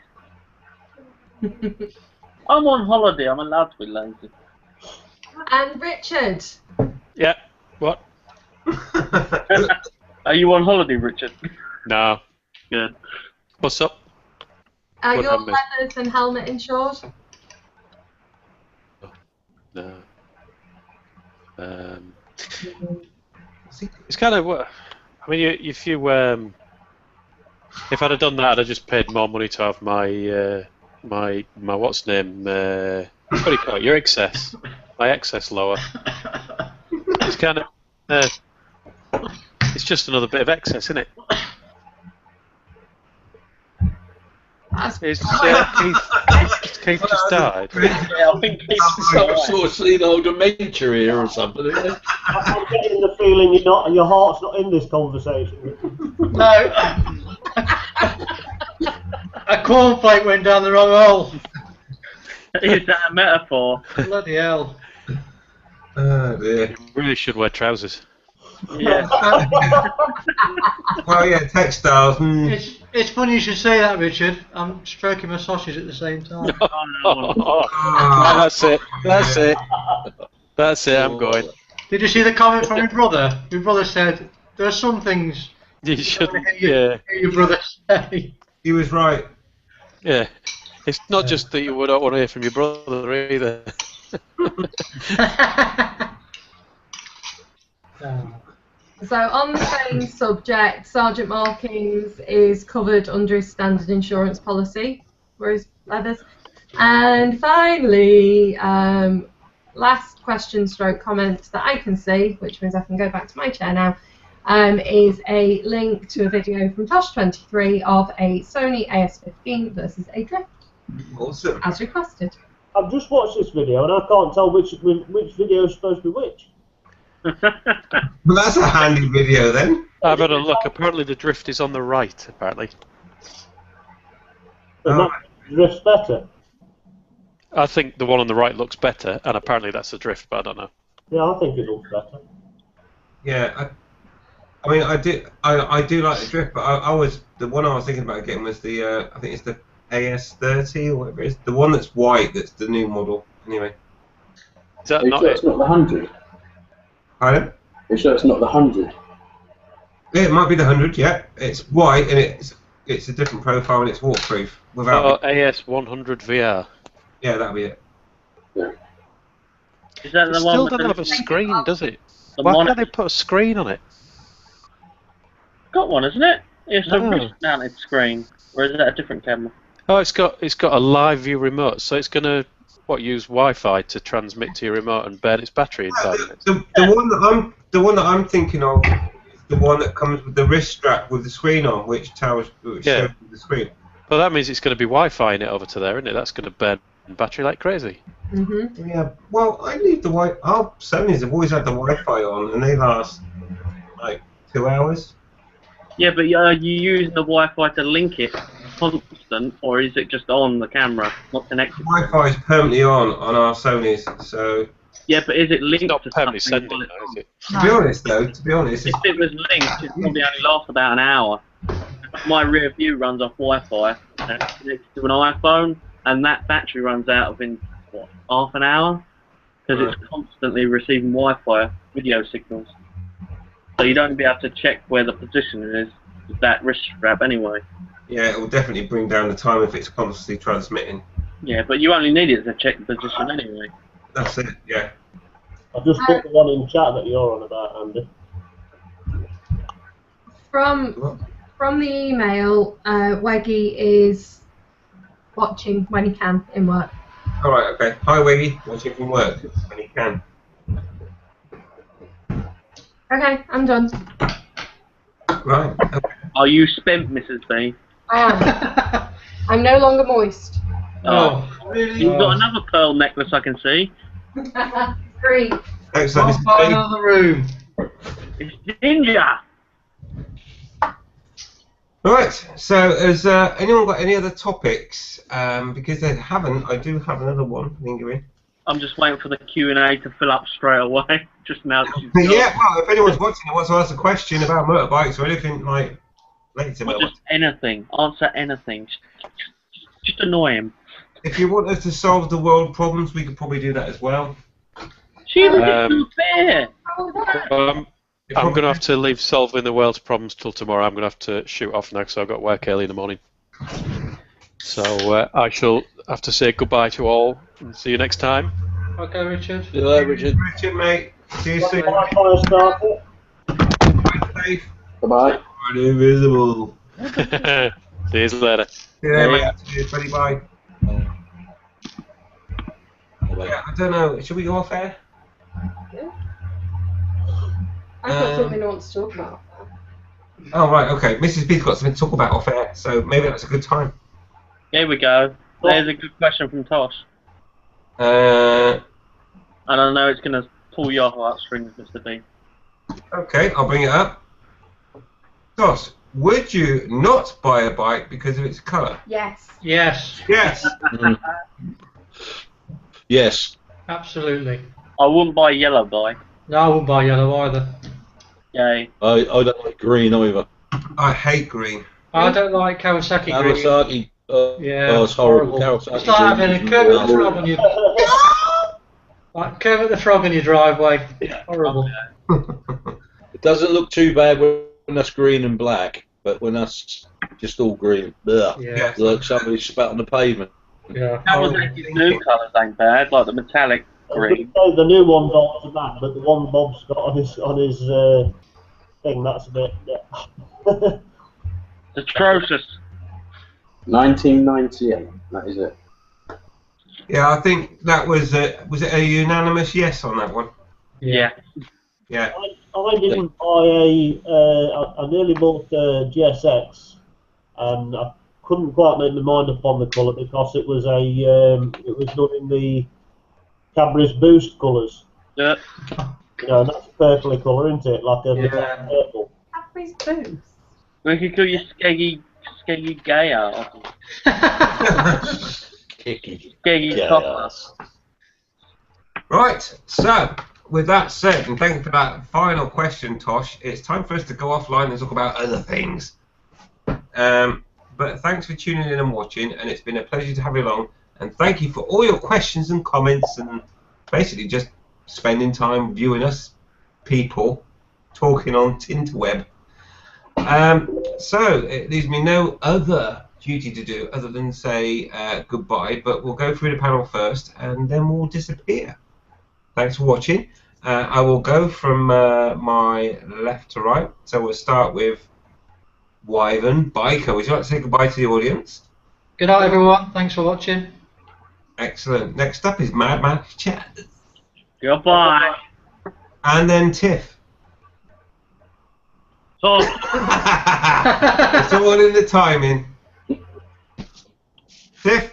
I'm on holiday, I'm allowed to be lazy. And Richard. Yeah. What? Are you on holiday, Richard? No. Good. What's up? Are What your happened? leathers and helmet insured? No. It's kind of what. I mean, if I'd have done that, I'd have just paid more money to have my what's name? What do you call it? Your excess. My excess lower. It's kind of. It's just another bit of excess, isn't it? Keith just died. Yeah, I think he's some sort of senile dementia here or something. Isn't it? I'm getting the feeling your heart's not in this conversation. No. A cornflake went down the wrong hole. Is that a metaphor? Bloody hell. Oh, dear. You really should wear trousers. Yeah. Well, yeah, textiles. It's funny you should say that, Richard. I'm stroking my sausage at the same time. Ah, That's it. That's it. That's it. I'm going. Did you see the comment from your brother? Your brother said, there are some things You should. hear your brother say. he was right. Yeah. It's not just that you would not want to hear from your brother either. So on the same subject, Sergeant Markings is covered under his standard insurance policy for his leathers. And finally, last question stroke comment that I can see, which means I can go back to my chair now, is a link to a video from Tosh23 of a Sony AS15 versus a Drift, Awesome. as requested. I've just watched this video and I can't tell which video is supposed to be which. Well, that's a handy video then. I've had a look. Apparently the drift is on the right, apparently. And that drifts better. I think the one on the right looks better, and apparently that's the drift, but I don't know. Yeah, I think it looks better. Yeah, I mean, I do like the drift, but the one I was thinking about getting was the I think it's the AS30 or whatever it is, the one that's white. That's the new model. Anyway. Is that Are you not sure it? it's not the 100? Pardon? Are you sure it's not the 100? Yeah, it might be the 100. Yeah, it's white and it's a different profile and it's waterproof. Without AS100 VR. yeah, that'll be it. Is that It the still one doesn't have with a screen, does it? the Why monitor? can't they put a screen on it? Got one, isn't it? It's a No. wrist-mounted screen, or is that a different camera? Oh, it's got a live view remote, so it's gonna use Wi-Fi to transmit to your remote and burn its battery in 5 minutes. The one that I'm thinking of is the one that comes with the wrist strap with the screen on, which shows the screen. Well, that means it's going to be Wi-Fi in it over to there, isn't it? That's going to burn battery like crazy. Mm-hmm. Yeah. Well, I leave the Our Sony's have always had the Wi-Fi on, and they last like 2 hours. Yeah, but are you using the Wi-Fi to link it constant, or is it just on the camera, not connected? Wi-Fi is permanently on our Sony's, so. Yeah, but is it linked It's not to permanently something? sending, though, is it? To be honest, If it was linked, it probably only lasts about an hour. My rear view runs off Wi-Fi, and it's connected to an iPhone, and that battery runs out within, what, half an hour? Because it's constantly receiving Wi-Fi video signals. So you don't be able to check where the position is with that wrist strap anyway. yeah, it will definitely bring down the time if it's constantly transmitting. Yeah, but you only need it to check the position anyway. That's it. Yeah. I've just put the one in chat that you're on about, Andy. From the email, Weggy is watching when he can in work. All right, okay. Hi, Wiggy. Watching from work when you can. Okay, I'm done. Right. Okay. Are you spent, Mrs. B? I am. I'm no longer moist. Oh, Really? You've got another pearl necklace I can see. Great. Excellent. I'll find another room. It's ginger. Right. So, has anyone got any other topics? Because they haven't, I do have another one lingering. I'm just waiting for the Q&A to fill up straight away. Just now. That she's Yeah. Well, if anyone's watching and wants to ask a question about motorbikes or anything like later, Or just anything. Answer anything. Just annoy him. if you want us to solve the world problems, we could probably do that as well. She's not fair. I'm going to have to leave solving the world's problems till tomorrow. I'm going to have to shoot off now because I've got to work early in the morning. So I shall have to say goodbye to all and see you next time. Okay, Richard. See you later, Richard. Richard, mate. See you soon. Bye, fire starter. Safe. Bye-bye. Invisible. See you later. Yeah, mate. Cheers, buddy. Bye. Bye. Yeah, I don't know. Should we go off air? I've got something I want to talk about. Oh, right. Okay. Mrs. B's got something to talk about off air, so maybe that's a good time. Here we go. There's a good question from Tosh. Uh, I don't know, it's going to pull your heartstrings, Mr. B. okay, I'll bring it up. Dos, would you not buy a bike because of its colour? Yes. Yes, Yes. Yes. absolutely. I wouldn't buy a yellow bike. No, I wouldn't buy yellow either. Yay. I don't like green either. I hate green. I don't like Kawasaki green. Kawasaki. Yeah, Oh, it's horrible. horrible. Kawasaki It's like having a green is Kermit the horrible. Frog on your like Kermit the Frog on your driveway. Horrible. It doesn't look too bad when that's green and black, but when that's just all green, ugh, Yeah. it's like somebody spat on the pavement. Yeah. Kawasaki's new colours ain't bad, like the metallic green. The new one's not so bad, but the one Bob's got on his thing, that's a bit. Yeah. It's atrocious. 1998. That is it. Yeah, I think that was it a unanimous yes on that one? Yeah. Yeah. I didn't buy I nearly bought a GSX, and I couldn't quite make my mind up on the colour because it was it was done in the Cadbury's Boost colours. Yeah. You know, and that's a purpley colour, isn't it? Like a Yeah. purple. Cadbury's Boost. We could call you Skeggy Gayer or something. Kicky. Skeggy Yeah. Copper. Right, so with that said, and thank you for that final question, Tosh, it's time for us to go offline and talk about other things. But thanks for tuning in and watching, and it's been a pleasure to have you along. And thank you for all your questions and comments, and basically just spending time viewing us people talking on Tinterweb. So it leaves me no other duty to do other than say goodbye, but we'll go through the panel first and then we'll disappear. Thanks for watching. I will go from my left to right, so we'll start with Wyvern Biker. Would you like to say goodbye to the audience? Good night, everyone. Thanks for watching. Excellent. Next up is Mad Max Chat. Goodbye. And then Tiff. So, It's all in the timing. Tiff,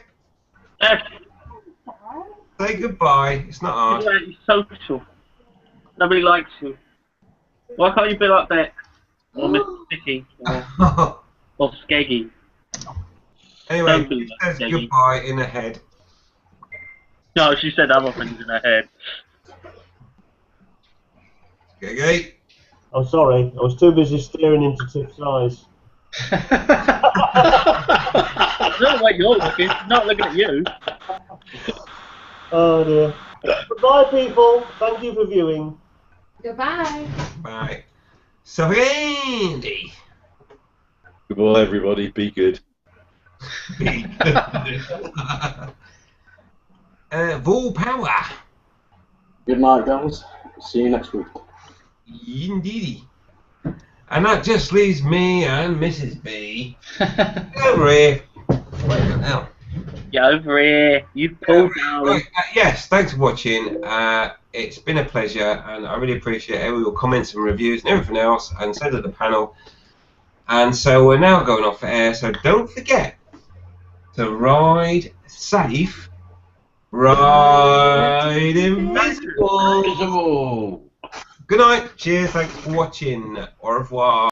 say goodbye. It's not hard. you're social. Nobody likes you. Why can't you be like that? Or Mr. Sticky. Or Skeggy. Anyway, Don't be she says like goodbye in her head. No, she said other things in her head. Okay. I'm sorry, I was too busy staring into Tiff's eyes. It's not the way you're looking. She's not looking at you. Oh dear. Goodbye, people. Thank you for viewing. Goodbye. Bye. So, Andy. Goodbye, everybody. Be good. Full power. Good night, guys. See you next week. Indeed. And that just leaves me and Mrs. B. Over here. Now. Get over here. You pulled down. Right, yes, thanks for watching. It's been a pleasure, and I really appreciate all your comments and reviews and everything else, and so did the panel. And so we're now going off air, so don't forget to ride safe, ride invisible. Invisible. Good night, cheers, thanks for watching, au revoir.